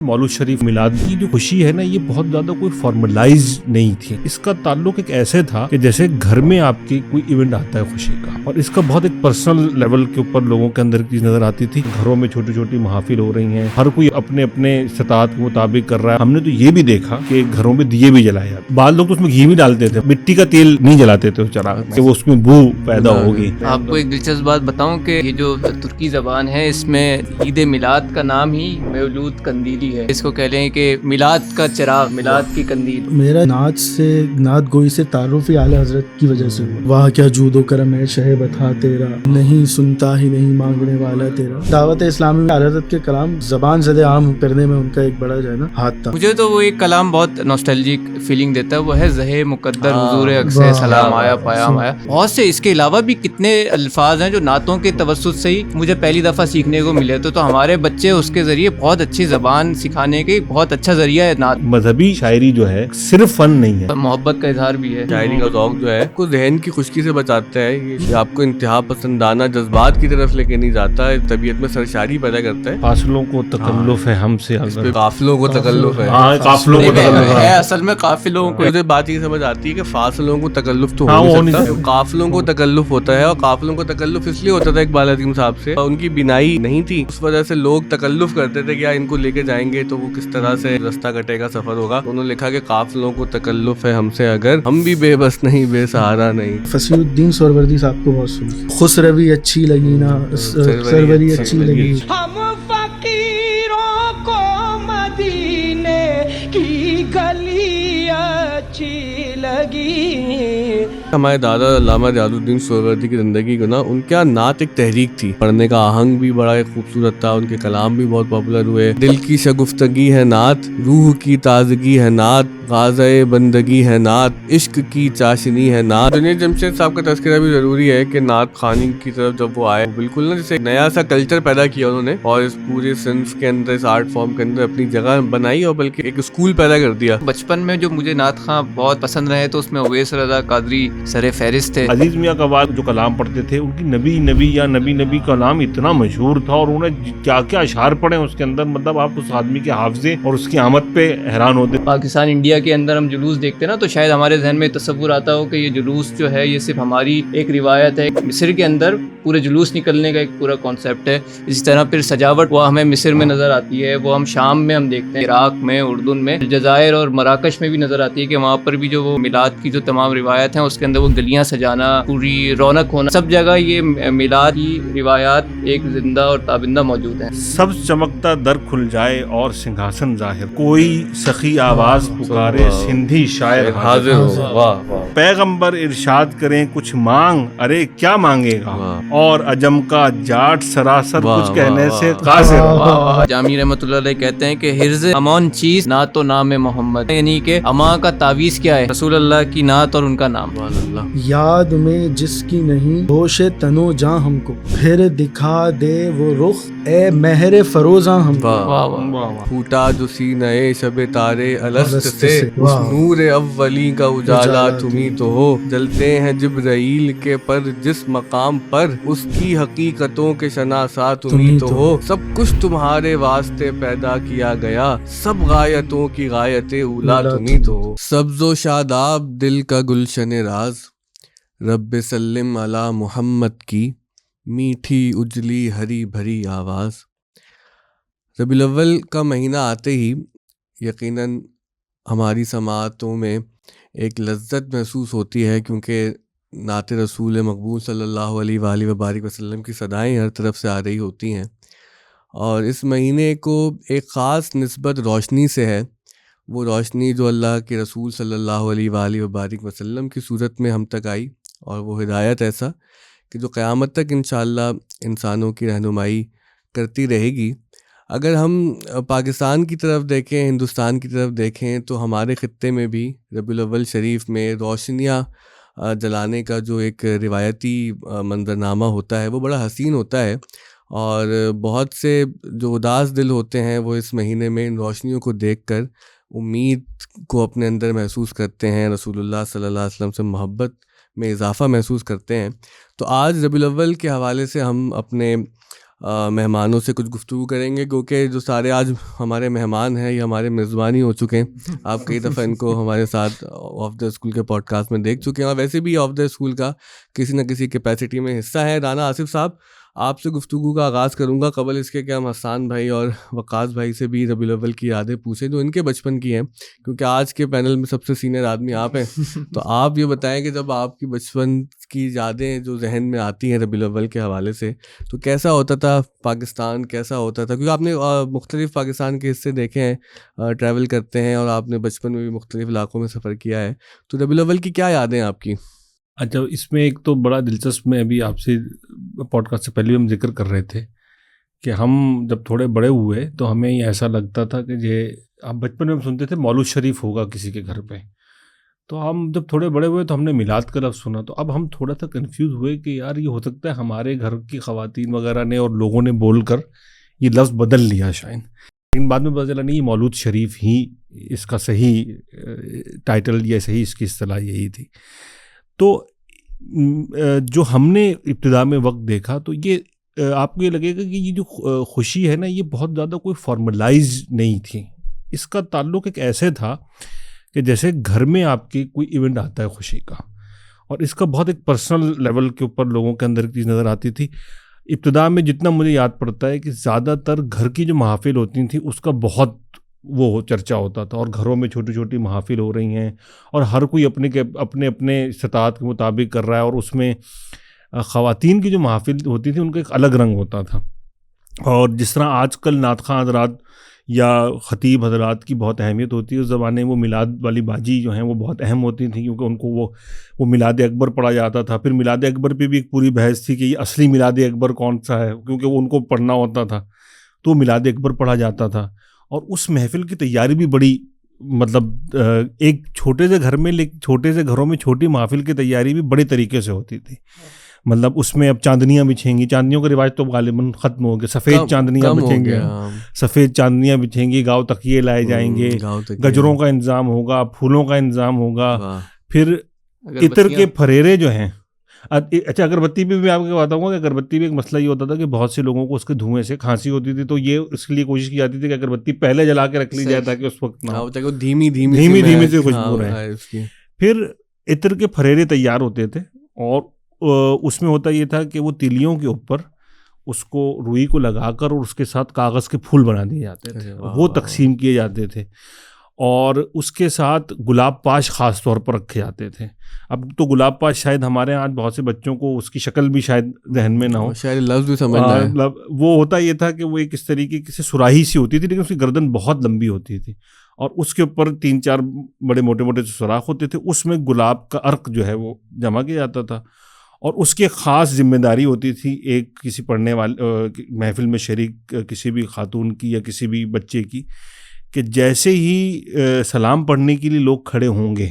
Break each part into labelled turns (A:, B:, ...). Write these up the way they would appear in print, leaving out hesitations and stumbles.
A: مولود شریف میلاد کی جو خوشی ہے نا، یہ بہت زیادہ کوئی فارملائز نہیں تھی. اس کا تعلق ایک ایسے تھا کہ جیسے گھر میں آپ کی کوئی ایونٹ آتا ہے خوشی کا، اور اس کا بہت ایک پرسنل لیول کے اوپر لوگوں کے اندر چیز نظر آتی تھی. گھروں میں چھوٹی چھوٹی محافل ہو رہی ہیں، ہر کوئی اپنے اپنے استطاعت کے مطابق کر رہا ہے. ہم نے تو یہ بھی دیکھا کہ گھروں میں دیے بھی جلائے جاتے. بعض لوگ تو اس میں گھی بھی ڈالتے تھے، مٹی کا تیل نہیں جلاتے تھے چراغ میں، وہ اس میں بو پیدا ہوگی.
B: آپ کو ایک دلچسپ بات بتاؤں کہ یہ جو ترکی زبان ہے، اس میں عید میلاد کا نام ہی مولود قندیلی ہے. اس کو کہہ لیں کہ میلاد کا چراغ، میلاد کی قندیل.
C: میرا نعت گوئی سے تعارف ہی اعلیٰ حضرت کی وجہ سے ہوا. واہ کیا جود و کرم ہے شہ بتا تیرا، نہیں سنتا ہی نہیں مانگنے والا تیرا. دعوت اسلامی میں اعلیٰ حضرت کے کلام زبان زد عام کرنے میں ان کا ایک بڑا جو ہے نا ہاتھ تھا.
B: مجھے تو وہ ایک کلام بہت نوسٹلجک فیلنگ دیتا ہے، وہ ہے زہ مقدر حضور اقصے سلام آیا پیام آیا. بہت سے اس کے علاوہ بھی کتنے الفاظ ہیں جو نعتوں کے توسط سے ہی مجھے پہلی دفعہ سیکھنے کو ملے. تو ہمارے بچے اس کے ذریعے بہت اچھی زبان سکھانے کے بہت اچھا ذریعہ ہے نعت.
A: مذہبی شاعری جو ہے صرف فن نہیں ہے،
B: محبت کا اظہار بھی ہے.
D: شاعری کا ذوق جو ہے کو ذہن کی خشکی سے بچاتا ہے. یہ آپ کو انتہا پسندانہ جذبات کی طرف لے کے نہیں جاتا ہے، طبیعت میں سرشاری پیدا کرتا ہے.
A: فاصلوں کو تکلف ہے ہم سے،
D: اس پہ قافلوں کو تکلف ہے.
A: قافلوں کو تکلف
B: ہے اصل میں قافلوں کو.
D: مجھے بات یہ سمجھ آتی ہے کہ فاصلوں کو تکلف تو
A: ہاں،
D: ہو نہیں سکتا، قافلوں کو تکلف ہوتا ہے. اور قافلوں کو تکلف اس لیے ہوتا تھا اقبال عظیم صاحب سے، ان کی بینائی نہیں تھی، اس وجہ سے لوگ تکلف کرتے تھے کہ ان کو لے کے جائیں گے تو وہ کس طرح سے رستہ کٹے گا، سفر ہوگا. انہوں نے لکھا کہ قافلوں کو تکلف ہے ہم سے اگر، ہم بھی بے بس نہیں بے سہارا نہیں.
C: فصیح الدین سہروردی صاحب کو بہت سنی. خسروی اچھی لگی نا، سروری اچھی لگی.
E: ہم فقیروں کو مدینے کی گلی اچھی لگی.
D: ہمارے دادا علامہ ریاض الدین سہروردی کی زندگی کو نا، ان کا نعت ایک تحریک تھی. پڑھنے کا آہنگ بھی بڑا خوبصورت تھا، ان کے کلام بھی بہت پاپولر ہوئے. دل کی شگفتگی ہے نعت، روح کی تازگی ہے نعت، غازۂ بندگی ہے نعت، عشق کی چاشنی ہے نعت. جنید جمشید صاحب کا تذکرہ بھی ضروری ہے کہ نعت خوانی کی طرف جب وہ آئے، بالکل نا جیسے نیا سا کلچر پیدا کیا انہوں نے، اور اس پورے صنف کے اندر، اس آرٹ فارم کے اندر اپنی جگہ بنائی، اور بلکہ ایک اسکول پیدا کر دیا.
B: بچپن میں جو مجھے نعت خواں بہت پسند رہے تو اس میں اویس رضا قادری سر فہرست تھے.
A: عزیز میاں قوال جو کلام پڑھتے تھے، ان کی نبی یا نبی کلام اتنا مشہور تھا، اور انہیں کیا کیا اشعار پڑھے اس کے اندر، مطلب آپ اس آدمی کے حافظے اور اس کی آمد پہ حیران ہوتے.
B: پاکستان انڈیا کے اندر ہم جلوس دیکھتے نا، تو شاید ہمارے ذہن میں تصور آتا ہو کہ یہ جلوس جو ہے یہ صرف ہماری ایک روایت ہے. مصر کے اندر پورے جلوس نکلنے کا ایک پورا کانسیپٹ ہے. اسی طرح پھر سجاوٹ وہ ہمیں مصر میں نظر آتی ہے، وہ ہم شام میں ہم دیکھتے ہیں، عراق میں، اردن میں، الجزائر اور مراکش میں بھی نظر آتی ہے کہ وہاں پر بھی جو وہ میلاد کی جو تمام روایت ہیں اس کے اندر وہ گلیاں سجانا، پوری رونق ہونا، سب جگہ یہ میلاد کی روایات ایک زندہ اور تابندہ موجود ہیں.
A: سب چمکتا در کھل جائے اور سنگھاسن ظاہر، کوئی سخی آواز پکارے سندھی شاعر
D: حاضر ہو. واہ واہ.
A: پیغمبر ارشاد کریں کچھ مانگ، ارے کیا مانگے گا، اور عجم کا جاٹ سراسر کچھ کہنے سے قاصر.
B: جامی رحمۃ اللہ علیہ کہتے ہیں کہ حرز امان چیز نعت و نام محمد، یعنی کہ اما کا تعویذ کیا ہے؟ رسول اللہ کی نعت اور ان کا نام.
C: یاد میں جس کی نہیں ہوش تنو جاں ہم کو، پھر دکھا دے وہ رخ اے مہر فروزاں ہم کو.
D: پھوٹا جو سینہ شب تارے الست سے، اس نور اولی کا اجالا تمہیں تو ہو. جلتے ہیں جبرائیل کے پر جس مقام پر، اس کی حقیقتوں کے شناسا تمہیں تو ہو. سب کچھ تمہارے واسطے پیدا کیا گیا، سب غایتوں کی غایت اولا تمہیں تو ہو. سبز و شاداب دل کا گلشن راز، رب سلم علی محمد کی میٹھی اجلی ہری بھری آواز. ربیع الاول کا مہینہ آتے ہی یقیناً ہماری سماعتوں میں ایک لذت محسوس ہوتی ہے، کیونکہ نعت رسول مقبول صلی اللہ علیہ وآلہ وبارک وسلم کی صدائیں ہر طرف سے آ رہی ہوتی ہیں. اور اس مہینے کو ایک خاص نسبت روشنی سے ہے، وہ روشنی جو اللہ کے رسول صلی اللہ علیہ وآلہ وبارک وسلم کی صورت میں ہم تک آئی، اور وہ ہدایت ایسا کہ جو قیامت تک انشاءاللہ انسانوں کی رہنمائی کرتی رہے گی. اگر ہم پاکستان کی طرف دیکھیں، ہندوستان کی طرف دیکھیں، تو ہمارے خطے میں بھی ربیع الاول شریف میں روشنیاں جلانے کا جو ایک روایتی منظرنامہ ہوتا ہے وہ بڑا حسین ہوتا ہے. اور بہت سے جو اداس دل ہوتے ہیں وہ اس مہینے میں ان روشنیوں کو دیکھ کر امید کو اپنے اندر محسوس کرتے ہیں، رسول اللہ صلی اللہ علیہ وسلم سے محبت میں اضافہ محسوس کرتے ہیں. تو آج ربیع الاول کے حوالے سے ہم اپنے مہمانوں سے کچھ گفتگو کریں گے، کیونکہ جو سارے آج ہمارے مہمان ہیں یہ ہمارے میزبان ہی ہو چکے ہیں. آپ کئی دفعہ ان کو ہمارے ساتھ آف دا اسکول کے پوڈ کاسٹ میں دیکھ چکے ہیں، اور ویسے بھی آف دا اسکول کا کسی نہ کسی کیپیسٹی میں حصہ ہے. رانا آصف صاحب، آپ سے گفتگو کا آغاز کروں گا قبل اس کے کہ ہم حسان بھائی اور وقاص بھائی سے بھی ربیع الاول کی یادیں پوچھیں جو ان کے بچپن کی ہیں، کیونکہ آج کے پینل میں سب سے سینئر آدمی آپ ہیں. تو آپ یہ بتائیں کہ جب آپ کی بچپن کی یادیں جو ذہن میں آتی ہیں ربیع الاول کے حوالے سے، تو کیسا ہوتا تھا پاکستان، کیسا ہوتا تھا؟ کیونکہ آپ نے مختلف پاکستان کے حصے دیکھے ہیں، ٹریول کرتے ہیں، اور آپ نے بچپن میں بھی مختلف علاقوں میں سفر کیا ہے، تو ربیع الاول کی کیا یادیں ہیں آپ کی؟
A: اچھا، اس میں ایک تو بڑا دلچسپ، میں ابھی آپ سے پوڈ کاسٹ سے پہلے ہم ذکر کر رہے تھے کہ ہم جب تھوڑے بڑے ہوئے تو ہمیں یہ ایسا لگتا تھا کہ ہم بچپن میں ہم سنتے تھے مولود شریف ہوگا کسی کے گھر پہ، تو ہم جب تھوڑے بڑے ہوئے تو ہم نے میلاد کا لفظ سنا، تو اب ہم تھوڑا سا کنفیوز ہوئے کہ یار یہ ہو سکتا ہے ہمارے گھر کی خواتین وغیرہ نے اور لوگوں نے بول کر یہ لفظ بدل لیا شاید، لیکن بعد میں پتہ چلا نہیں، یہ مولود شریف ہی اس کا صحیح ٹائٹل یا صحیح اس کی اصطلاح یہی تھی. تو جو ہم نے ابتدا میں وقت دیکھا تو یہ آپ کو یہ لگے گا کہ یہ جو خوشی ہے نا، یہ بہت زیادہ کوئی فارملائز نہیں تھی. اس کا تعلق ایک ایسے تھا کہ جیسے گھر میں آپ کے کوئی ایونٹ آتا ہے خوشی کا، اور اس کا بہت ایک پرسنل لیول کے اوپر لوگوں کے اندر چیز نظر آتی تھی. ابتدا میں جتنا مجھے یاد پڑتا ہے کہ زیادہ تر گھر کی جو محافل ہوتی تھیں اس کا بہت وہ چرچا ہوتا تھا، اور گھروں میں چھوٹی چھوٹی محافل ہو رہی ہیں اور ہر کوئی اپنے استطاعت کے مطابق کر رہا ہے، اور اس میں خواتین کی جو محافل ہوتی تھی ان کا ایک الگ رنگ ہوتا تھا. اور جس طرح آج کل نعت خواں حضرات یا خطیب حضرات کی بہت اہمیت ہوتی ہے، اس زمانے میں وہ میلاد والی باجی جو ہیں وہ بہت اہم ہوتی تھیں، کیونکہ ان کو وہ میلاد اکبر پڑھا جاتا تھا. پھر میلاد اکبر پہ بھی ایک پوری بحث تھی کہ یہ اصلی میلاد اکبر کون سا ہے، کیونکہ وہ ان کو پڑھنا ہوتا تھا تو میلاد اکبر پڑھا جاتا تھا. اور اس محفل کی تیاری بھی بڑی، مطلب ایک چھوٹے سے گھر میں، چھوٹے سے گھروں میں چھوٹی محفل کی تیاری بھی بڑے طریقے سے ہوتی تھی. مطلب اس میں اب چاندنیاں بچھیں گی، چاندنیوں کا رواج تو غالباً ختم ہو گیا، سفید چاندنیاں بچھیں گے، سفید چاندنیاں بچھیں گی، گاؤ تکیے لائے جائیں گے، گجروں کا انتظام ہوگا، پھولوں کا انتظام ہوگا. پھر عطر کے پھریرے جو ہیں، اچھا اگربتی پہ بھی آپ کو بتاؤں گا کہ اگربتی بھی ایک مسئلہ یہ ہوتا تھا کہ بہت سے لوگوں کو اس کے دھوئیں سے کھانسی ہوتی تھی، تو یہ اس کے لیے کوشش کی جاتی تھی کہ اگربتی پہلے جلا کے رکھ لی جائے تاکہ اس وقت نہ دھیمی سے خوشبو رہے. پھر عطر کے پھریرے تیار ہوتے تھے، اور اس میں ہوتا یہ تھا کہ وہ تیلیوں کے اوپر اس کو روئی کو لگا کر اور اس کے ساتھ کاغذ کے پھول بنا دیے جاتے تھے، وہ تقسیم کیے جاتے تھے، اور اس کے ساتھ گلاب پاش خاص طور پر رکھے جاتے تھے. اب تو گلاب پاش شاید ہمارے یہاں بہت سے بچوں کو اس کی شکل بھی شاید ذہن میں نہ ہو،
D: شاید لفظ بھی سمجھنا ہے.
A: وہ ہوتا یہ تھا کہ وہ ایک اس طریقے سے سراہی سی ہوتی تھی، لیکن اس کی گردن بہت لمبی ہوتی تھی، اور اس کے اوپر 3-4 بڑے موٹے موٹے سوراخ ہوتے تھے. اس میں گلاب کا عرق جو ہے وہ جمع کیا جاتا تھا، اور اس کی خاص ذمہ داری ہوتی تھی ایک کسی پڑھنے والے محفل میں شریک کسی بھی خاتون کی یا کسی بھی بچے کی، کہ جیسے ہی سلام پڑھنے کے لیے لوگ کھڑے ہوں گے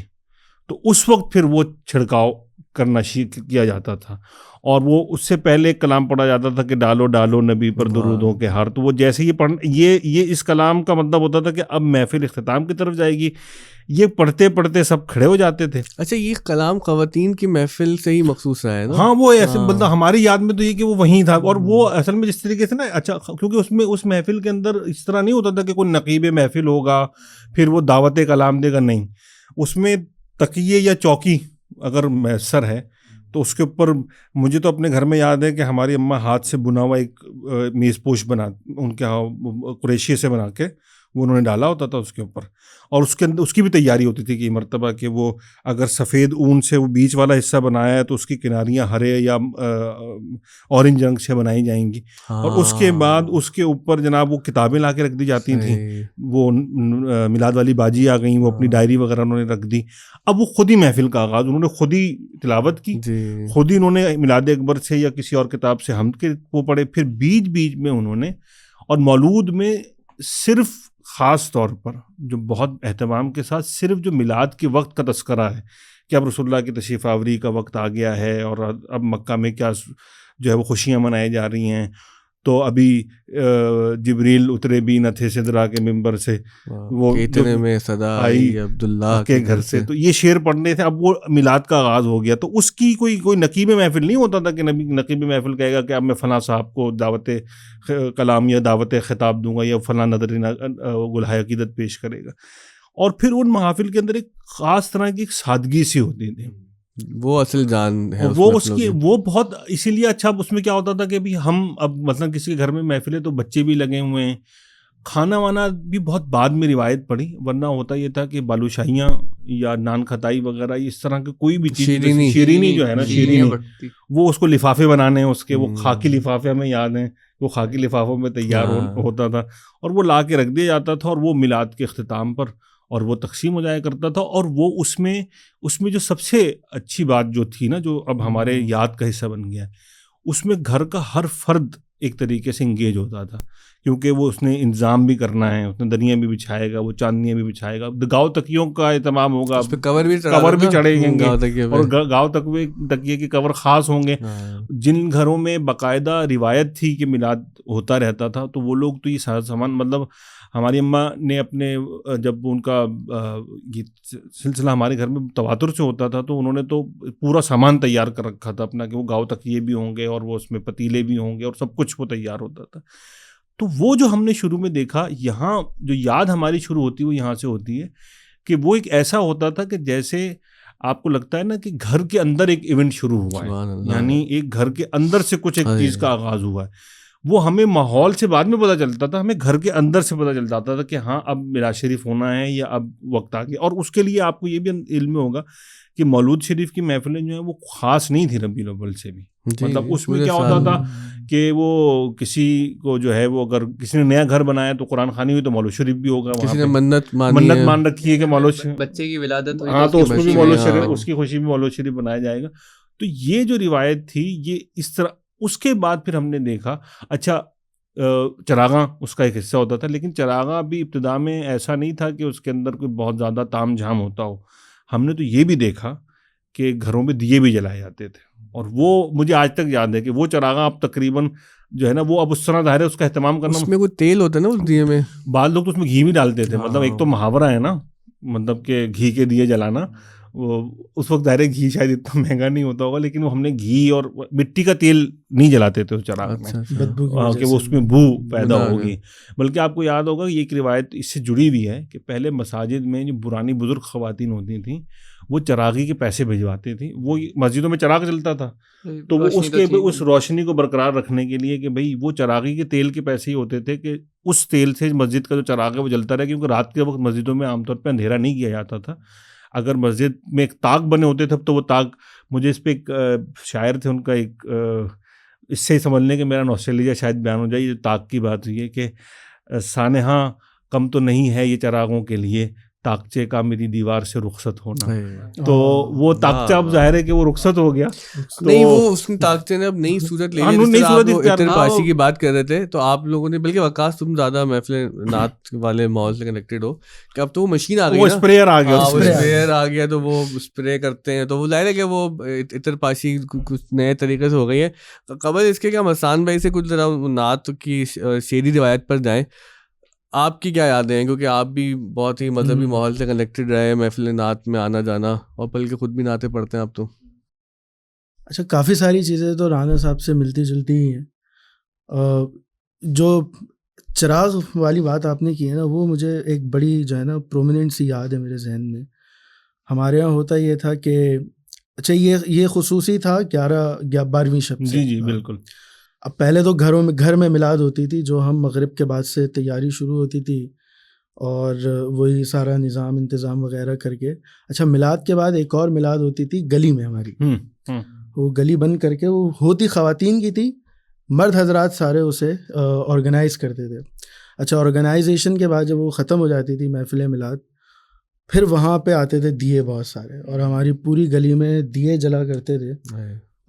A: تو اس وقت پھر وہ چھڑکاؤ کرنا کیا جاتا تھا، اور وہ اس سے پہلے کلام پڑھا جاتا تھا کہ ڈالو ڈالو نبی پر درودوں کے ہار. تو وہ جیسے یہ اس کلام کا مطلب ہوتا تھا کہ اب محفل اختتام کی طرف جائے گی، یہ پڑھتے پڑھتے سب کھڑے ہو جاتے تھے.
D: اچھا، یہ کلام خواتین کی محفل سے ہی مخصوص رہا ہے نا؟
A: ہاں، وہ ایسے مطلب ہماری یاد میں تو یہ کہ وہ وہیں تھا، اور وہ اصل میں جس طریقے سے نا، اچھا کیونکہ اس محفل کے اندر اس طرح نہیں ہوتا تھا کہ کوئی نقیب محفل ہوگا پھر وہ دعوت کلام دے گا، نہیں، اس میں تکیے یا چوکی اگر میسر ہے تو اس کے اوپر، مجھے تو اپنے گھر میں یاد ہے کہ ہماری اماں ہاتھ سے بنا ہوا ایک میز پوش ان کے قریشی سے بنا کے وہ انہوں نے ڈالا ہوتا تھا اس کے اوپر، اور اس کے اندر اس کی بھی تیاری ہوتی تھی کہ مرتبہ کہ وہ اگر سفید اون سے وہ بیچ والا حصہ بنایا ہے تو اس کی کناریاں ہرے یا اورنج رنگ سے بنائی جائیں گی، اور اس کے بعد اس کے اوپر جناب وہ کتابیں لا کے رکھ دی جاتی تھیں. وہ میلاد والی باجی آ گئیں، وہ اپنی ڈائری وغیرہ انہوں نے رکھ دی. اب وہ خود ہی محفل کا آغاز، انہوں نے خود ہی تلاوت کی، خود ہی انہوں نے میلاد اکبر سے یا کسی اور کتاب سے حمد کے وہ پڑھے. پھر بیچ بیچ میں انہوں نے، اور مولود میں صرف خاص طور پر جو بہت اہتمام کے ساتھ صرف جو میلاد کے وقت کا تذکرہ ہے کہ اب رسول اللہ کی تشریف آوری کا وقت آ گیا ہے، اور اب مکہ میں کیا جو ہے وہ خوشیاں منائی جا رہی ہیں، تو ابھی جبریل اترے بھی نہ تھے سدرا کے ممبر سے، وہ
D: اتنے میں صدا آئی عبداللہ
A: کے گھر سے، تو یہ شعر پڑھنے تھے. اب وہ میلاد کا آغاز ہو گیا، تو اس کی کوئی نقیب محفل نہیں ہوتا تھا کہ نقیب محفل کہے گا کہ اب میں فلاں صاحب کو دعوت کلام یا دعوت خطاب دوں گا یا فلاں نظرینہ گلہائے عقیدت پیش کرے گا. اور پھر ان محافل کے اندر ایک خاص طرح کی ایک سادگی سی ہوتی تھی،
D: وہ اصل جان ہے
A: وہ اس کی، وہ بہت اسی لیے اچھا. اس میں کیا ہوتا تھا کہ ہم اب مثلا کسی کے گھر میں محفل ہے تو بچے بھی لگے ہوئے ہیں، کھانا وانا بھی بہت بعد میں روایت پڑی، ورنہ ہوتا یہ تھا کہ بالوشاہیاں یا نان کھتائی وغیرہ اس طرح کی کوئی بھی چیز، شیرینی جو ہے نا، شیرینی وہ اس کو لفافے بنانے اس کے، وہ خاکی لفافے ہمیں یاد ہیں، وہ خاکی لفافوں میں تیار ہوتا تھا اور وہ لا کے رکھ دیا جاتا تھا، اور وہ میلاد کے اختتام پر اور وہ تقسیم ہو جایا کرتا تھا. اور وہ اس میں جو سب سے اچھی بات جو تھی نا، جو اب ہمارے یاد کا حصہ بن گیا ہے، اس میں گھر کا ہر فرد ایک طریقے سے انگیج ہوتا تھا، کیونکہ وہ اس نے انتظام بھی کرنا ہے، اس نے دریاں بھی بچھائے گا، وہ چاندنیاں بھی بچھائے گا، گاؤ تکیوں کا اہتمام ہوگا،
D: اس پہ کور بھی
A: چڑھیں گے اور گاؤ تکیے کے کور خاص ہوں گے. جن گھروں میں باقاعدہ روایت تھی کہ میلاد ہوتا رہتا تھا، تو وہ لوگ تو یہ سارا سامان، مطلب ہماری اماں نے اپنے، جب ان کا یہ سلسلہ ہمارے گھر میں تواتر سے ہوتا تھا، تو انہوں نے تو پورا سامان تیار کر رکھا تھا اپنا، کہ وہ گاؤ تکیے بھی ہوں گے اور وہ اس میں پتیلے بھی ہوں گے اور سب کچھ وہ تیار ہوتا تھا. تو وہ جو ہم نے شروع میں دیکھا، یہاں جو یاد ہماری شروع ہوتی ہے وہ یہاں سے ہوتی ہے کہ وہ ایک ایسا ہوتا تھا کہ جیسے آپ کو لگتا ہے نا کہ گھر کے اندر ایک ایونٹ شروع ہوا ہے، یعنی ایک گھر کے اندر سے کچھ ایک چیز کا آغاز ہوا ہے. وہ ہمیں ماحول سے بعد میں پتہ چلتا تھا، ہمیں گھر کے اندر سے پتہ چلتا تھا کہ ہاں اب میلاد شریف ہونا ہے یا اب وقت آ گیا. اور اس کے لیے آپ کو یہ بھی علم ہوگا کہ مولود شریف کی محفلیں جو ہیں وہ خاص نہیں تھی ربیع الاول سے بھی، مطلب اس میں کیا ہوتا تھا کہ وہ کسی کو جو ہے، وہ اگر کسی نے نیا گھر بنایا تو قرآن خوانی ہوئی تو مولود شریف بھی ہوگا،
D: کسی نے منت
B: مان رکھی ہے کہ مولود بچے کی ولادت ہوئی،
A: ہاں تو اس میں بھی مولود شریف، اس کی خوشی میں مولود شریف بنایا جائے گا. تو یہ جو روایت تھی یہ اس طرح. اس کے بعد پھر ہم نے دیکھا، اچھا چراغاں اس کا ایک حصہ ہوتا تھا، لیکن چراغاں بھی ابتدا میں ایسا نہیں تھا کہ اس کے اندر کوئی بہت زیادہ تام جھام ہوتا ہو. ہم نے تو یہ بھی دیکھا کہ گھروں میں دیے بھی جلائے جاتے تھے، اور وہ مجھے آج تک یاد ہے کہ وہ چراغاں اب تقریباً جو ہے نا، وہ اب اس طرح ظاہر ہے اس کا اہتمام کرنا.
D: اس میں کوئی تیل ہوتا ہے نا اس دیے میں،
A: بعض لوگ تو اس میں گھی بھی ڈالتے تھے، مطلب ایک تو محاورہ ہے نا، مطلب کہ گھی کے دیے جلانا. وہ اس وقت ظاہر گھی شاید اتنا مہنگا نہیں ہوتا ہوگا، لیکن وہ ہم نے گھی اور مٹی کا تیل نہیں جلاتے تھے اس چراغ میں کہ وہ اس میں بو پیدا ہوگی. بلکہ آپ کو یاد ہوگا یہ ایک روایت اس سے جڑی ہوئی ہے کہ پہلے مساجد میں جو پرانی بزرگ خواتین ہوتی تھیں وہ چراغی کے پیسے بھجواتی تھیں. وہ مسجدوں میں چراغ جلتا تھا تو وہ اس روشنی کو برقرار رکھنے کے لیے کہ بھئی وہ چراغی کے تیل کے پیسے ہی ہوتے تھے کہ اس تیل سے مسجد کا جو چراغ ہے وہ جلتا رہے، کیونکہ رات کے وقت مسجدوں میں عام طور پہ اندھیرا نہیں کیا جاتا تھا. اگر مسجد میں ایک طاق بنے ہوتے تھے تو وہ طاق، مجھے اس پہ ایک شاعر تھے ان کا ایک، اس سے سمجھنے کہ میرا نوسٹیلجیا شاید بیان ہو جائے. یہ طاق کی بات ہوئی ہے کہ سانحہ کم تو نہیں ہے یہ چراغوں کے لیے، طاقچے کا میری دیوار سے رخصت ہونا. تو وہ طاقچہ اب ظاہر ہے کہ وہ رخصت ہو گیا،
D: نہیں وہ اس طاقچے نے اب نئی صورت لے لی. آپ عطر پاشی کی بات کر رہے تھے تو آپ لوگوں نے، بلکہ وقاص تم زیادہ محفل نعت والے ماحول سے کنیکٹڈ ہو، کہ اب تو وہ مشین آ گئی، وہ
A: اسپریئر آ گیا،
D: اسپریئر آ گیا تو وہ اسپرے کرتے ہیں. تو وہ ظاہر ہے کہ وہ عطر پاشی کچھ نئے طریقے سے ہو گئی ہے. قبل اس کے کہ ہم حسان بھائی سے کچھ ذرا نعت کی شعری روایت پر جائیں، آپ کی کیا یادیں ہیں؟ کیونکہ آپ بھی بہت ہی مذہبی ماحول سے کنیکٹڈ رہے، محفل نعت میں آنا جانا، اور بلکہ خود بھی نعتیں پڑھتے ہیں آپ تو.
C: اچھا، کافی ساری چیزیں تو رانا صاحب سے ملتی جلتی ہی ہیں. جو چراغ والی بات آپ نے کی ہے نا، وہ مجھے ایک بڑی جو ہے نا پرومیننٹ سی یاد ہے میرے ذہن میں. ہمارے یہاں ہوتا یہ تھا کہ اچھا یہ خصوصی تھا 12ویں شب سے.
A: جی بالکل.
C: اب پہلے تو گھر میں میلاد ہوتی تھی، جو ہم مغرب کے بعد سے تیاری شروع ہوتی تھی اور وہی سارا نظام انتظام وغیرہ کر کے. اچھا، میلاد کے بعد ایک اور میلاد ہوتی تھی گلی میں ہماری، وہ گلی بند کر کے، وہ ہوتی خواتین کی تھی، مرد حضرات سارے اسے آرگنائز کرتے تھے. اچھا، آرگنائزیشن کے بعد جب وہ ختم ہو جاتی تھی محفل میلاد، پھر وہاں پہ آتے تھے دیے بہت سارے، اور ہماری پوری گلی میں دیے جلا کرتے تھے.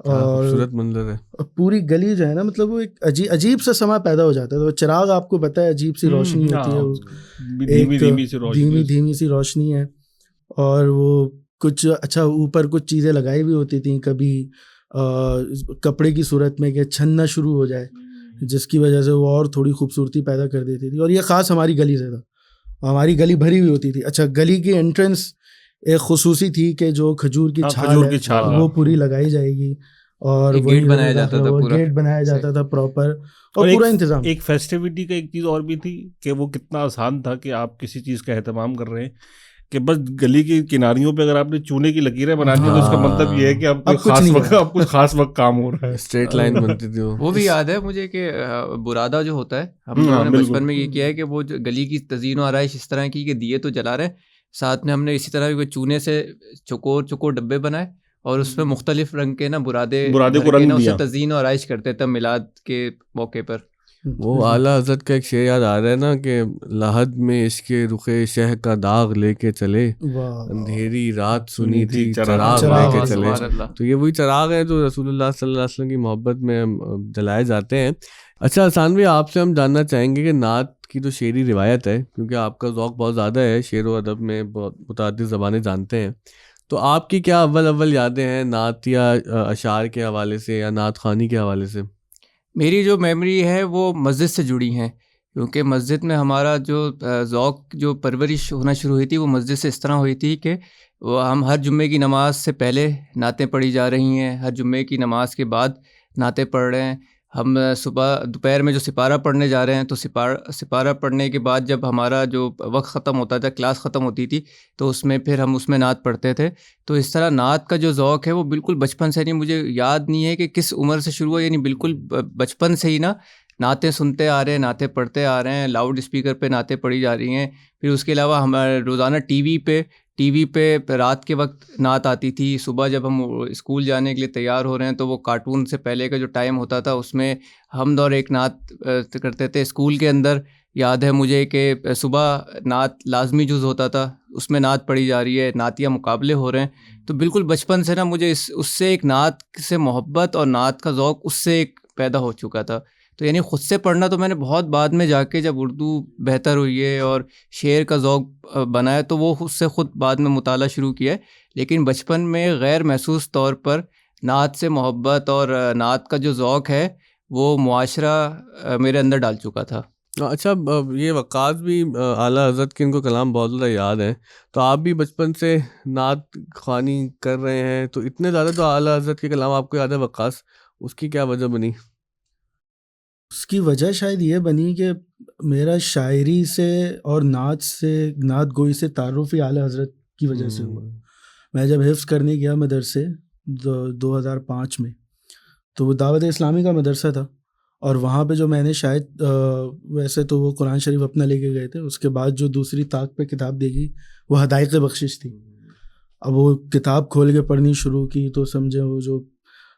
C: اور
D: خوبصورت منظر ہے،
C: پوری گلی جو ہے نا، مطلب وہ ایک عجیب سا سما پیدا ہو جاتا ہے. تو چراغ آپ کو پتہ ہے عجیب سی روشنی ہوتی ہے، ایک دھیمی سی روشنی ہے، اور وہ کچھ اچھا اوپر کچھ چیزیں لگائی بھی ہوتی تھیں، کبھی کپڑے کی صورت میں کہ چھننا شروع ہو جائے، جس کی وجہ سے وہ اور تھوڑی خوبصورتی پیدا کر دیتی تھی. اور یہ خاص ہماری گلی سے تھا, ہماری گلی بھری ہوئی ہوتی تھی. اچھا, گلی کی انٹرنس ایک خصوصی تھی کہ جو کھجور کی چھال ہے وہ پوری لگائی جائے گی, اور
B: گیٹ بنایا جاتا تھا, پورا
C: گیٹ بنایا جاتا تھا پراپر, اور پورا انتظام.
A: ایک فیسٹیوٹی کا ایک چیز اور بھی تھی کہ وہ کتنا آسان تھا کہ آپ کسی چیز کا اہتمام کر رہے ہیں کہ بس گلی کی کناریوں پہ اگر آپ نے چونے کی لکیریں بنا دی تو اس کا مطلب یہ ہے کہ اب کچھ خاص وقت کام ہو رہا ہے,
D: اسٹریٹ لائن بنتی تھی.
B: وہ بھی یاد ہے مجھے کہ برادہ جو ہوتا ہے, ہم لوگوں نے بچپن میں یہ کیا ہے کہ وہ جو گلی کی تزئین و آرائش اس طرح کی کہ دیے تو جلا رہے ہیں, ساتھ میں ہم نے اسی طرح چونے سے چکور ڈبے بنائے اور اس میں مختلف رنگ کے نا برادے کو رنگ دیا, اسے تزئین و آرائش کرتے تھے میلاد کے موقع پر.
D: وہ اعلیٰ حضرت کا ایک شعر یاد آ رہا ہے نا کہ لحد میں عشق رخ شہ کا داغ لے کے چلے, اندھیری رات سنی تھی چراغ لے کے چلے. تو یہ وہی چراغ ہیں جو رسول اللہ صلی اللہ علیہ وسلم کی محبت میں جلائے جاتے ہیں. اچھا احسان بھائی, آپ سے ہم جاننا چاہیں گے کہ نعت کی جو شعری روایت ہے, کیونکہ آپ کا ذوق بہت زیادہ ہے, شعر و ادب میں بہت متعدد زبانیں جانتے ہیں, تو آپ کی کیا اول یادیں ہیں نعت یا اشعار کے حوالے سے یا نعت خوانی کے حوالے سے؟
B: میری جو میموری ہے وہ مسجد سے جڑی ہیں, کیونکہ مسجد میں ہمارا جو ذوق جو پرورش ہونا شروع ہوئی تھی وہ مسجد سے اس طرح ہوئی تھی کہ وہ ہم ہر جمعے کی نماز سے پہلے نعتیں پڑھی جا رہی ہیں, ہر جمعے کی نماز کے بعد نعتیں پڑھ رہے ہیں. ہم صبح دوپہر میں جو سپارہ پڑھنے جا رہے ہیں تو سپارہ پڑھنے کے بعد جب ہمارا جو وقت ختم ہوتا تھا, کلاس ختم ہوتی تھی, تو اس میں پھر ہم اس میں نعت پڑھتے تھے. تو اس طرح نعت کا جو ذوق ہے وہ بالکل بچپن سے نہیں, مجھے یاد نہیں ہے کہ کس عمر سے شروع ہوا, یعنی بالکل بچپن سے ہی نا نعتیں سنتے آ رہے ہیں, نعتیں پڑھتے آ رہے ہیں, لاؤڈ اسپیکر پہ نعتیں پڑھی جا رہی ہیں. پھر اس کے علاوہ ہمارے روزانہ ٹی وی پہ رات کے وقت نعت آتی تھی. صبح جب ہم اسکول جانے کے لیے تیار ہو رہے ہیں تو وہ کارٹون سے پہلے کا جو ٹائم ہوتا تھا اس میں حمد اور ایک نعت کرتے تھے. اسکول کے اندر یاد ہے مجھے کہ صبح نعت لازمی جز ہوتا تھا, اس میں نعت پڑھی جا رہی ہے, نعتیہ مقابلے ہو رہے ہیں. تو بالکل بچپن سے نا مجھے اس سے ایک نعت سے محبت اور نعت کا ذوق اس سے ایک پیدا ہو چکا تھا. تو یعنی خود سے پڑھنا تو میں نے بہت بعد میں جا کے جب اردو بہتر ہوئی ہے اور شعر کا ذوق بنایا تو وہ خود سے خود بعد میں مطالعہ شروع کیا ہے, لیکن بچپن میں غیر محسوس طور پر نعت سے محبت اور نعت کا جو ذوق ہے وہ معاشرہ میرے اندر ڈال چکا تھا.
D: اچھا, یہ وقاص بھی اعلیٰ حضرت کے ان کو کلام بہت زیادہ یاد ہیں, تو آپ بھی بچپن سے نعت خوانی کر رہے ہیں, تو اتنے زیادہ تو اعلیٰ حضرت کے کلام آپ کو یاد ہے وقاص, اس کی کیا وجہ بنی؟
C: اس کی وجہ شاید یہ بنی کہ میرا شاعری سے اور نعت گوئی سے تعارف ہی اعلیٰ حضرت کی وجہ سے ہوا. میں جب حفظ کرنے گیا مدرسے 2005 میں, تو وہ دعوت اسلامی کا مدرسہ تھا, اور وہاں پہ جو میں نے شاید ویسے تو وہ قرآن شریف اپنا لے کے گئے تھے, اس کے بعد جو دوسری طاق پہ کتاب دیکھی وہ حدائق بخشش تھی. اب وہ کتاب کھول کے پڑھنی شروع کی تو سمجھے وہ جو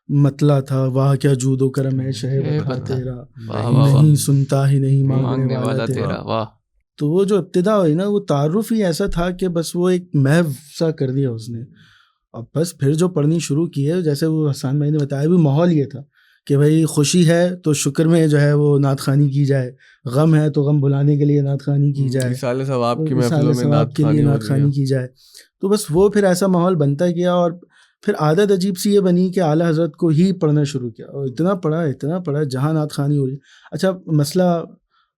C: مطلع تھا, واہ کیا جود و کرم ہے شہ بتا تیرا, نہیں سنتا ہی نہیں مانگنے والا تیرا.
B: واہ.
C: تو وہ جو ابتدا ہوئی نا وہ تعارف ہی ایسا تھا کہ بس وہ ایک محو سا کر دیا اس نے. اب بس پھر جو پڑھنی شروع کی ہے, جیسے وہ حسان بھائی نے بتایا بھی, ماحول یہ تھا کہ بھائی خوشی ہے تو شکر میں جو ہے وہ نعت خوانی کی جائے, غم ہے تو غم بھلانے کے لیے نعت خوانی کی جائے,
D: مثال ثواب کی محفلوں میں نعت
C: خوانی کی جائے. تو بس وہ پھر ایسا ماحول بنتا گیا, اور پھر عادت عجیب سی یہ بنی کہ اعلیٰ حضرت کو ہی پڑھنا شروع کیا, اور اتنا پڑھا جہاں نعت خوانی ہو رہی. اچھا, مسئلہ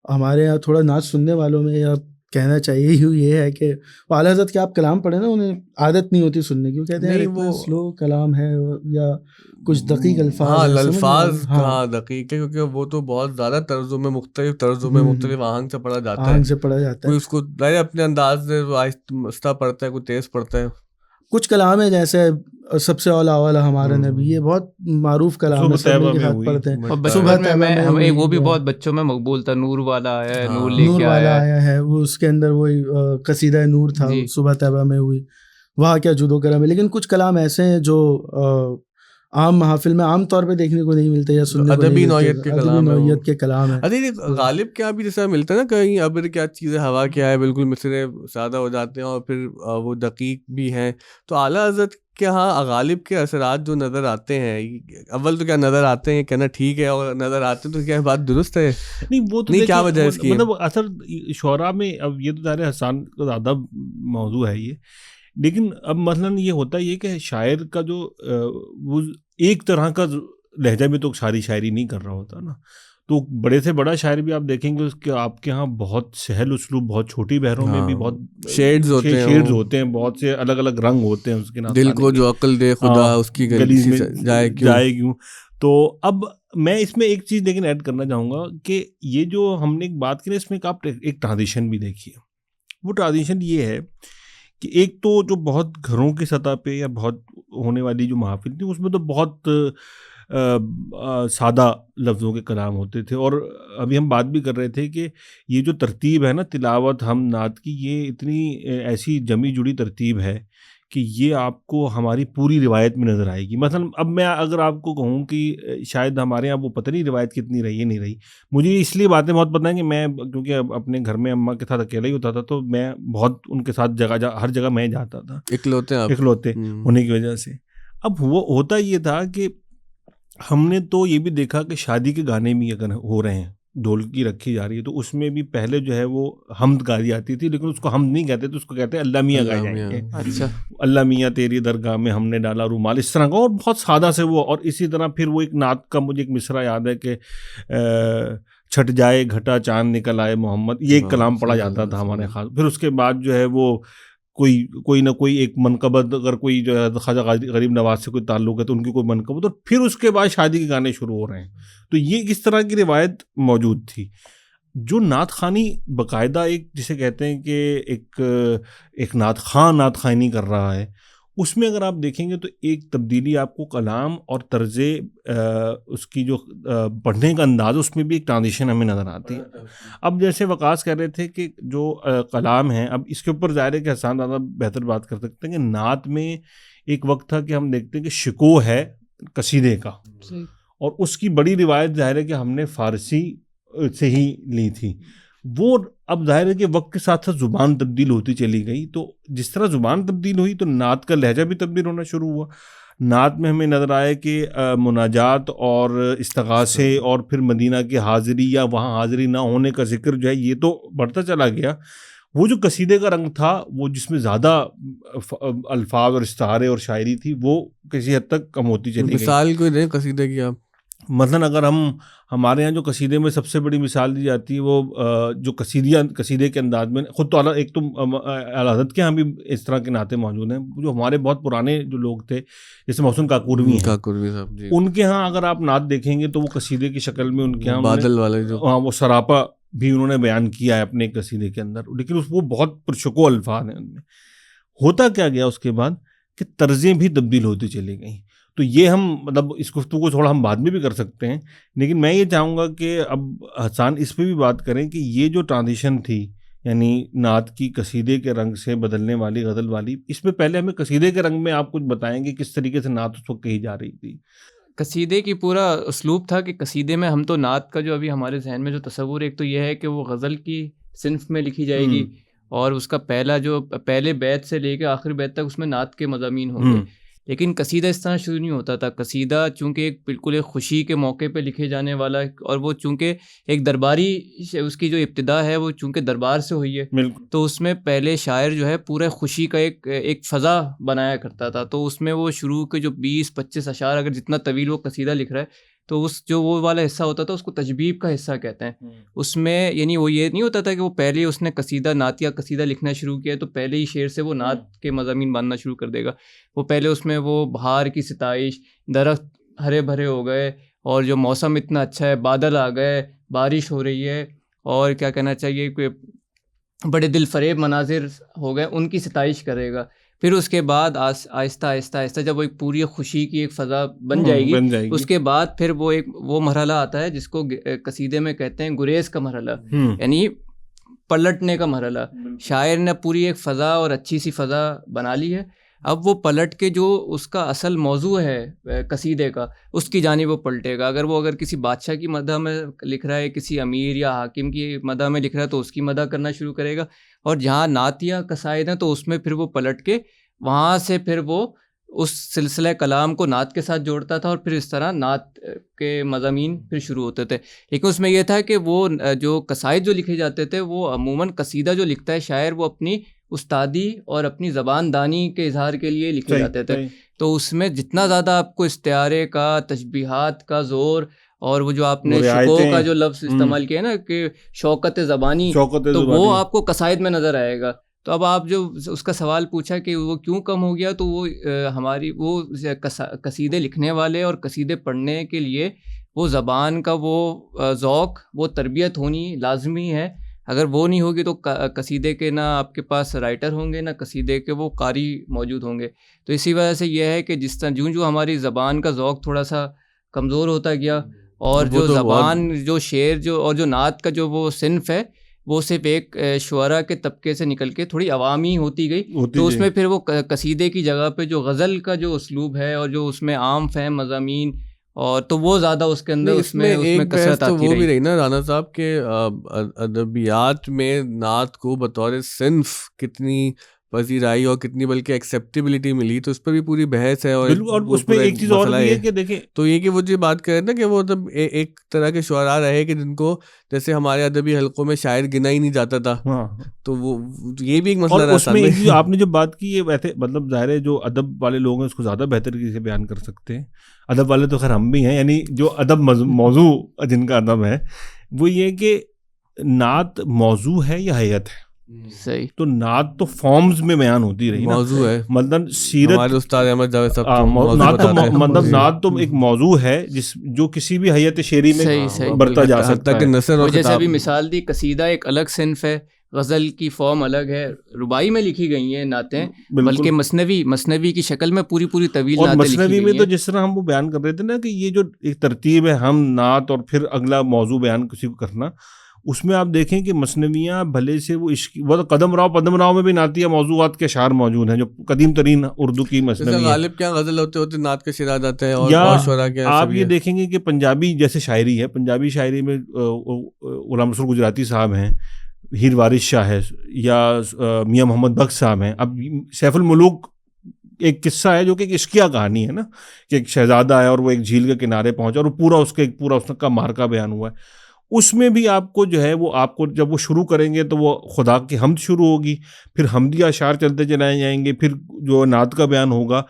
C: ہمارے یہاں تھوڑا نعت سننے والوں میں یا کہنا چاہیے یہ ہے کہ اعلیٰ حضرت کے آپ کلام پڑھیں نا, انہیں عادت نہیں ہوتی سننے کی, وہ کہتے ہیں وہ سلو کلام ہے یا کچھ دقیق الفاظ.
D: ہاں, الفاظ ہاں دقیق ہے, کیونکہ وہ تو بہت زیادہ طرزوں میں مختلف آہنگ سے پڑھا جاتا ہے. اس کو اپنے انداز سے آہستہ پڑھتا ہے, کوئی تیز پڑھتا ہے.
C: کچھ کلام ہے جیسے سب سے اولا ہمارا نبی, یہ بہت معروف کلام ہے, سب کے ساتھ پڑھتے ہیں.
B: صبح میں وہ بھی بہت بچوں میں مقبول تھا, نور والا آیا ہے, نور
C: والا آیا ہے, وہ اس کے اندر وہی قصیدہ نور تھا, صبح طیبہ میں ہوئی, وہاں کیا جود و کرم ہے. لیکن کچھ کلام ایسے ہیں جو عام محافل میں عام طور پہ دیکھنے کو نہیں ملتے یا سننے کو
D: ادبی نوعیت
C: کے کلام ہے.
D: غالب کیا بھی جیسا ملتا ہے نا, کہیں ابر کیا چیز ہے, ہوا کیا ہے, بالکل مصرے سادہ ہو جاتے ہیں اور پھر وہ دقیق بھی ہیں. تو اعلیٰ حضرت کے ہاں غالب کے اثرات جو نظر آتے ہیں, اول تو کیا نظر آتے ہیں کہنا ٹھیک ہے, اور نظر آتے ہیں تو کیا بات درست ہے
A: نہیں, وہ تو
D: نہیں, کیا وجہ اس کی
A: مطلب اثر شعراء میں. اب یہ تو ظاہر حسان کا زیادہ موضوع ہے یہ, لیکن اب مثلاً یہ ہوتا ہے کہ شاعر کا جو وہ ایک طرح کا لہجہ میں تو ساری شاعری نہیں کر رہا ہوتا نا, تو بڑے سے بڑا شاعر بھی آپ دیکھیں گے اس کے آپ کے ہاں بہت سہل اسلوب، بہت چھوٹی بہروں میں بھی بہت
D: شیڈز
A: ہوتے ہیں، بہت سے الگ الگ رنگ ہوتے ہیں اس کے نام.
D: دل کو جو عقل دے خدا اس کی
A: گلی میں
D: جائے کیوں.
A: تو اب میں اس میں ایک چیز لیکن ایڈ کرنا چاہوں گا کہ یہ جو ہم نے ایک بات کی نا، اس میں آپ ایک ٹرانزیشن بھی دیکھیے. وہ ٹرانزیشن یہ ہے کہ ایک تو جو بہت گھروں کی سطح پہ یا بہت ہونے والی جو محافل تھی، اس میں تو بہت سادہ لفظوں کے کلام ہوتے تھے. اور ابھی ہم بات بھی کر رہے تھے کہ یہ جو ترتیب ہے نا تلاوت ہم نعت کی، یہ اتنی ایسی جمی جڑی ترتیب ہے کہ یہ آپ کو ہماری پوری روایت میں نظر آئے گی. مثلا اب میں اگر آپ کو کہوں کہ شاید ہمارے یہاں وہ پتہ نہیں روایت کتنی رہی ہے نہیں رہی، مجھے اس لیے باتیں بہت پتہ ہیں کہ میں کیونکہ اپنے گھر میں اماں کے ساتھ اکیلا ہی ہوتا تھا، تو میں بہت ان کے ساتھ ہر جگہ میں جاتا تھا اکلوتے ہونے کی وجہ سے. اب وہ ہوتا یہ تھا کہ ہم نے تو یہ بھی دیکھا کہ شادی کے گانے بھی اگر ہو رہے ہیں، ڈھولکی رکھی جا رہی ہے، تو اس میں بھی پہلے جو ہے وہ حمد گائی جاتی تھی، لیکن اس کو حمد نہیں کہتے تھے، اس کو کہتے ہیں اللہ میاں گائے جائیں گے.
B: اچھا،
A: اللہ میاں تیری درگاہ میں ہم نے ڈالا رومال، اس طرح کا. اور بہت سادہ سے وہ. اور اسی طرح پھر وہ ایک نعت کا مجھے ایک مصرع یاد ہے کہ چھٹ جائے گھٹا چاند نکل آئے محمد، یہ ایک کلام پڑھا جاتا تھا ہمارے خاص. پھر اس کے بعد جو ہے وہ کوئی نہ کوئی ایک منقبت، اگر کوئی جو ہے خواجہ غریب نواز سے کوئی تعلق ہے تو ان کی کوئی منقبت، اور پھر اس کے بعد شادی کے گانے شروع ہو رہے ہیں. تو یہ اس طرح کی روایت موجود تھی. جو نعت خوانی باقاعدہ ایک جسے کہتے ہیں کہ ایک نعت خواں نعت خوانی کر رہا ہے، اس میں اگر آپ دیکھیں گے تو ایک تبدیلی آپ کو کلام اور طرز اس کی جو پڑھنے کا انداز، اس میں بھی ایک ٹرانزیشن ہمیں نظر آتی ہے. اب جیسے وقاص کہہ رہے تھے کہ جو کلام ہیں، اب اس کے اوپر ظاہر ہے کہ حسان زیادہ بہتر بات کر سکتے ہیں کہ نعت میں ایک وقت تھا کہ ہم دیکھتے ہیں کہ شکوہ ہے قصیدے کا، اور اس کی بڑی روایت ظاہر ہے کہ ہم نے فارسی سے ہی لی تھی. وہ اب ظاہر ہے کہ وقت کے ساتھ ساتھ زبان تبدیل ہوتی چلی گئی، تو جس طرح زبان تبدیل ہوئی تو نعت کا لہجہ بھی تبدیل ہونا شروع ہوا. نعت میں ہمیں نظر آئے کہ مناجات اور استغاثے اور پھر مدینہ کی حاضری یا وہاں حاضری نہ ہونے کا ذکر جو ہے یہ تو بڑھتا چلا گیا. وہ جو قصیدے کا رنگ تھا، وہ جس میں زیادہ الفاظ اور استعارے اور شاعری تھی، وہ کسی حد تک کم ہوتی چلی گئی.
D: مثال کوئی دیں قصیدے کی آپ؟
A: مثلا اگر ہمارے یہاں جو قصیدے میں سب سے بڑی مثال دی جاتی ہے وہ جو قصیدے کے انداز میں، خود تو ایک تو اعلیٰ حضرت کے یہاں بھی اس طرح کے نعتیں موجود ہیں، جو ہمارے بہت پرانے جو لوگ تھے جیسے محسن کاکوروی ہیں،
D: صاحب جی،
A: ان کے ہاں اگر آپ نعت دیکھیں گے تو وہ قصیدے کی شکل میں ان کے یہاں
D: بادل والے جو
A: وہ سراپا بھی انہوں نے بیان کیا ہے اپنے قصیدے کے اندر، لیکن وہ بہت پرشکو الفاظ ہیں ان میں. ہوتا کیا گیا اس کے بعد کہ طرزیں بھی تبدیل ہوتی چلی گئیں. تو یہ ہم مطلب اس گفتگو کو تھوڑا ہم بعد میں بھی کر سکتے ہیں، لیکن میں یہ چاہوں گا کہ اب حسان اس پہ بھی بات کریں کہ یہ جو ٹرانزیشن تھی، یعنی نعت کی قصیدے کے رنگ سے بدلنے والی غزل والی، اس میں پہلے ہمیں قصیدے کے رنگ میں آپ کچھ بتائیں گے کس طریقے سے نعت اس وقت کہی جا رہی تھی.
B: قصیدے کی پورا اسلوب تھا کہ قصیدے میں ہم تو نعت کا جو ابھی ہمارے ذہن میں جو تصور ایک تو یہ ہے کہ وہ غزل کی صنف میں لکھی جائے گی، اور اس کا پہلے بیت سے لے کے آخری بیت تک اس میں نعت کے مضامین ہوں گے. لیکن قصیدہ اس طرح شروع نہیں ہوتا تھا. قصیدہ چونکہ ایک بالکل ایک خوشی کے موقع پہ لکھے جانے والا، اور وہ چونکہ ایک درباری اس کی جو ابتدا ہے وہ چونکہ دربار سے ہوئی ہے، تو اس میں پہلے شاعر جو ہے پورے خوشی کا ایک فضا بنایا کرتا تھا. تو اس میں وہ شروع کے جو 20-25 اشعار، اگر جتنا طویل وہ قصیدہ لکھ رہا ہے، تو اس جو وہ والا حصہ ہوتا تھا اس کو تجبیب کا حصہ کہتے ہیں. اس میں یعنی وہ یہ نہیں ہوتا تھا کہ وہ پہلے اس نے نعت یا قصیدہ لکھنا شروع کیا تو پہلے ہی شعر سے وہ نعت کے مضامین باندھنا شروع کر دے گا. وہ پہلے اس میں وہ بہار کی ستائش، درخت ہرے بھرے ہو گئے، اور جو موسم اتنا اچھا ہے، بادل آ گئے، بارش ہو رہی ہے، اور کیا کہنا چاہیے کہ بڑے دل فریب مناظر ہو گئے، ان کی ستائش کرے گا. پھر اس کے بعد آہستہ آہستہ جب وہ ایک پوری خوشی کی ایک فضا بن جائے گی، اس کے بعد پھر وہ مرحلہ آتا ہے جس کو قصیدے میں کہتے ہیں گریز کا مرحلہ، یعنی پلٹنے کا مرحلہ. شاعر نے پوری ایک فضا اور اچھی سی فضا بنا لی ہے، اب وہ پلٹ کے جو اس کا اصل موضوع ہے قصیدے کا، اس کی جانب وہ پلٹے گا. اگر کسی بادشاہ کی مدح میں لکھ رہا ہے، کسی امیر یا حاکم کی مدح میں لکھ رہا ہے تو اس کی مدح کرنا شروع کرے گا. اور جہاں نعت یا قصائد ہیں تو اس میں پھر وہ پلٹ کے وہاں سے پھر وہ اس سلسلہ کلام کو نعت کے ساتھ جوڑتا تھا، اور پھر اس طرح نعت کے مضامین پھر شروع ہوتے تھے. لیکن اس میں یہ تھا کہ وہ جو قصائد جو لکھے جاتے تھے وہ عموماً قصیدہ جو لکھتا ہے شاعر، وہ اپنی استادی اور اپنی زبان دانی کے اظہار کے لیے لکھے جاتے تھے. تو اس میں جتنا زیادہ آپ کو استعارے کا، تشبیہات کا زور اور وہ جو آپ نے
A: رعایتیں،
B: شکوہ کا جو لفظ استعمال کیا ہے نا کہ شوکت زبانی، تو وہ آپ کو قصائد میں نظر آئے گا. تو اب آپ جو اس کا سوال پوچھا کہ وہ کیوں کم ہو گیا، تو وہ ہماری وہ قصیدے لکھنے والے اور قصیدے پڑھنے کے لیے وہ زبان کا وہ ذوق، وہ تربیت ہونی لازمی ہے. اگر وہ نہیں ہوگی تو قصیدے کے نہ آپ کے پاس رائٹر ہوں گے، نہ قصیدے کے وہ قاری موجود ہوں گے. تو اسی وجہ سے یہ ہے کہ جس طرح جو ہماری زبان کا ذوق تھوڑا سا کمزور ہوتا گیا، اور جو زبان، جو شعر، جو اور جو نعت کا جو وہ صنف ہے، وہ صرف ایک شعراء کے طبقے سے نکل کے تھوڑی عوامی ہوتی گئی. تو اس میں پھر وہ قصیدے کی جگہ پہ جو غزل کا جو اسلوب ہے اور جو اس میں عام فہم مضامین، اور تو وہ زیادہ اس کے اندر اس میں کثرت آتی
D: وہ بھی رہی نا رانا صاحب کے ادبیات میں نعت کو بطور صنف کتنی پذیرائی اور کتنی بلکہ ایکسیپٹیبلٹی ملی، تو اس پر بھی پوری بحث ہے. اور
A: اس میں ایک چیز اور بھی ہے کہ دیکھیں،
D: تو یہ کہ وہ جو بات کر رہے ہیں نا کہ وہ مطلب ایک طرح کے شعراء رہے کہ جن کو جیسے ہمارے ادبی حلقوں میں شاعر گنا ہی نہیں جاتا تھا. تو وہ یہ بھی ایک مسئلہ رہا.
A: اس میں آپ نے جو بات کی، یہ ویسے مطلب ظاہر ہے جو ادب والے لوگ ہیں اس کو زیادہ بہتر طریقے سے بیان کر سکتے ہیں. ادب والے تو خیر ہم بھی ہیں، یعنی جو ادب موضوع جن کا ادب ہے وہ یہ کہ نعت موضوع ہے یا حیت ہے.
B: صحیح.
A: تو نعت تو فارمز میں بیان ہوتی رہی،
D: موضوع ہے.
A: مطلب سیرت،
D: ہمارے استاد احمد جاوید صاحب
A: مطلب نعت تو ایک موضوع ہے جو کسی بھی حیت شعری میں برتا جا سکتا ہے.
B: جیسے ابھی مثال دی، قصیدہ ایک الگ صنف ہے، غزل کی فارم الگ ہے، رباعی میں لکھی گئی ہیں نعتیں، بلکہ مثنوی کی شکل میں پوری طویل نعتیں لکھی گئی ہیں.
A: مثنوی میں تو جس طرح ہم وہ بیان کر رہے تھے نا کہ یہ جو ایک ترتیب ہے، ہم نعت اور پھر اگلا موضوع بیان کسی کو کرنا، اس میں آپ دیکھیں کہ مثنویاں بھلے سے وہ قدم راؤ میں بھی نعتیہ موضوعات کے اشعار موجود ہیں جو قدیم ترین اردو کی مثنوی ہے.
D: غالب کیا غزل ہوتے نعت کے شعر آ جاتے ہیں. اور شعراء کے
A: آپ یہ دیکھیں گے کہ پنجابی جیسے شاعری ہے، پنجابی شاعری میں غلام رسول گجراتی صاحب ہیں، ہیر وارث شاہ ہے، یا میاں محمد بخش صاحب ہیں. اب سیف الملوک ایک قصہ ہے جو کہ ایک عشقیہ کہانی ہے نا، کہ ایک شہزادہ ہے اور وہ ایک جھیل کے کنارے پہنچا اور پورا اس کا مارکا بیان ہوا ہے. اس میں بھی آپ کو جو ہے وہ آپ کو جب وہ شروع کریں گے تو وہ خدا کی حمد شروع ہوگی، پھر حمدیہ اشعار چلتے چلائے جائیں گے، پھر جو نعت کا بیان ہوگا.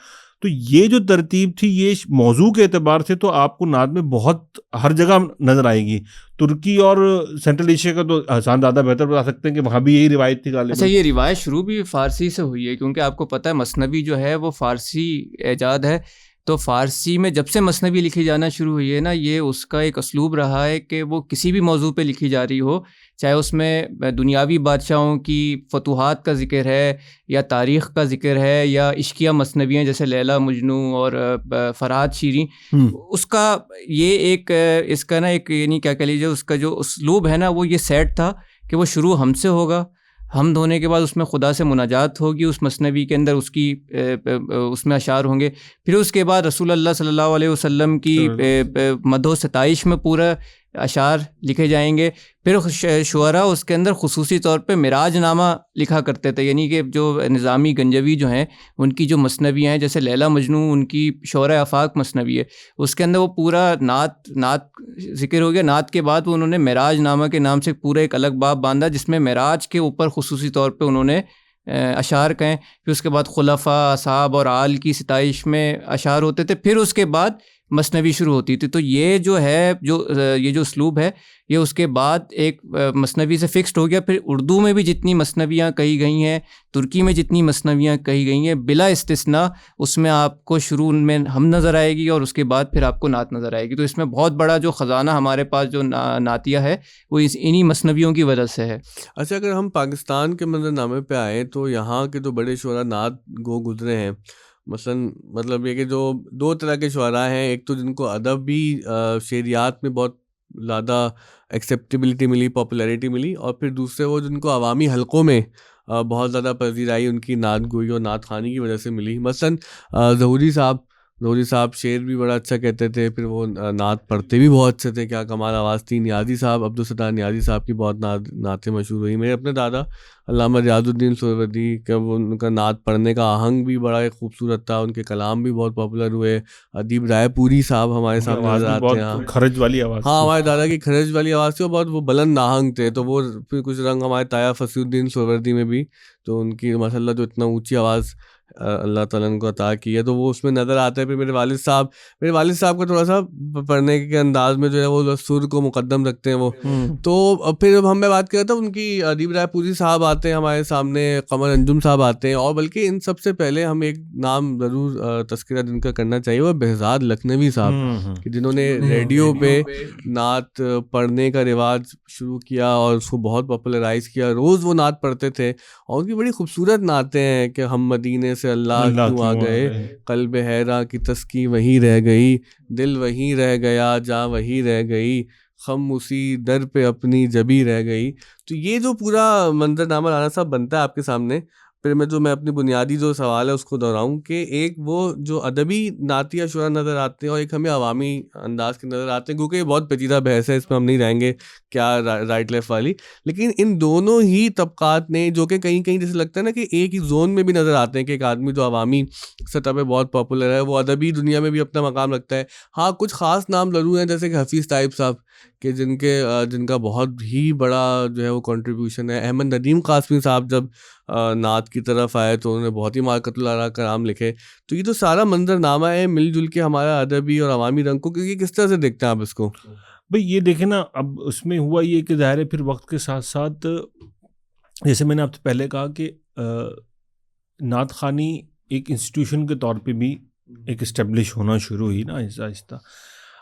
A: تو یہ جو ترتیب تھی یہ موضوع کے اعتبار سے تو آپ کو نعت میں بہت ہر جگہ نظر آئے گی. ترکی اور سینٹرل ایشیا کا تو حسان زیادہ بہتر بتا سکتے ہیں کہ وہاں بھی یہی روایت تھی غالباً.
B: اچھا، یہ روایت شروع بھی فارسی سے ہوئی ہے، کیونکہ آپ کو پتہ ہے مثنوی جو ہے وہ فارسی ایجاد ہے. تو فارسی میں جب سے مثنوی لکھی جانا شروع ہوئی ہے نا، یہ اس کا ایک اسلوب رہا ہے کہ وہ کسی بھی موضوع پہ لکھی جا رہی ہو، چاہے اس میں دنیاوی بادشاہوں کی فتوحات کا ذکر ہے، یا تاریخ کا ذکر ہے، یا عشقیہ مثنویاں جیسے لیلا مجنو اور فرحات شیریں. اس کا یہ ایک اس کا نا ایک یعنی کیا کہہ لیجیے، اس کا جو اسلوب ہے نا وہ یہ سیٹ تھا کہ وہ شروع ہم سے ہوگا، حمد ہونے کے بعد اس میں خدا سے مناجات ہوگی، اس مثنوی کے اندر اس میں اشعار ہوں گے، پھر اس کے بعد رسول اللہ صلی اللہ علیہ وسلم کی مدح و ستائش میں پورا اشعار لکھے جائیں گے. پھر شعراء اس کے اندر خصوصی طور پہ معراج نامہ لکھا کرتے تھے، یعنی کہ جو نظامی گنجوی جو ہیں ان کی جو مثنوی ہیں، جیسے لیلا مجنو ان کی شعراء آفاق مثنوی ہے، اس کے اندر وہ پورا نعت ذکر ہو گیا. نعت کے بعد وہ انہوں نے معراج نامہ کے نام سے پورا ایک الگ باب باندھا جس میں معراج کے اوپر خصوصی طور پہ انہوں نے اشعار کہیں. پھر اس کے بعد خلفاء، اصحاب اور آل کی ستائش میں اشعار ہوتے تھے، پھر اس کے بعد مثنوی شروع ہوتی تھی. تو یہ جو ہے یہ جو اسلوب ہے یہ اس کے بعد ایک مثنوی سے فکسڈ ہو گیا. پھر اردو میں بھی جتنی مثنویاں کہی گئی ہیں، ترکی میں جتنی مثنویاں کہی گئی ہیں، بلا استثناء اس میں آپ کو شروع میں ہم نظر آئے گی اور اس کے بعد پھر آپ کو نعت نظر آئے گی. تو اس میں بہت بڑا جو خزانہ ہمارے پاس جو نعتیہ ہے وہ انہی مثنویوں کی وجہ سے ہے.
D: اچھا، اگر ہم پاکستان کے منظر نامے پہ آئیں تو یہاں کے تو بڑے شعراء نعت گو گزرے ہیں. مثلاً مطلب یہ کہ جو دو طرح کے شعراء ہیں، ایک تو جن کو ادبی شعریات میں بہت زیادہ ایکسیپٹیبلٹی ملی، پاپولیرٹی ملی، اور پھر دوسرے وہ جن کو عوامی حلقوں میں بہت زیادہ پذیرائی ان کی نعت گوئی اور نعت خوانی کی وجہ سے ملی. مثلاً ظہوری صاحب شعر بھی بڑا اچھا کہتے تھے، پھر وہ نعت پڑھتے بھی بہت اچھے تھے، کیا کمال آواز تھی. نیازی صاحب، عبدالستار نیازی صاحب کی بہت نعتیں مشہور ہوئی. میرے اپنے دادا علامہ ریاض الدین سہروردی کا ان کا نعت پڑھنے کا آہنگ بھی بڑا خوبصورت تھا، ان کے کلام بھی بہت پاپولر ہوئے. ادیب رائے پوری صاحب ہمارے سامنے نظر آتے ہیں،
A: خرج والی آواز.
D: ہاں، ہمارے دادا کی خرج والی آواز تھی، وہ بہت وہ بلند آہنگ تھے. تو وہ پھر کچھ رنگ ہمارے تایا فصیح الدین سہروردی میں بھی، تو ان کی ماشاء اللہ جو اتنا اونچی آواز اللہ تعالیٰ نے کو عطا کی ہے, تو وہ اس میں نظر آتا ہے. پھر میرے والد صاحب کا تھوڑا سا پڑھنے کے انداز میں جو ہے وہ سر کو مقدم رکھتے ہیں وہ. تو پھر میں بات کر رہا تھا ان کی, ادیب رائے پوری صاحب آتے ہیں ہمارے سامنے, قمر انجم صاحب آتے ہیں, اور بلکہ ان سب سے پہلے ہم ایک نام ضرور تذکرہ جن کا کرنا چاہیے, وہ بہزاد لکھنوی صاحب, کہ جنہوں نے ریڈیو پہ نعت پڑھنے کا رواج شروع کیا اور اس کو بہت پاپولرائز کیا. روز وہ نعت پڑھتے تھے, اور ان کی بڑی خوبصورت نعتیں ہیں کہ ہم مدینے سے اللہ کیوں آ گئے, قلب حیرا کی تسکی وہیں رہ گئی, دل وہیں رہ گیا جاں وہیں رہ گئی, خم اسی در پہ اپنی جبی رہ گئی. تو یہ جو پورا منظرنامہ رانا صاحب بنتا ہے آپ کے سامنے, پھر میں اپنی بنیادی جو سوال ہے اس کو دہراؤں کہ ایک وہ جو ادبی نعتیہ شعرا نظر آتے ہیں, اور ایک ہمیں عوامی انداز کے نظر آتے ہیں, کیونکہ یہ بہت پیچیدہ بحث ہے, اس میں ہم نہیں رہیں گے کیا رائٹ لیفٹ والی. لیکن ان دونوں ہی طبقات نے, جو کہ کہیں کہیں جیسے لگتا ہے نا کہ ایک ہی زون میں بھی نظر آتے ہیں, کہ ایک آدمی جو عوامی سطح پہ بہت پاپولر ہے وہ ادبی دنیا میں بھی اپنا مقام رکھتا ہے. ہاں کچھ خاص نام ضرور ہیں, جیسے کہ حفیظ طیب صاحب, کہ جن کا بہت ہی بڑا جو ہے وہ کنٹریبیوشن ہے. احمد ندیم قاسمی صاحب جب نعت کی طرف آئے تو انہوں نے بہت ہی مارکۃ الآراء کرام لکھے. تو یہ تو سارا منظرنامہ ہے مل جل کے ہمارا ادبی اور عوامی رنگ کو, کیونکہ کس طرح سے دیکھتے ہیں آپ اس کو؟
A: بھئی یہ دیکھیں نا, اب اس میں ہوا یہ کہ ظاہر ہے پھر وقت کے ساتھ ساتھ, جیسے میں نے آپ سے پہلے کہا کہ نعت خوانی ایک انسٹیٹیوشن کے طور پہ بھی ایک اسٹیبلش ہونا شروع ہوئی نا آہستہ آہستہ.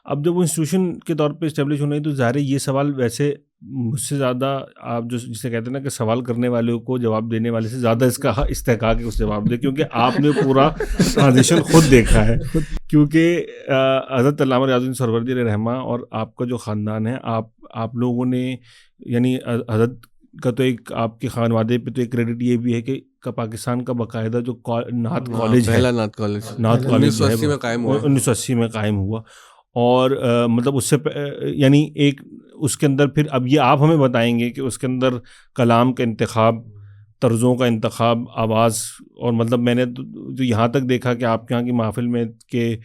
A: اب جب وہ انسٹیٹیوشن کے طور پہ اسٹیبلش ہونا ہے تو ظاہر ہے یہ سوال ویسے مجھ سے زیادہ, آپ جو جسے کہتے ہیں نا کہ سوال کرنے والے کو جواب دینے والے سے زیادہ اس کا استحقاق ہے اس جواب دے, کیونکہ آپ نے پورا ٹرانزیشن خود دیکھا ہے. کیونکہ حضرت علامہ ریاض الدین سہروردی علیہ رحمہ اور آپ کا جو خاندان ہے, آپ لوگوں نے, یعنی حضرت کا تو ایک آپ کے خانوادے پہ تو ایک کریڈٹ یہ بھی ہے کہ پاکستان کا باقاعدہ جو نعت کالج ہے,
D: پہلا نعت کالج
A: 1980 میں قائم ہوا. اور مطلب اس سے یعنی ایک اس کے اندر پھر اب یہ آپ ہمیں بتائیں گے کہ اس کے اندر کلام کا انتخاب, طرزوں کا انتخاب, آواز, اور مطلب میں نے جو یہاں تک دیکھا کہ آپ کے یہاں کی محفل میں کہ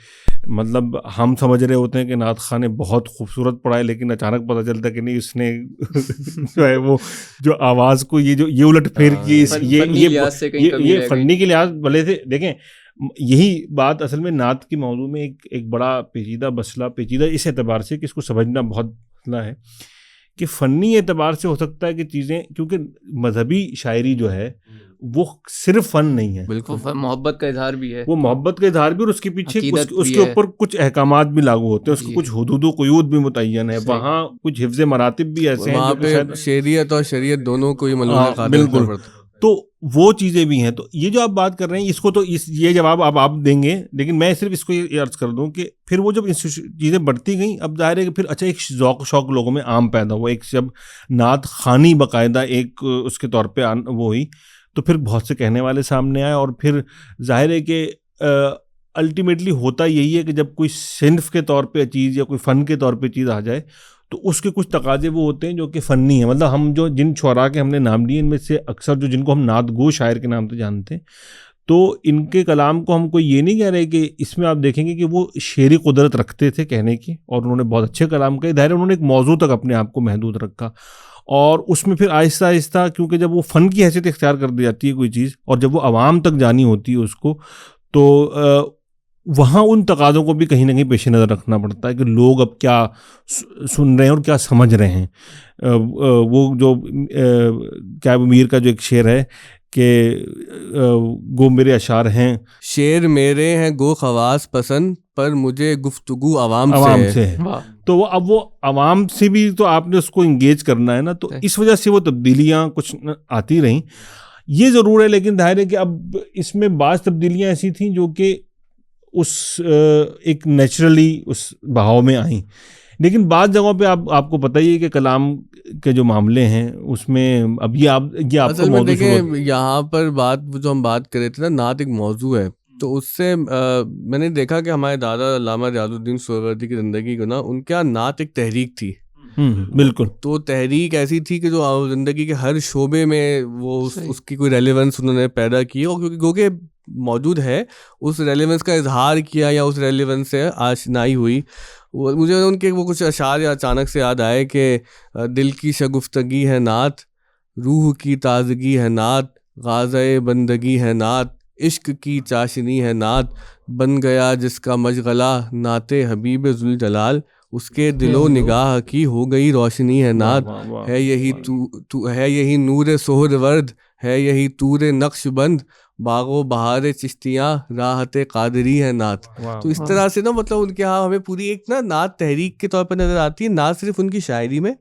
A: مطلب ہم سمجھ رہے ہوتے ہیں کہ نعت خواہ نے بہت خوبصورت پڑھا ہے, لیکن اچانک پتہ چلتا ہے کہ نہیں, اس نے جو ہے وہ جو آواز کو یہ الٹ پھیر کی, یہ فنی کے لحاظ بھلے سے دیکھیں. یہی بات اصل میں نعت کے موضوع میں ایک بڑا پیچیدہ مسئلہ, پیچیدہ اس اعتبار سے کہ اس کو سمجھنا بہت مسئلہ ہے, کہ فنی اعتبار سے ہو سکتا ہے کہ چیزیں, کیونکہ مذہبی شاعری جو ہے وہ صرف فن نہیں ہے,
B: بالکل محبت کا اظہار بھی ہے,
A: وہ محبت کا اظہار بھی, اور اس کے پیچھے اس کے اوپر کچھ احکامات بھی لاگو ہوتے ہیں, اس کو کچھ حدود و قیود بھی متعین ہے, وہاں کچھ حفظ مراتب بھی ایسے ہیں,
D: وہاں پہ شریعت اور شریعت دونوں کو ہی
A: بالکل. تو وہ چیزیں بھی ہیں. تو یہ جو آپ بات کر رہے ہیں اس کو تو یہ جواب اب آپ دیں گے, لیکن میں صرف اس کو یہ عرض کر دوں کہ پھر وہ جب چیزیں بڑھتی گئیں, اب ظاہر ہے کہ پھر اچھا ایک ذوق شوق لوگوں میں عام پیدا ہوا, ایک جب نعت خوانی باقاعدہ ایک اس کے طور پہ وہ ہوئی, تو پھر بہت سے کہنے والے سامنے آئے, اور پھر ظاہر ہے کہ الٹیمیٹلی ہوتا یہی ہے کہ جب کوئی صنف کے طور پہ چیز یا کوئی فن کے طور پہ چیز آ جائے تو اس کے کچھ تقاضے وہ ہوتے ہیں جو کہ فنی ہیں. مطلب ہم جو جن شعراء کے ہم نے نام لیے ان میں سے اکثر جو جن کو ہم نعت گو شاعر کے نام سے جانتے ہیں, تو ان کے کلام کو ہم کوئی یہ نہیں کہہ رہے کہ اس میں آپ دیکھیں گے کہ وہ شعری قدرت رکھتے تھے کہنے کی, اور انہوں نے بہت اچھے کلام کہے. ظاہر انہوں نے ایک موضوع تک اپنے آپ کو محدود رکھا, اور اس میں پھر آہستہ آہستہ کیونکہ جب وہ فن کی حیثیت اختیار کر دی جاتی ہے کوئی چیز, اور جب وہ عوام تک جانی ہوتی ہے اس کو, تو وہاں ان تقاضوں کو بھی کہیں نہ کہیں پیش نظر رکھنا پڑتا ہے کہ لوگ اب کیا سن رہے ہیں اور کیا سمجھ رہے ہیں. وہ جو کیا میر کا جو ایک شعر ہے کہ گو میرے اشعار ہیں,
D: شعر میرے ہیں گو خواص پسند, پر مجھے گفتگو عوام سے ہے.
A: تو وہ اب وہ عوام سے بھی تو آپ نے اس کو انگیج کرنا ہے نا, تو اس وجہ سے وہ تبدیلیاں کچھ آتی رہیں, یہ ضرور ہے. لیکن ظاہر ہے کہ اب اس میں بعض تبدیلیاں ایسی تھیں جو کہ اس ایک نیچرلی اس بہاؤ میں آئیں, لیکن بعض جگہوں پہ آپ کو پتہ ہی ہے کہ کلام کے جو معاملے ہیں اس میں اب یہ آپ
D: اصل میں دیکھیں یہاں پر بات جو ہم بات کر رہے تھے نا, نعت ایک موضوع ہے, تو اس سے میں نے دیکھا کہ ہمارے دادا علامہ ریاض الدین سہروردی کی زندگی کو نا, ان کے نعت ایک تحریک تھی.
A: بالکل.
D: تو تحریک ایسی تھی کہ جو زندگی کے ہر شعبے میں وہ اس کی کوئی ریلیونس انہوں نے پیدا کی, اور کیونکہ موجود ہے اس ریلیونس کا اظہار کیا یا اس ریلیونس سے آشنائی ہوئی. مجھے ان کے وہ کچھ اشعار اچانک سے یاد آئے کہ دل کی شگفتگی ہے نعت, روح کی تازگی ہے نعت, غازۂ بندگی ہے نعت, عشق کی چاشنی ہے نعت, بن گیا جس کا مشغلہ نعت حبیب ذوالجلال, اس کے دل و نگاہ کی ہو گئی روشنی ہے نعت, ہے یہی تو ہے یہی نور سہر ورد, ہے یہی طور نقش بند, باغ و بہار چشتیاں راحت قادری ہے نعت. تو اس طرح سے نا مطلب ان کے ہاں ہمیں پوری ایک نا نعت تحریک کے طور پر نظر آتی ہے, نہ صرف ان کی شاعری میں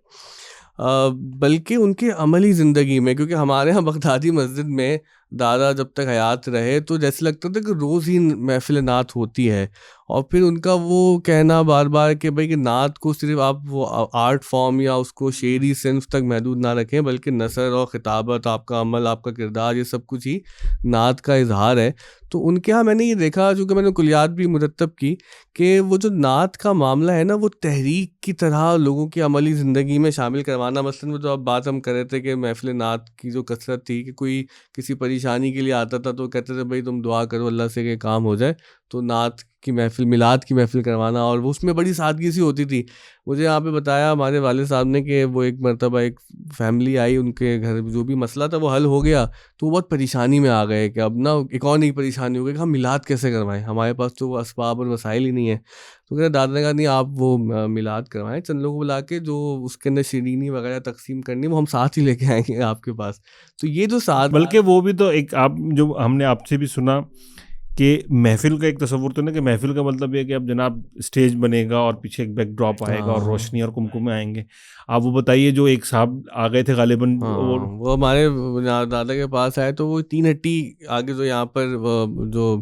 D: بلکہ ان کے عملی زندگی میں. کیونکہ ہمارے ہاں بغدادی مسجد میں دادا جب تک حیات رہے تو جیسے لگتا تھا کہ روز ہی محفل نعت ہوتی ہے, اور پھر ان کا وہ کہنا بار بار کہ بھائی کہ نعت کو صرف آپ وہ آرٹ فارم یا اس کو شعری صنف تک محدود نہ رکھیں, بلکہ نثر اور خطابت, آپ کا عمل, آپ کا کردار, یہ سب کچھ ہی نعت کا اظہار ہے. تو ان کے ہاں میں نے یہ دیکھا, چونکہ میں نے کلیات بھی مرتب کی, کہ وہ جو نعت کا معاملہ ہے نا وہ تحریک کی طرح لوگوں کی عملی زندگی میں شامل کروانا. مثلاً وہ جو اب بات ہم کر رہے تھے کہ محفل نعت کی جو کثرت تھی, کہ کوئی کسی پریشانی کے لیے آتا تھا تو کہتے تھے بھائی تم دعا کرو اللہ سے کہ کام ہو جائے, تو نعت کی محفل, میلاد کی محفل کروانا, اور وہ اس میں بڑی سادگی سی ہوتی تھی. مجھے یہاں پہ بتایا ہمارے والد صاحب نے کہ وہ ایک مرتبہ ایک فیملی آئی, ان کے گھر جو بھی مسئلہ تھا وہ حل ہو گیا, تو وہ بہت پریشانی میں آ گئے کہ اب نا ایک اور نئی پریشانی ہو گئی کہ ہم میلاد کیسے کروائیں, ہمارے پاس تو وہ اسباب اور وسائل ہی نہیں ہیں. تو کہتے دادا نے کہا نہیں آپ وہ میلاد کروائیں, چند لوگوں کو بلا کے جو اس کے اندر شیرینی وغیرہ تقسیم کرنی وہ ہم ساتھ ہی لے کے آئیں گے آپ کے پاس. تو یہ جو ساتھ,
A: بلکہ وہ بھی تو ایک آپ جو ہم نے آپ سے بھی سنا کہ محفل کا ایک تصور تو نا کہ محفل کا مطلب یہ کہ اب جناب اسٹیج بنے گا اور پیچھے ایک بیک ڈراپ آئے گا اور روشنی اور کمکمے آئیں گے. آپ وہ بتائیے جو ایک صاحب آ گئے تھے غالباً,
D: وہ ہمارے دادا کے پاس آئے تو وہ 3 ہٹی آگے جو یہاں پر جو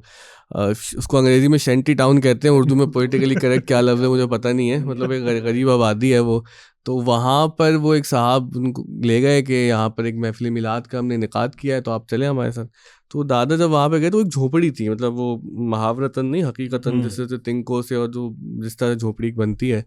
D: اس کو انگریزی میں شینٹی ٹاؤن کہتے ہیں, اردو میں پولیٹیکلی کریکٹ کیا لفظ ہے مجھے پتہ نہیں ہے, مطلب ایک غریب آبادی ہے وہ. تو وہاں پر وہ ایک صاحب ان کو لے گئے کہ یہاں پر ایک محفل میلاد کا ہم نے انعقاد کیا ہے تو آپ چلیں ہمارے ساتھ. تو دادا جب وہاں پہ گئے تو ایک جھونپڑی تھی, مطلب وہ محاورتاً نہیں حقیقتاً جیسے تنکوں سے اور جو جس طرح جھونپڑی بنتی ہے,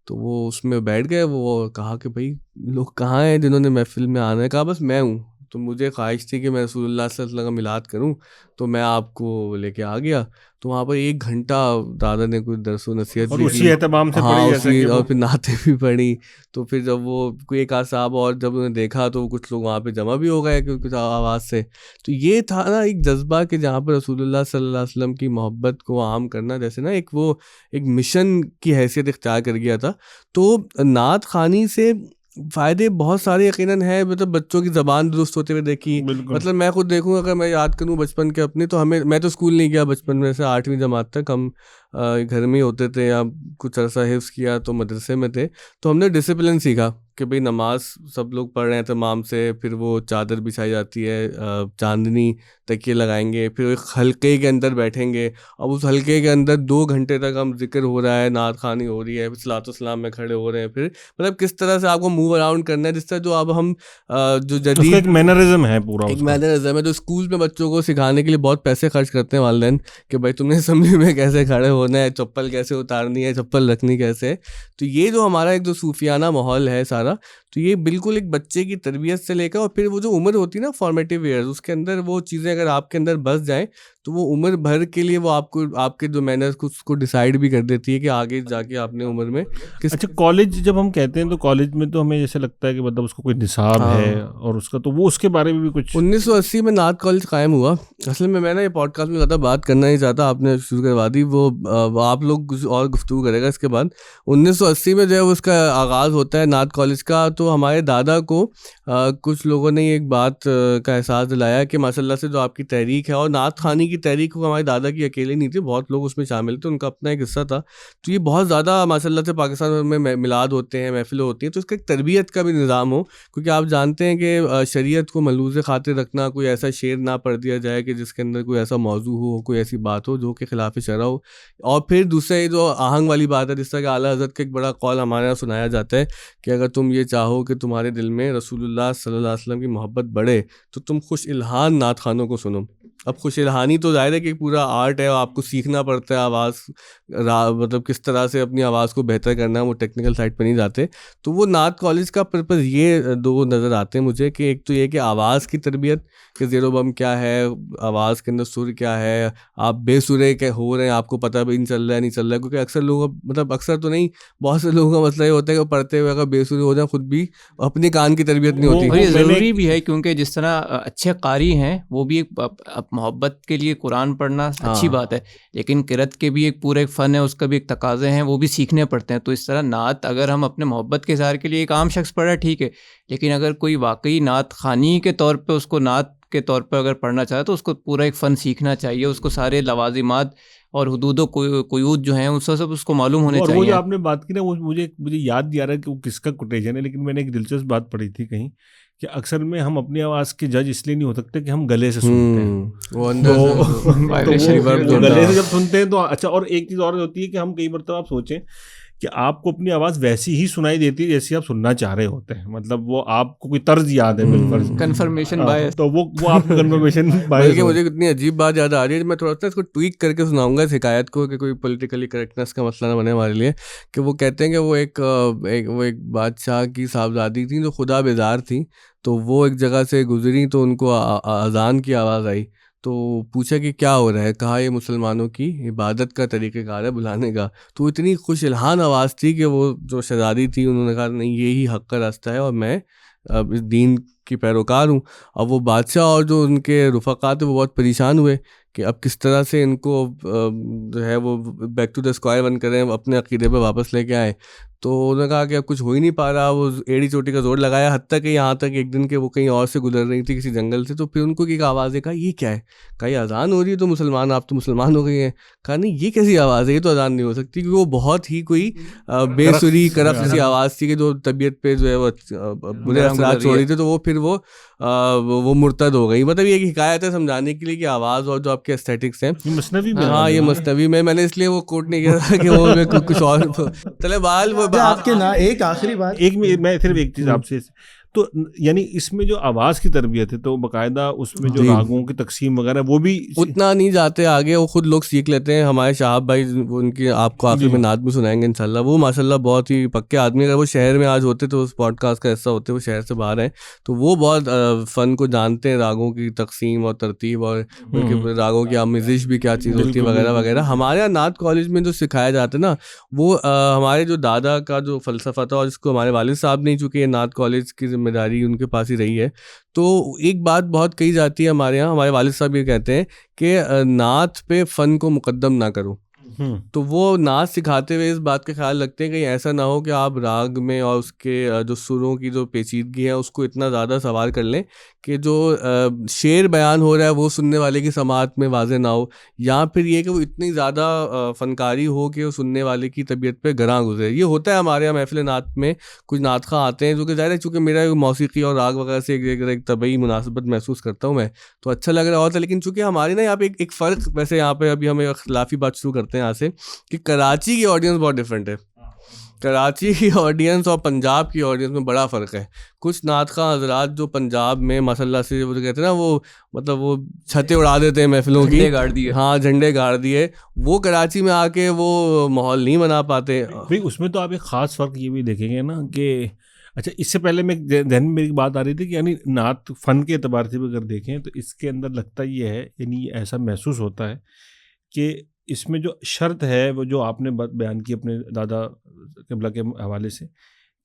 D: تو وہ اس میں بیٹھ گئے. وہ کہا کہ بھائی لوگ کہاں ہیں جنہوں نے محفل میں آنا ہے. کہا بس میں ہوں, تو مجھے خواہش تھی کہ میں رسول اللہ صلی اللہ علیہ وسلم کا میلاد کروں, تو میں آپ کو لے کے آ گیا. تو وہاں پر 1 گھنٹہ دادا نے کوئی درس و نصیحت
A: اور اسی اہتمام سے پڑھی,
D: اور پھر نعتیں بھی پڑھی. تو پھر جب وہ کوئی ایک آدھ صاحب اور جب انہیں دیکھا تو کچھ لوگ وہاں پہ جمع بھی ہو گئے کچھ آواز سے. تو یہ تھا نا ایک جذبہ کہ جہاں پر رسول اللہ صلی اللہ علیہ وسلم کی محبت کو عام کرنا, جیسے نا ایک وہ ایک مشن کی حیثیت اختیار کر گیا تھا. تو نعت خوانی سے فائدے بہت سارے یقیناً ہیں. مطلب بچوں کی زبان درست ہوتے ہوئے دیکھی, مطلب میں خود دیکھوں اگر میں یاد کروں بچپن کے اپنے, تو میں تو اسکول نہیں گیا بچپن میں سے, 8ویں جماعت تک ہم گھر میں ہی ہوتے تھے یا کچھ عرصہ حفظ کیا تو مدرسے میں تھے. تو ہم نے ڈسپلن سیکھا کہ بھئی نماز سب لوگ پڑھ رہے ہیں تمام سے, پھر وہ چادر بچھائی جاتی ہے, چاندنی تکیے لگائیں گے, پھر ایک حلقے کے اندر بیٹھیں گے, اب اس حلقے کے اندر 2 گھنٹے تک ہم ذکر ہو رہا ہے, نعت خوانی ہو رہی ہے, پھر صلاۃ والسلام میں کھڑے ہو رہے ہیں, پھر مطلب کس طرح سے آپ کو موو اراؤنڈ کرنا ہے, جس طرح جو اب ہم جو جدید
A: ایک مینرزم ہے, پورا
D: ایک مینرزم ہے جو اسکول میں بچوں کو سکھانے کے لیے بہت پیسے خرچ کرتے ہیں والدین کہ بھائی تم نے اسمبلی میں کیسے کھڑے ہونا ہے, چپل کیسے اتارنی ہے, چپل رکھنی کیسے. تو یہ جو ہمارا ایک جو صوفیانہ ماحول ہے سارا, تو یہ بالکل ایک بچے کی تربیت سے لے کر, اور پھر وہ جو عمر ہوتی ہے نا فارمیٹیو ایئرز, اس کے اندر وہ چیزیں اگر آپ کے اندر بس جائیں تو وہ عمر بھر کے لیے وہ آپ کو آپ کے جو مینرز کو ڈیسائیڈ بھی کر دیتی ہے کہ آگے جا کے آپ نے عمر میں
A: اچھا کالج جب ہم کہتے ہیں تو کالج میں تو ہمیں جیسے لگتا ہے کہ مطلب اس کو کوئی نصاب ہے اور اس کا, تو وہ اس کے بارے میں بھی کچھ.
D: 1980 میں نعت کالج قائم ہوا. اصل میں نے یہ پوڈ کاسٹ میں زیادہ بات کرنا نہیں چاہتا, آپ نے شروع کروا دی, وہ آپ لوگ اور گفتگو کرے گا اس کے بعد. 1980 میں جو ہے اس کا آغاز ہوتا ہے نعت کالج کا. تو ہمارے دادا کو کچھ لوگوں نے ایک بات کا احساس دلایا کہ ماشاء اللہ سے جو آپ کی تحریک ہے, اور نعت خوانی کی تحریک کو ہمارے دادا کی اکیلے نہیں تھی, بہت لوگ اس میں شامل تھے, ان کا اپنا ایک حصہ تھا. تو یہ بہت زیادہ ماشاء اللہ سے پاکستان میں میلاد ہوتے ہیں, محفلیں ہوتی ہیں, تو اس کا ایک تربیت کا بھی نظام ہو, کیونکہ آپ جانتے ہیں کہ شریعت کو ملحوظ خاطر رکھنا, کوئی ایسا شعر نہ پڑھ دیا جائے کہ جس کے اندر کوئی ایسا موضوع ہو, کوئی ایسی بات ہو جو کہ خلاف شرع ہو. اور پھر دوسرے جو آہنگ والی بات ہے, جس طرح کہ اعلیٰ حضرت کا ایک بڑا قول ہمارے یہاں سنایا جاتا ہے کہ اگر تم یہ چاہو کہ تمہارے دل میں رسول اللہ صلی اللہ علیہ وسلم کی محبت بڑھے تو تم خوش الحان نعت خوانوں کو سنو. اب خوش الحانی تو ظاہر ہے کہ پورا آرٹ ہے, آپ کو سیکھنا پڑتا ہے آواز, مطلب کس طرح سے اپنی آواز کو بہتر کرنا ہے, وہ ٹیکنیکل سائڈ پہ نہیں جاتے. تو وہ نعت کالج کا پرپز یہ 2 نظر آتے ہیں مجھے, کہ ایک تو یہ کہ آواز کی تربیت, کہ زیر و بم کیا ہے, آواز کے اندر سر کیا ہے, آپ بے سرے کے ہو رہے ہیں, آپ کو پتہ بھی نہیں چل رہا ہے نہیں چل رہا ہے, کیونکہ اکثر لوگ, مطلب اکثر تو نہیں, بہت سے لوگوں کا مسئلہ یہ ہوتا ہے کہ وہ پڑھتے ہوئے اگر بے سرے ہو جائیں خود بھی اپنے کان کی تربیت نہیں ہوتی.
B: اور یہ ضروری بھی ہے کیونکہ جس طرح اچھے قاری ہیں وہ بھی ایک محبت کے لیے قرآن پڑھنا اچھی بات ہے، لیکن قرأت کے بھی ایک پورا ایک فن ہے، اس کا بھی ایک تقاضے ہیں، وہ بھی سیکھنے پڑتے ہیں. تو اس طرح نعت اگر ہم اپنے محبت کے اظہار کے لیے ایک عام شخص پڑھا ٹھیک ہے، لیکن اگر کوئی واقعی نعت خوانی کے طور پہ اس کو نعت کے طور پہ اگر پڑھنا چاہے تو اس کو پورا ایک فن سیکھنا چاہیے، اس کو سارے لوازمات اور حدود و قیود جو ہیں اس سب اس کو معلوم ہونے
A: اور
B: چاہیے.
A: وہ جو آپ نے بات کی نا، وہ مجھے یاد نہیں آ رہا ہے کہ وہ کس کا کوٹیشن ہے، لیکن میں نے ایک دلچسپ بات پڑھی تھی کہیں کہ اکثر میں ہم اپنی آواز کے جج اس لیے نہیں ہو سکتے کہ ہم گلے سے سنتے ہیں.
D: وہ اندر
A: تو گلے سے جب سنتے ہیں تو اچھا. اور ایک چیز اور ہوتی ہے کہ ہم کئی مرتبہ آپ سوچیں کہ آپ کو اپنی آواز ویسی ہی سنائی دیتی ہے جیسی آپ سننا چاہ رہے ہوتے ہیں، مطلب وہ آپ کو کوئی طرز یاد ہے بالفرض،
B: کنفرمیشن بائس،
A: تو وہ آپ کو کنفرمیشن بائس.
D: بلکہ مجھے اتنی عجیب بات یاد آ رہی ہے، میں تھوڑا سا اس کو ٹویک کر کے سناؤں گا اس حکایت کو کہ کوئی پولیٹیکلی کریکٹنس کا مسئلہ نہ بنے ہمارے لیے. کہ وہ کہتے ہیں کہ وہ ایک بادشاہ کی صاحبزادی تھیں جو خدا بیزار تھیں، تو وہ ایک جگہ سے گزری تو ان کو اذان کی آواز آئی، تو پوچھا کہ کیا ہو رہا ہے، کہا یہ مسلمانوں کی عبادت کا طریقہ کار ہے بلانے کا. تو اتنی خوش الحان آواز تھی کہ وہ جو شہزادی تھی انہوں نے کہا نہیں یہی حق کا راستہ ہے اور میں اب اس دین کی پیروکار ہوں. اب وہ بادشاہ اور جو ان کے رفقا تھے وہ بہت پریشان ہوئے کہ اب کس طرح سے ان کو جو ہے وہ back to the square one کریں، اپنے عقیدے پہ واپس لے کے آئیں. تو انہوں نے کہا کہ اب کچھ ہو ہی نہیں پا رہا. وہ ایڑی چوٹی کا زور لگایا، حتیٰ کہ یہاں تک ایک دن کہ وہ کہیں اور سے گزر رہی تھی کسی جنگل سے، تو پھر ان کو ایک آواز ہے، کہا یہ کیا ہے، کہا یہ اذان ہو رہی ہے تو مسلمان، آپ تو مسلمان ہو گئی ہیں. کہا نہیں یہ کیسی آواز ہے، یہ تو اذان نہیں ہو سکتی، کیونکہ وہ بہت ہی کوئی بے سری کرف سی آواز تھی کہ جو طبیعت پہ جو ہے وہ برے اثرات چھوڑ رہی تھی. تو وہ پھر وہ مرتد ہو گئی. مطلب یہ ایک حکایت ہے سمجھانے کے لیے کہ آواز اور جو آپ کے اسٹیٹکس ہیں.
A: مثنوی میں،
D: ہاں یہ مثنوی میں نے اس لیے وہ کوٹ نہیں کیا تھا کہ وہ کچھ اور چلے بال. وہ
C: آپ کے نا ایک آخری بات،
A: ایک میں صرف ایک چیز آپ سے، تو یعنی اس میں جو آواز کی تربیت ہے تو باقاعدہ اس میں جو راگوں کی تقسیم وغیرہ وہ بھی
D: اتنا نہیں جاتے آگے، وہ خود لوگ سیکھ لیتے ہیں. ہمارے شہاب بھائی وہ ان کی آپ کو آخر میں نعت بھی سنائیں گے انشاءاللہ. وہ ماشاءاللہ بہت ہی پکے آدمی، اگر وہ شہر میں آج ہوتے تو اس پوڈ کاسٹ کا حصہ ہوتے، وہ شہر سے باہر ہیں، تو وہ بہت فن کو جانتے ہیں، راگوں کی تقسیم اور ترتیب اور ان کے راگوں کی آمیزش بھی کیا چیز ہوتی ہے وغیرہ وغیرہ. ہمارے یہاں نعت کالج میں جو سکھایا جاتا ہے نا، وہ ہمارے جو دادا کا جو فلسفہ تھا اور جس کو ہمارے والد صاحب نے، چونکہ یہ نعت کالج کی ذمہ داری ان کے پاس ہی رہی ہے، تو ایک بات بہت کہی جاتی ہے ہمارے یہاں، ہمارے والد صاحب یہ کہتے ہیں کہ نعت پہ فن کو مقدم نہ کرو. تو وہ نعت سکھاتے ہوئے اس بات کا خیال رکھتے ہیں کہ ایسا نہ ہو کہ آپ راگ میں اور اس کے جو سروں کی جو پیچیدگی ہے اس کو اتنا زیادہ سوار کر لیں کہ جو شعر بیان ہو رہا ہے وہ سننے والے کی سماعت میں واضح نہ ہو، یا پھر یہ کہ وہ اتنی زیادہ فنکاری ہو کہ وہ سننے والے کی طبیعت پہ گراں گزرے. یہ ہوتا ہے ہمارے یہاں محفل نعت میں. کچھ نعت خواں آتے ہیں جو کہ ظاہر ہے چونکہ میرا موسیقی اور راگ وغیرہ سے ایک طبعی مناسبت محسوس کرتا ہوں میں، تو اچھا لگ رہا ہوتا ہے. لیکن چونکہ ہمارے نا یہاں پہ ایک فرق، ویسے یہاں پہ ابھی ہم اختلافی بات شروع کرتے ہیں یہاں سے، کہ کراچی کی آڈینس بہت ڈفرینٹ ہے. کراچی کی آڈینس اور پنجاب کی آڈینس میں بڑا فرق ہے. کچھ نعت خواں حضرات جو پنجاب میں ماشاءاللہ سے وہ کہتے ہیں نا، وہ مطلب وہ چھتیں اڑا دیتے ہیں محفلوں کی،
B: جھنڈے گاڑ دیے،
D: ہاں جھنڈے گاڑ دیے، وہ کراچی میں آ کے وہ ماحول نہیں بنا پاتے.
A: بھائی اس میں تو آپ ایک خاص فرق یہ بھی دیکھیں گے نا کہ اچھا، اس سے پہلے میں ذہن میں میری بات آ رہی تھی کہ یعنی نعت فن کے اعتبار سے بھی اگر دیکھیں تو اس کے اندر لگتا یہ ہے، یعنی ایسا محسوس ہوتا ہے کہ اس میں جو شرط ہے وہ جو آپ نے بیان کی اپنے دادا قبلہ کے حوالے سے،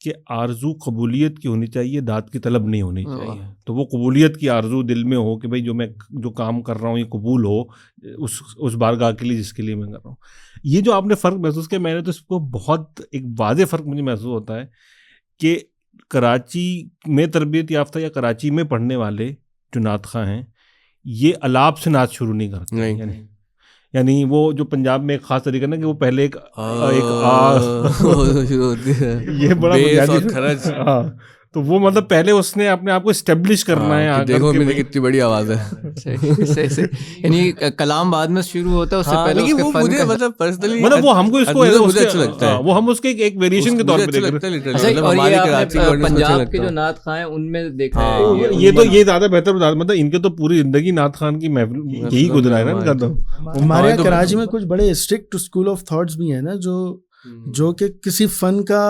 A: کہ آرزو قبولیت کی ہونی چاہیے، داد کی طلب نہیں ہونی چاہیے. تو وہ قبولیت کی آرزو دل میں ہو کہ بھئی جو میں جو کام کر رہا ہوں یہ قبول ہو اس بارگاہ کے لیے جس کے لیے میں کر رہا ہوں. یہ جو آپ نے فرق محسوس کیا، میں نے تو اس کو بہت ایک واضح فرق مجھے محسوس ہوتا ہے کہ کراچی میں تربیت یافتہ یا کراچی میں پڑھنے والے جو نعت خواں ہیں یہ الاپ سے نعت شروع نہیں کرتے. یعنی وہ جو پنجاب میں ایک خاص طریقہ نا کہ وہ پہلے ایک
D: شروع ہوتی ہے
A: یہ بڑا خرچ، ہاں تو وہ مطلب پہلے اس نے اپنے آپ کو اسٹیبلش کرنا ہے.
D: دیکھو میری کتنی بڑی آواز ہے،
B: یعنی کلام بعد میں شروع ہوتا ہے، اس سے پہلے اس کے فن کا
D: مطلب پرسنلی
A: مطلب وہ ہم کو اس کو
D: مجھے اچھا لگتا ہے،
A: وہ ہم اس کے ایک ویریشن کے طور پہ دیکھ رہے ہیں.
B: اور یہ آپ نے پنجاب کے جو نعت خواں ہیں ان میں دیکھا ہے،
A: یہ تو یہ زیادہ بہتر بتا، مطلب ان کے تو پوری زندگی نعت خان کی محفل یہی گزرا ہے نا ان کا. تو
C: ہمارے یہاں کراچی میں کچھ بڑے اسٹرکٹ اسکول آف تھاٹس بھی ہیں نا جو کہ کسی فن کا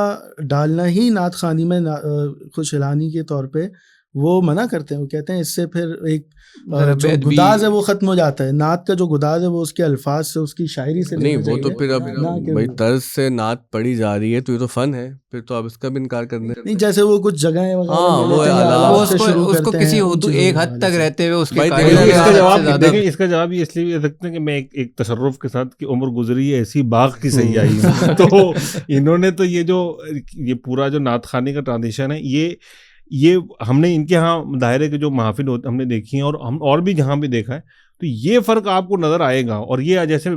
C: ڈالنا ہی نعت خوانی میں خوش الانی کے طور پہ وہ منع کرتے ہیں, وہ کہتے ہیں اس سے پھر ایک جو
B: بیت بھی-
C: گداز ہے وہ ختم ہو جاتا ہے. نعت کا جو گداز ہے وہ اس کے الفاظ سے, اس کی شاعری سے
D: نہیں
C: لینا
D: وہ تو
C: چاہیے.
D: پھر اب
C: نہ کہ
D: بھائی طرز سے نعت پڑھی جا رہی ہے تو یہ تو فن ہے, پھر تو اب اس کا بھی انکار کرنے.
C: نہیں, جیسے وہ کچھ جگہیں وغیرہ
D: ہاں،
C: لے
D: وہ
C: لیتے ہیں,
D: اعلیٰ-
C: آلات
B: وہ
C: سے شروع
B: اس کو
C: کرتے
B: کسی
C: ہیں, ان چیزوں
B: ایک
C: کے
B: حد
C: حوالے
B: تک
C: سے.
B: رہتے ہوئے اس کے
D: بھائی
B: قائل
D: دیکھیں
B: ہیں کہ
A: اس کا
B: حد سے
A: جواب
B: زیادہ-
A: دیکھیں, اس کا جواب یہ اس لیے دے سکتے ہیں کہ میں ایک تصرف کے ساتھ کہ عمر گزری ہے ایسی باغ کی صحیح آئی. تو انہوں نے تو یہ پورا جو نعت خوانی کا ٹرانزیشن ہے یہ ہم نے ان کے ہاں دائرے کے جو محافل ہم نے دیکھی ہیں, اور ہم اور بھی جہاں بھی دیکھا ہے, تو یہ فرق آپ کو نظر آئے گا. اور یہ جیسے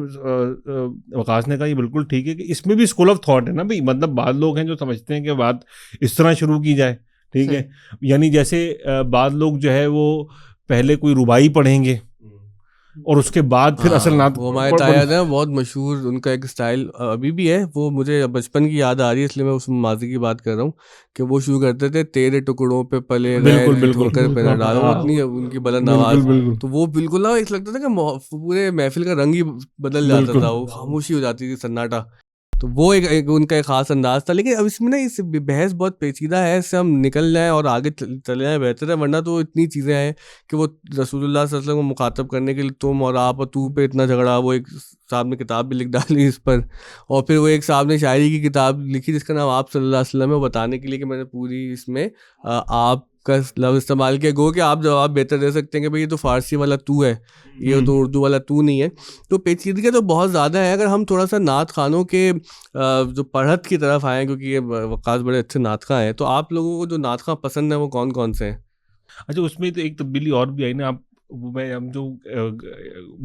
A: وقاص نے کہا یہ بالکل ٹھیک ہے کہ اس میں بھی اسکول آف تھاٹ ہے نا بھائی, مطلب بعض لوگ ہیں جو سمجھتے ہیں کہ بات اس طرح شروع کی جائے, ٹھیک ہے, یعنی جیسے بعض لوگ جو ہے وہ پہلے کوئی ربائی پڑھیں گے اور اس کے بعد پھر اصل نعت.
D: وہ ہمارے تاید ہے بہت مشہور, ان کا ایک اسٹائل ابھی بھی ہے, وہ مجھے بچپن کی یاد آ رہی ہے اس لیے میں اس ماضی کی بات کر رہا ہوں, کہ وہ شروع کرتے تھے تیرے ٹکڑوں پہ پلے
A: بالکل
D: کر پہ ڈالو, وہ اتنی ان کی بلند آواز, تو وہ بالکل نا ایسا لگتا تھا کہ پورے محفل کا رنگ ہی بدل جاتا تھا, وہ خاموشی ہو جاتی تھی, سناٹا. تو وہ ایک ان کا ایک خاص انداز تھا. لیکن اب اس میں نا اس بحث بہت پیچیدہ ہے, اس سے ہم نکل جائیں اور آگے چلے جائیں بہتر ہے, ورنہ تو اتنی چیزیں ہیں کہ وہ رسول اللہ صلی اللہ علیہ وسلم کو مخاطب کرنے کے لیے تم اور آپ اور تو پہ اتنا جھگڑا, وہ ایک صاحب نے کتاب بھی لکھ ڈالی اس پر, اور پھر وہ ایک صاحب نے شاعری کی کتاب لکھی جس کا نام آپ صلی اللہ علیہ وسلم ہے, وہ بتانے کے لیے کہ میں نے پوری اس میں آپ کا لفظ استعمال کیا, گو کہ آپ جواب بہتر دے سکتے ہیں کہ بھائی یہ تو فارسی والا تو ہے, یہ تو اردو والا تو نہیں ہے. تو پیچیدگی تو بہت زیادہ ہے. اگر ہم تھوڑا سا نعت خوانوں کے جو پڑھت کی طرف آئیں, کیونکہ یہ وقاص بڑے اچھے نعت خواں ہیں, تو آپ لوگوں کو جو نعت خواں پسند ہیں وہ کون کون سے ہیں؟
A: اچھا, اس میں تو ایک تبدیلی اور بھی آئی نا, ہم جو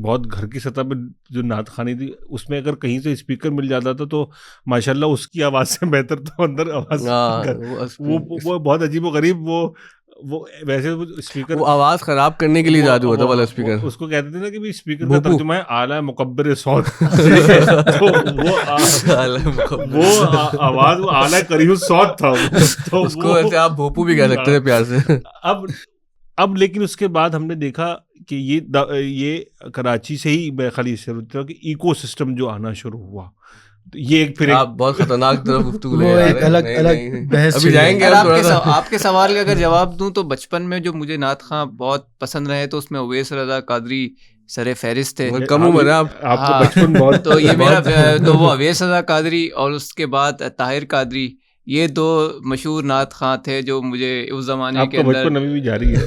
A: بہت گھر کی سطح پہ جو نعت خوانی تھی اس میں اگر کہیں سے اسپیکر مل جاتا تھا تو ماشاءاللہ اس کی آواز سے بہتر تو اندر آواز, وہ بہت عجیب و غریب, وہ ویسے اسپیکر
D: وہ آواز خراب کرنے کے لیے جادو ہوتا والا اسپیکر,
A: اس کو کہتے تھے نا کہ اسپیکر کا ترجمہ ہے اعلیٰ مکبر صوت. وہ آواز وہ اعلیٰ قریب صوت تھا,
D: اس کو ایسے آپ بھوپو بھی کہہ سکتے تھے پیار سے.
A: اب لیکن اس کے بعد ہم نے دیکھا کہ یہ کراچی سے ہی خالی شروع ہوا کہ ایکو سسٹم جو آنا شروع ہوا, یہ ایک پھر
D: آپ بہت خطرناک طرف گفتگو لے
C: وہ ایک الگ بحث
D: ابھی جائیں گے.
B: آپ کے سوال کا اگر جواب دوں تو بچپن میں جو مجھے نعت خواں بہت پسند رہے تو اس میں اویس رضا قادری سر فہرست تھے.
D: کم عمر ہے
A: آپ کا بچپن بہت,
B: تو یہ میرا تو وہ اویس رضا قادری اور اس کے بعد طاہر قادری, یہ دو مشہور نعت خواں تھے جو مجھے اس زمانے کے اندر.
A: بچپن ابھی بھی جاری ہے.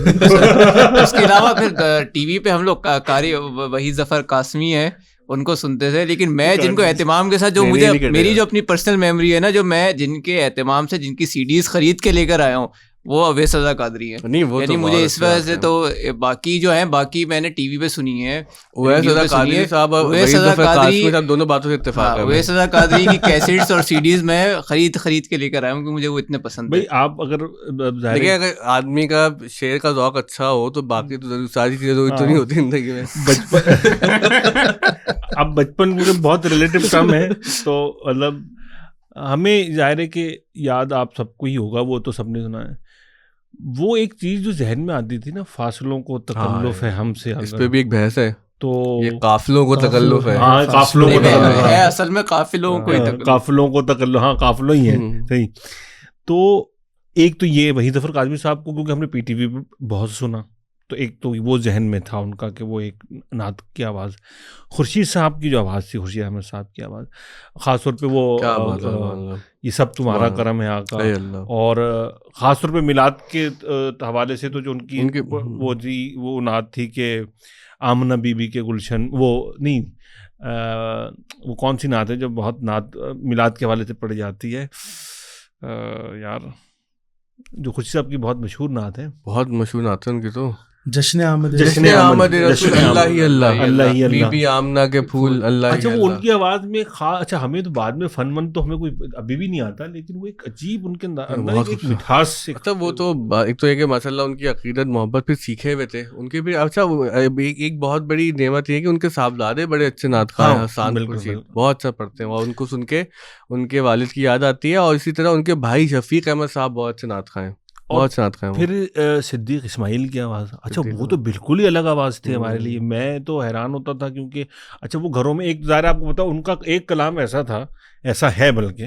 B: اس کے علاوہ پھر ٹی وی پہ ہم لوگ قاری وحید ظفر قاسمی ہیں, ان کو سنتے تھے. لیکن میں جن کو اہتمام کے ساتھ, جو مجھے میری جو اپنی پرسنل میموری ہے نا, جو میں جن کے اہتمام سے جن کی سی ڈیز خرید کے لے کر آیا ہوں, وہ اویس رضا قادری ہیں. یعنی مجھے اس وجہ سے تو باقی جو ہیں, باقی میں نے ٹی وی پہ سنی ہے.
D: اویس رضا قادری صاحب اور وحید ظفر قاسمی صاحب دونوں باتوں سے اتفاق ہے.
B: اویس رضا قادری کی کیسٹس اور سی ڈیز میں خرید کے لے کر آیا ہوں کیونکہ مجھے وہ اتنے پسند
A: بھائی. آپ اگر
D: دیکھیں اگر آدمی کا شعر کا ذوق اچھا ہو تو باقی تو ساری چیزیں ضروری تو نہیں ہوتی زندگی میں.
A: اب بچپن مجھے بہت ریلیٹیو ٹرم ہے, تو مطلب ہمیں ظاہر ہے کہ یاد آپ سب کو ہی ہوگا, وہ تو سب نے سنا ہے. وہ ایک چیز جو ذہن میں آتی تھی نا, فاصلوں کو تکلف ہے ہم سے,
D: اس پہ بھی ایک بحث ہے,
A: تو
D: یہ قافلوں کو تکلف ہے.
A: ہاں قافلوں کو
B: ہے, اصل میں قافلوں
A: کو تکلف, ہاں قافلوں ہی ہے, صحیح. تو ایک تو یہ وحید ظفر قاسمی صاحب کو کیونکہ ہم نے پی ٹی وی پہ بہت سنا, تو ایک تو وہ ذہن میں تھا ان کا کہ وہ ایک نعت کی آواز. خورشید صاحب کی جو آواز تھی, خورشید احمد صاحب کی آواز, خاص طور پہ وہ یہ سب تمہارا کرم ہے آقا, اور خاص طور پہ میلاد کے حوالے سے تو جو ان کی وہ تھی, وہ نعت تھی کہ آمنہ بی بی کے گلشن, وہ نہیں وہ کون سی نعت ہے جو بہت نعت میلاد کے حوالے سے پڑھی جاتی ہے یار, جو خورشید صاحب کی بہت مشہور نعت ہے,
D: بہت مشہور نعت ہے ان کی, تو
C: جشن آمد
D: رسول اللہ ہی اللہ, بی بی آمنہ کے پھول اللہ.
A: اچھا وہ ان کی آواز میں اچھا ہمیں تو بعد میں فن تو ہمیں کوئی ابھی بھی نہیں آتا, لیکن وہ ایک عجیب ان کے اندر ایک مٹھاس.
D: اچھا وہ تو ایک تو یہ کہ ماشاء اللہ ان کی عقیدت محبت پھر سیکھے ہوئے تھے ان کے بھی. اچھا ایک بہت بڑی نعمت یہ کہ ان کے صاحبزادے بڑے اچھے نعت خواں ہیں, حسان خورشید بہت اچھا پڑھتے ہیں, اور ان کو سن کے ان کے والد کی یاد آتی ہے. اور اسی طرح ان کے بھائی شفیق احمد صاحب بہت اچھے نعت خواں ہیں, بہت ساتھ ہیں.
A: پھر صدیق اسماعیل کی آواز, اچھا وہ تو بالکل ہی الگ آواز تھی ہمارے لیے. میں تو حیران ہوتا تھا کیونکہ اچھا وہ گھروں میں ایک ظاہر آپ کو بتاؤ ان کا ایک کلام ایسا تھا, ایسا ہے بلکہ,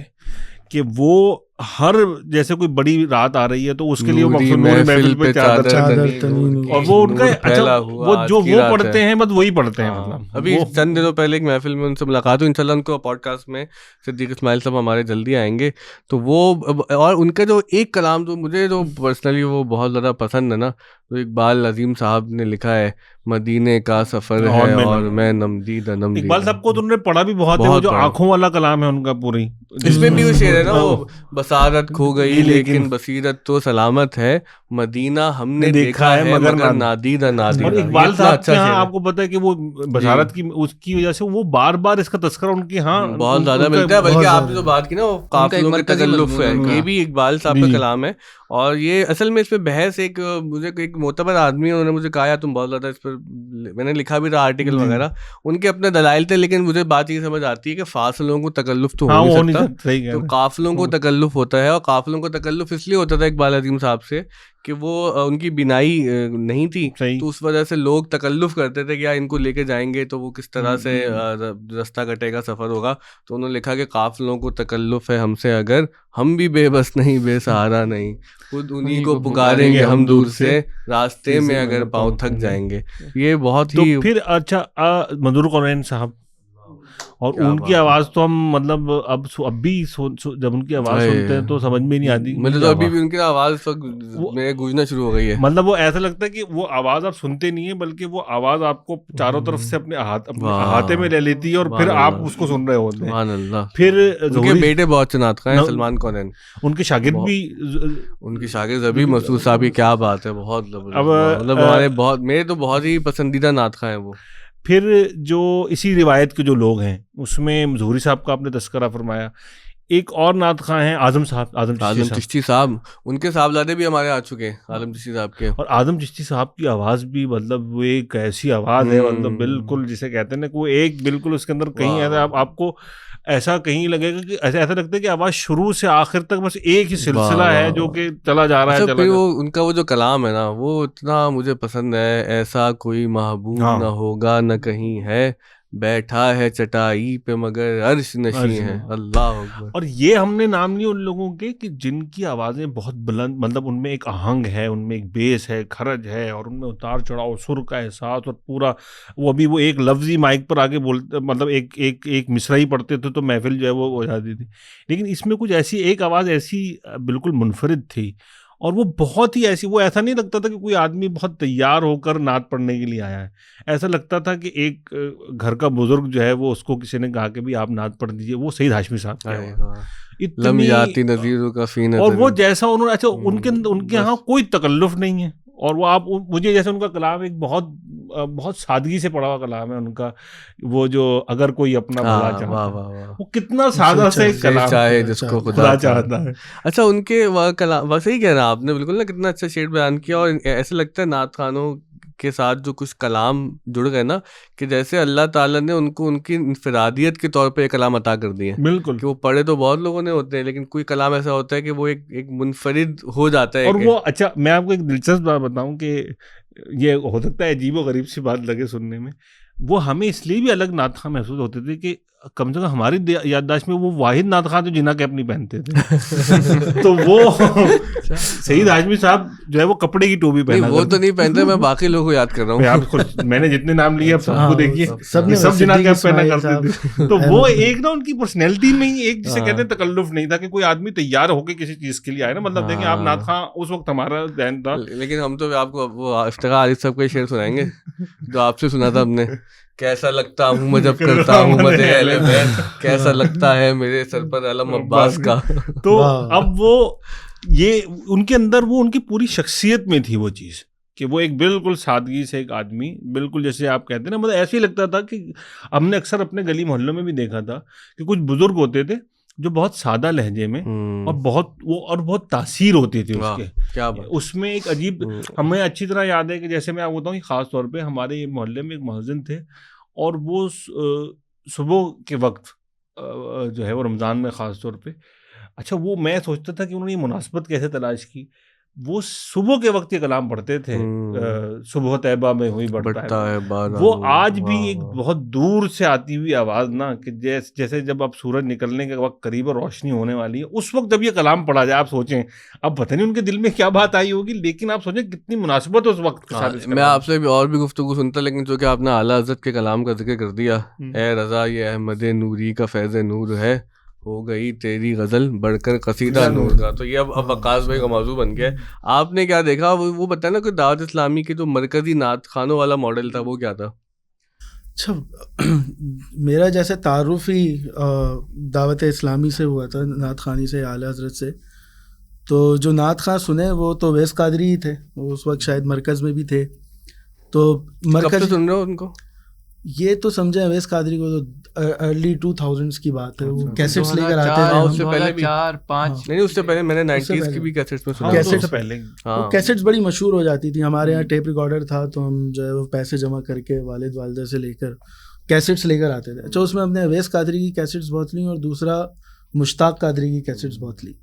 A: کہ وہ ہر جیسے کوئی بڑی رات آ رہی ہے تو اس کے لیے وہ
D: نوری
A: مقصود نوری محفل پہ
C: چادر
A: چادر
C: تنی
A: اور وہ ان کا اچھا وہ جو وہ پڑھتے ہیں بس وہی پڑھتے ہیں. مطلب
D: ابھی چند دنوں پہلے ایک محفل میں ان سے ملاقات ہوئی, انشاءاللہ ان کو پوڈ کاسٹ میں صدیق اسماعیل صاحب ہمارے جلدی آئیں گے. تو وہ اور ان کا جو ایک کلام جو مجھے جو پرسنلی وہ بہت زیادہ پسند ہے نا, تو اقبال عظیم صاحب نے لکھا ہے مدینے کا سفر ہے اور میں نمدید نم.
A: اقبال صاحب کو تو انہوں نے پڑھا بھی بہت ہے, وہ جو آنکھوں والا کلام ہے ان کا پوری,
D: اس میں بھی وہ شعر ہے نا, وہ بصارت کھو گئی لیکن بصیرت تو سلامت ہے, مدینہ ہم نے دیکھا ہے مگر نادیدہ نادیدہ.
A: اور اقبال صاحب کے ہاں آپ کو پتا ہے کہ وہ بصارت کی اس کی وجہ سے وہ بار بار اس کا تذکرہ ان کے ہاں
D: بہت زیادہ ملتا ہے. بلکہ آپ نے جو بات کی نا وہ قافلوں کا تکلف ہے, یہ بھی اقبال صاحب کا کلام ہے. اور یہ اصل میں اس پہ بحث ایک مجھے ایک معتبر آدمی انہوں نے مجھے کہا تم بہت زیادہ اس پر, میں نے لکھا بھی تھا آرٹیکل وغیرہ, ان کے اپنے دلائل تھے, لیکن مجھے بات یہ سمجھ آتی ہے کہ فاصلوں کو تکلف تو ہو نہیں سکتا, تو قافلوں کو تکلف ہوتا ہے. اور قافلوں کو تکلف اس لیے ہوتا تھا اقبال عظیم صاحب سے کہ وہ ان کی بینائی نہیں تھی, تو اس وجہ سے لوگ تکلف کرتے تھے کہ یار ان کو لے کے جائیں گے تو وہ کس طرح سے رستہ کٹے گا, سفر ہوگا. تو انہوں نے لکھا کہ قافلوں کو تکلف ہے ہم سے اگر, ہم بھی بے بس نہیں بے سہارا نہیں, خود انہی کو پکاریں گے ہم دور سے, راستے میں اگر پاؤں تھک جائیں گے. یہ بہت ہی
A: پھر اچھا منظور قونین صاحب, اور ان کی آواز تو ہم مطلب اب بھی جب ان کی آواز سنتے ہیں تو سمجھ میں نہیں آتی.
D: مجھے تو ابھی بھی ان کی آواز میں گونجنا شروع ہو گئی ہے.
A: مطلب وہ ایسا لگتا ہے کہ وہ آواز آپ سنتے نہیں ہیں, بلکہ وہ آواز آپ کو چاروں طرف سے اپنے احاطے میں لے لیتی ہے, اور پھر آپ اس کو سن رہے ہوتے ہیں.
D: سبحان اللہ.
A: پھر
D: ان کے بیٹے بہت سے نعت خواں ہیں, سلمان قونین,
A: ان کے شاگرد بھی,
D: ان کے شاگرد ابھی مسعود صاحب کی کیا بات ہے, بہت مطلب ہمارے بہت, میرے تو بہت ہی پسندیدہ نعت خواں ہیں وہ.
A: پھر جو اسی روایت کے جو لوگ ہیں اس میں ظہوری صاحب کا آپ نے تذکرہ فرمایا, ایک اور نعت خواں ہیں اعظم صاحب,
D: اعظم چشتی صاحب, ان کے صاحبزادے بھی ہمارے آ چکے ہیں اعظم چشتی صاحب کے. اور
A: اعظم چشتی صاحب کی آواز بھی مطلب وہ ایک ایسی آواز ہے, مطلب بالکل جسے کہتے ہیں نا, وہ ایک بالکل اس کے اندر کہیں ایسا آپ کو ایسا کہیں لگے گا کہ ایسا لگتا ہے کہ آواز شروع سے آخر تک بس ایک ہی سلسلہ ہے جو کہ چلا جا رہا ہے.
D: ان کا وہ جو کلام ہے نا وہ اتنا مجھے پسند ہے, ایسا کوئی محبوب نہ ہوگا نہ کہیں ہے, بیٹھا ہے چٹائی پہ مگر عرش نشیں ہے, اللہ اکبر.
A: اور یہ ہم نے نام لیے ان لوگوں کے کہ جن کی آوازیں بہت بلند, مطلب ان میں ایک آہنگ ہے, ان میں ایک بیس ہے, کھرج ہے, اور ان میں اتار چڑھاؤ, سر کا احساس, اور پورا وہ ابھی وہ ایک لفظی مائک پر آگے بولتے, مطلب ایک مصرع ہی پڑھتے تھے تو محفل جو ہے وہ ہو جاتی تھی. لیکن اس میں کچھ ایسی ایک آواز ایسی بالکل منفرد تھی, اور وہ بہت ہی ایسی, وہ ایسا نہیں لگتا تھا کہ کوئی آدمی بہت تیار ہو کر نعت پڑھنے کے لیے آیا ہے. ایسا لگتا تھا کہ ایک گھر کا بزرگ جو ہے وہ اس کو کسی نے کہا کہ بھی آپ نعت پڑھ دیجیے, وہ سعید ہاشمی صاحب کا
D: لمحاتی نظیروں کا فی نظر,
A: اور وہ جیسا انہوں نے, اچھا ان کے یہاں کوئی تکلف نہیں ہے, اور وہ آپ مجھے جیسے ان کا کلام ایک بہت سادگی سے پڑھا ہوا کلام ہے ان کا, وہ جو اگر کوئی اپنا بھلا چاہتا ہے, وہ کتنا سادہ سے کلام
D: چاہے جس کو
A: خدا چاہتا ہے.
D: اچھا ان کے کلام ویسے ہی کہہ رہا آپ نے بالکل نا, کتنا اچھا شعر بیان کیا. اور ایسے لگتا ہے نعت خوانوں کے ساتھ جو کچھ کلام جڑ گئے نا, کہ جیسے اللہ تعالیٰ نے ان کو ان کی انفرادیت کے طور پہ ایک کلام عطا کر دیے.
A: بالکل,
D: کہ وہ پڑھے تو بہت لوگوں نے ہوتے ہیں, لیکن کوئی کلام ایسا ہوتا ہے کہ وہ ایک منفرد ہو جاتا ہے.
A: اور وہ اچھا میں آپ کو ایک دلچسپ بات بتاؤں کہ یہ ہو سکتا ہے عجیب و غریب سی بات لگے سننے میں, وہ ہمیں اس لیے بھی الگ نعت خواں محسوس ہوتے تھے کہ کم سے کم ہماری یادداشت میں وہ واحد نعت خواں جو جناح کیپ نہیں پہنتے تھے. تو وہ سعید ہاشمی صاحب جو ہے وہ کپڑے کی ٹوپی پہنا,
D: وہ تو نہیں پہنتے, میں باقی لوگوں کو یاد کر رہا ہوں.
A: میں نے جتنے نام لیے سب کو دیکھیے, سب جناح کیپ پہنا کرتے تھے. تو وہ ایک نا ان کی پرسنالٹی میں ہی ایک جسے کہتے ہیں تکلف نہیں تھا, کہ کوئی آدمی تیار ہو کے کسی چیز کے لیے آئے نا, مطلب دیکھیں آپ نعت خواں اس وقت ہمارا ذہن تھا.
D: لیکن ہم تو آپ کو وہ افتخار عارف صاحب کا شعر سنائیں گے جو آپ سے سنا تھا ہم نے, کیسا لگتا ہوں میں جب کرتا ہوں مدح اہل بیت, کیسا لگتا ہے میرے سر پر علم عباس کا.
A: تو اب وہ یہ ان کے اندر وہ ان کی پوری شخصیت میں تھی وہ چیز, کہ وہ ایک بالکل سادگی سے ایک آدمی, بالکل جیسے آپ کہتے ہیں نا, مطلب ایسے ہی لگتا تھا کہ ہم نے اکثر اپنے گلی محلوں میں بھی دیکھا تھا کہ کچھ بزرگ ہوتے تھے جو بہت سادہ لہجے میں اور بہت تاثیر ہوتی تھی اس کے, کیا اس میں ایک عجیب, ہمیں اچھی طرح یاد ہے کہ جیسے میں آپ بتاؤں کہ خاص طور پہ ہمارے محلے میں ایک مؤذن تھے, اور وہ صبح کے وقت جو ہے وہ رمضان میں خاص طور پہ, اچھا وہ میں سوچتا تھا کہ انہوں نے یہ مناسبت کیسے تلاش کی. وہ صبح کے وقت یہ کلام پڑھتے تھے، صبح طیبہ میں ہوئی بڑھتا ہے
D: بارہ،
A: وہ آج بھی ایک بہت دور سے آتی ہوئی آواز نا، کہ جیسے جب اب سورج نکلنے کے وقت قریب روشنی ہونے والی ہے، اس وقت جب یہ کلام پڑھا جائے، آپ سوچیں، اب پتہ نہیں ان کے دل میں کیا بات آئی ہوگی، لیکن آپ سوچیں کتنی مناسبت اس وقت کے ساتھ۔
D: میں آپ سے بھی اور بھی گفتگو سنتا، لیکن چونکہ آپ نے اعلیٰ حضرت کے کلام کا ذکر کر دیا، اے رضا یہ احمد نوری کا فیض نور ہے، ہو گئی تیری غزل بڑھ کر قصیدہ نور کا، تو یہ اب وقاص بھائی کا موضوع بن گیا ہے۔ آپ نے کیا دیکھا وہ بتایا نا کہ دعوت اسلامی کے جو مرکزی نعت خوانوں والا ماڈل تھا وہ کیا تھا؟
C: اچھا، میرا جیسے تعارف ہی دعوت اسلامی سے ہوا تھا، نعت خوانی سے، اعلیٰ حضرت سے، تو جو نعت خواں سنے وہ تو ویس قادری ہی تھے، وہ اس وقت شاید مرکز میں بھی تھے، تو
D: کب سے سن رہے ہو ان کو؟
C: یہ تو سمجھیں ویس قادری کو تو ارلی 2000s کی بات ہے، وہ کیسٹس لے کر آتے تھے،
D: اس سے پہلے بھی
B: 2004-05
D: نہیں، اس سے پہلے میں نے 90s کی بھی کیسٹس میں سنا،
C: کیسٹس
A: پہلے
C: وہ کیسٹس بڑی مشہور ہو جاتی تھی، ہمارے یہاں ٹیپ ریکارڈر تھا تو ہم جو ہے وہ پیسے جمع کر کے والد والدہ سے لے کر کیسٹس لے کر آتے تھے۔ اچھا، اس میں ہم نے ویس قادری کی کیسٹس بہت لیں، اور دوسرا مشتاق قادری کی کیسٹس بہت لی۔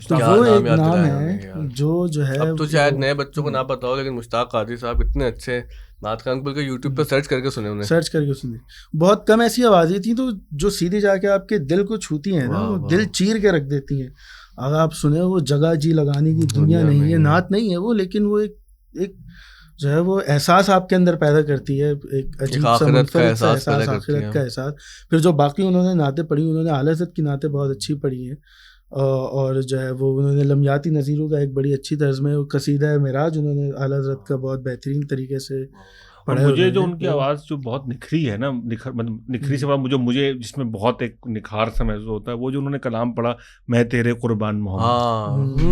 C: تو وہ ایک نام ہے جو ہے،
D: اب تو شاید نئے بچوں کو نہ پتا ہو، لیکن مشتاق قادری صاحب اتنے اچھے نعت خوان بول کے یوٹیوب پہ سرچ کر کے سنے، انہیں
C: سرچ کر کے سنے۔ بہت کم ایسی آوازیں تھیں تو جو سیدھی جا کے آپ کے دل کو چھوتی ہیں نا، وہ دل چیر کے رکھ دیتی ہیں۔ اگر آپ سنیں، وہ جگہ جی لگانے کی دنیا نہیں ہے، نعت نہیں ہے وہ، لیکن وہ ایک جو ہے وہ احساس آپ کے اندر پیدا کرتی ہے، ایک عجیب سا منفرد سا احساس، آخرت کا احساس۔ پھر جو باقی انہوں نے نعتیں پڑھی، انہوں نے اعلیٰ حضرت کی نعتیں بہت اچھی پڑھی ہیں، اور جو ہے وہ انہوں نے لمیاتی نظیروں کا ایک بڑی اچھی طرز میں قصیدہ معراج انہوں نے اعلیٰ حضرت کا بہت بہترین طریقے سے پڑھا۔
A: مجھے جو ان کی آواز جو بہت نکھری ہے نا، نکھری سے مجھے جس میں بہت ایک نکھار سا محسوس ہوتا ہے، وہ جو انہوں نے کلام پڑھا، میں تیرے قربان محمد،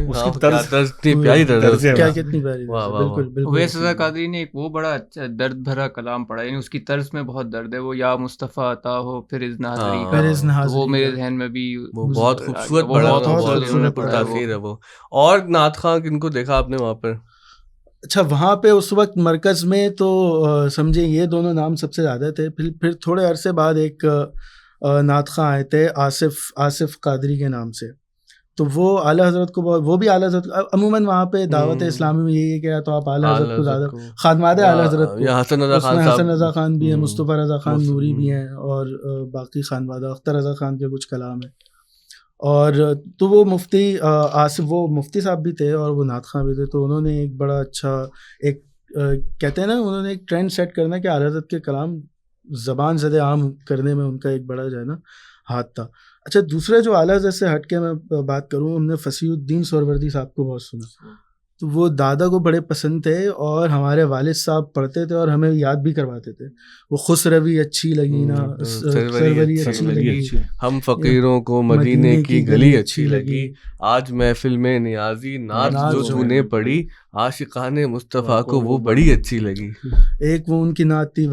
A: اس کی طرز
D: اتنی پیاری طرز ہے،
C: کیا کتنی پیاری، بالکل بالکل۔
B: ویس رضا قادری نے ایک وہ بڑا اچھا درد بھرا کلام پڑھا، یعنی اس کی طرز میں بہت درد ہے، وہ یا مصطفیٰ عطا ہو پھر اذن حاضری کا، وہ میرے ذہن میں بھی
D: وہ بہت خوبصورت پڑھا، بہت پرتاثیر ہے وہ۔ اور نعت خواں کن کو دیکھا آپ نے وہاں پر؟
C: اچھا، وہاں پہ اس وقت مرکز میں تو سمجھیں یہ دونوں نام سب سے زیادہ تھے، پھر تھوڑے عرصے بعد ایک نعت خواں آئے تھے آصف قادری کے نام سے، تو وہ اعلیٰ حضرت کو وہ بھی اعلیٰ حضرت عموماً وہاں پہ دعوت اسلامی میں یہی ہے کہ تو آپ اعلیٰ حضرت کو زیادہ خادمات اعلیٰ حضرت کو، حسن رضا خان بھی ہیں، مصطفیٰ رضا خان نوری بھی ہیں، اور باقی خانوادہ، اختر رضا خان کے کچھ کلام ہیں، اور تو وہ مفتی آصف، وہ مفتی صاحب بھی تھے اور وہ نعت خواں بھی تھے، تو انہوں نے ایک بڑا اچھا ایک کہتے ہیں نا، انہوں نے ایک ٹرینڈ سیٹ کرنا کہ اعلیٰ حضرت کے کلام زبان زد عام کرنے میں ان کا ایک بڑا جو ہے نا ہاتھ تھا۔ اچھا، دوسرے جو اعلیٰ حضرت سے ہٹ کے میں بات کروں، ہم نے فصیح الدین سہروردی صاحب کو بہت سنا، تو وہ دادا کو بڑے پسند تھے، اور ہمارے والد صاحب پڑھتے تھے اور ہمیں یاد بھی کرواتے تھے۔ وہ خسروی اچھی لگی نا، سروری اچھی لگی،
D: ہم فقیروں کو مدینے کی گلی اچھی لگی، آج محفل میں نیازی نعت جو تو نے پڑھی، عاشقان مصطفیٰ کو وہ بڑی اچھی لگی۔
C: ایک وہ ان کی نعت تھی،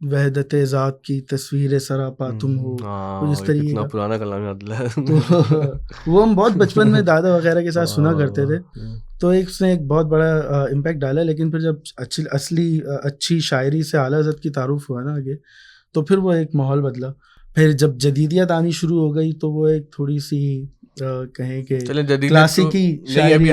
C: وحدت ذات کی تصویر سراپا تم ہو، اس طریقے کا
D: پرانا کلام یاد ہے،
C: وہ ہم بہت بچپن میں دادا وغیرہ کے ساتھ سنا کرتے تھے، تو اس نے ایک بہت بڑا امپیکٹ ڈالا۔ لیکن پھر جب اچھی شاعری سے اعلیٰ حضرت کی تعارف ہوا نا آگے، تو پھر وہ ایک ماحول بدلا۔ پھر جب جدیدیت آنی شروع ہو گئی تو وہ ایک تھوڑی سی کہیں کہ کلاسیکی شاعری،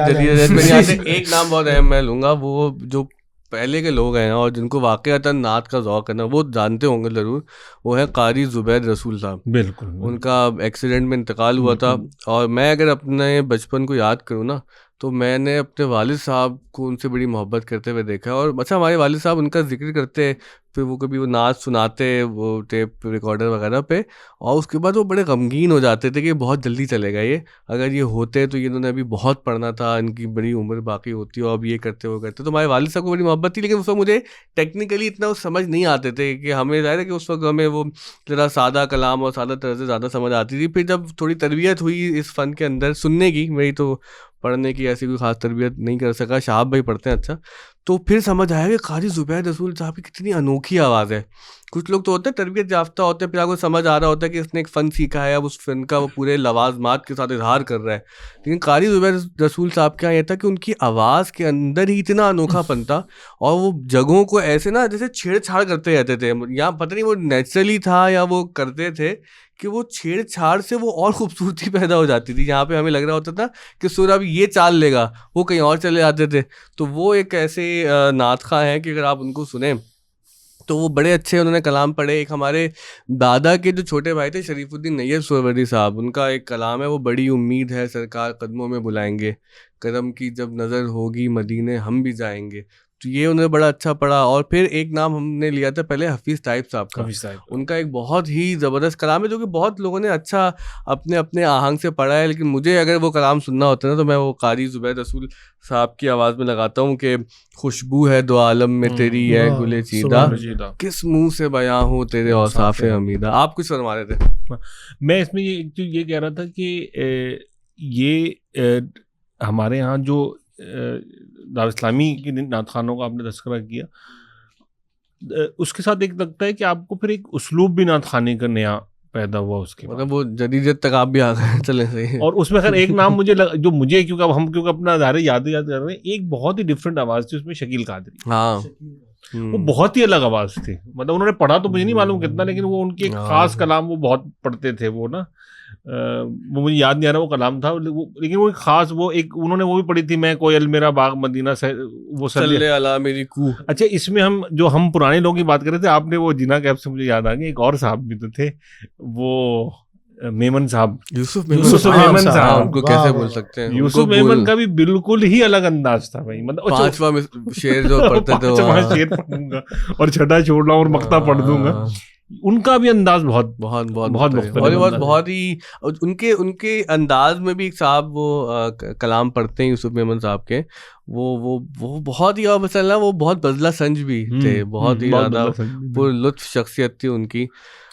D: ایک نام بہت اہم میں لوں گا، وہ جو پہلے کے لوگ ہیں اور جن کو واقعتاً نعت کا ذوق ہے نا، وہ جانتے ہوں گے ضرور، وہ ہے قاری زبید رسول صاحب۔
A: بالکل،
D: ان کا ایکسیڈنٹ میں انتقال ہوا تھا، اور میں اگر اپنے بچپن کو یاد کروں نا، تو میں نے اپنے والد صاحب کو ان سے بڑی محبت کرتے ہوئے دیکھا ہے۔ اور اچھا، ہمارے والد صاحب ان کا ذکر کرتے، پھر وہ کبھی وہ نعت سناتے وہ ٹیپ ریکارڈر وغیرہ پہ، اور اس کے بعد وہ بڑے غمگین ہو جاتے تھے کہ بہت جلدی چلے گا یہ، اگر یہ ہوتے تو یہ انہوں نے ابھی بہت پڑھنا تھا، ان کی بڑی عمر باقی ہوتی اور اب یہ کرتے وہ کرتے۔ تو ہمارے والد صاحب کو بڑی محبت تھی، لیکن اس وقت مجھے ٹیکنیکلی اتنا سمجھ نہیں آتے تھے، کہ ہمیں ظاہر ہے کہ اس وقت ہمیں وہ ذرا سادہ کلام اور سادہ طرز زیادہ سمجھ آتی تھی۔ پھر جب تھوڑی تربیت ہوئی اس فن کے اندر سننے کی، میری تو پڑھنے کی ایسی کوئی خاص تربیت نہیں کر سکا، شہاب بھائی پڑھتے ہیں اچھا، تو پھر سمجھ آیا کہ قاری زبید رسول صاحب کی کتنی انوکھی آواز ہے، کچھ لوگ تو ہوتے ہیں تربیت یافتہ ہوتے ہیں, پھر آپ کو سمجھ آ رہا ہوتا ہے کہ اس نے ایک فن سیکھا ہے, اب اس فن کا وہ پورے لوازمات کے ساتھ اظہار کر رہا ہے. لیکن قاری زبیر رسول صاحب کے یہاں یہ تھا کہ ان کی آواز کے اندر ہی اتنا انوکھا پن تھا, اور وہ جگہوں کو ایسے نا جیسے چھیڑ چھاڑ کرتے رہتے تھے. یہاں پتہ نہیں وہ نیچرلی تھا یا وہ کرتے تھے کہ وہ چھیڑ چھاڑ سے وہ اور خوبصورتی پیدا ہو جاتی تھی. یہاں پہ ہمیں لگ رہا ہوتا تھا کہ سورہ اب یہ چال لے گا, وہ کہیں اور چلے جاتے تھے. تو وہ ایک ایسے نعت خواں ہیں کہ اگر آپ ان کو سنیں تو وہ بڑے اچھے انہوں نے کلام پڑھے. ایک ہمارے دادا کے جو چھوٹے بھائی تھے شریف الدین نیب سہروردی صاحب, ان کا ایک کلام ہے وہ بڑی امید ہے سرکار قدموں میں بلائیں گے, کرم کی جب نظر ہوگی مدینے ہم بھی جائیں گے. تو یہ انہیں بڑا اچھا پڑا. اور پھر ایک نام ہم نے لیا تھا پہلے حفیظ طائب صاحب کا, ان کا ایک بہت ہی زبردست کلام ہے جو کہ بہت لوگوں نے اچھا اپنے اپنے آہنگ سے پڑھا ہے. لیکن مجھے اگر وہ کلام سننا ہوتا ہے نا تو میں وہ قاری زبیر رسول صاحب کی آواز میں لگاتا ہوں کہ خوشبو ہے دو عالم میں تیری ہے گلے چیدہ, کس منہ سے بیاں ہو تیرے اوصاف حمیدہ. آپ کچھ فرما رہے تھے.
A: میں اس میں یہ کہہ رہا تھا کہ یہ ہمارے ہاں جو دار اسلامی کی نعت خوانوں کا آپ نے تذکرہ کیا, اس کے ساتھ ایک لگتا ہے کہ آپ کو پھر ایک اسلوب بھی نعت خوانی کا نیا پیدا ہوا اس کے,
D: مطلب وہ جدیدیت تک آپ بھی آ گئے. چلیں صحیح. اور
A: اس میں خیر ایک نام جو مجھے کیونکہ اپنا ظاہر یاد کر رہے ہیں, ایک بہت ہی ڈفرینٹ آواز تھی اس میں شکیل قادری.
D: ہاں
A: وہ بہت ہی الگ آواز تھی, مطلب انہوں نے پڑھا تو مجھے نہیں معلوم کتنا, لیکن وہ ان کے ایک خاص کلام وہ بہت پڑھتے تھے. وہ نا وہ مجھے یاد نہیں آ رہا وہ کلام تھا, لیکن وہ ایک خاص وہ ایک انہوں نے وہ بھی پڑھی تھی, میں کوئل میرا باغ مدینہ سے وہ
D: صلی علی میری کو.
A: اچھا اس میں ہم پرانے لوگوں کی بات کر رہے تھے, آپ نے وہ جنا کیب سے مجھے یاد آ گیا ایک اور صاحب بھی تو تھے, وہ میمن صاحب,
D: یوسف میمن صاحب, ان کو کیسے بول سکتے ہیں.
A: یوسف میمن کا بھی بالکل ہی الگ انداز تھا بھائی, مطلب
D: پانچواں شعر جو پڑھتے تھے
A: شعر پڑھوں گا اور چھٹا چھوڑ رہا ہوں اور مقطع پڑھ دوں گا. ان کا بھی انداز بہت مختلف,
D: اور بہت ہی ان کے انداز میں بھی ایک صاحب وہ کلام پڑھتے ہیں یوسف میمن صاحب کے, وہ بہت ہی, اور مثلا وہ بہت بزلہ سنج بھی تھے, بہت ہی زیادہ پر لطف شخصیت تھی ان کی,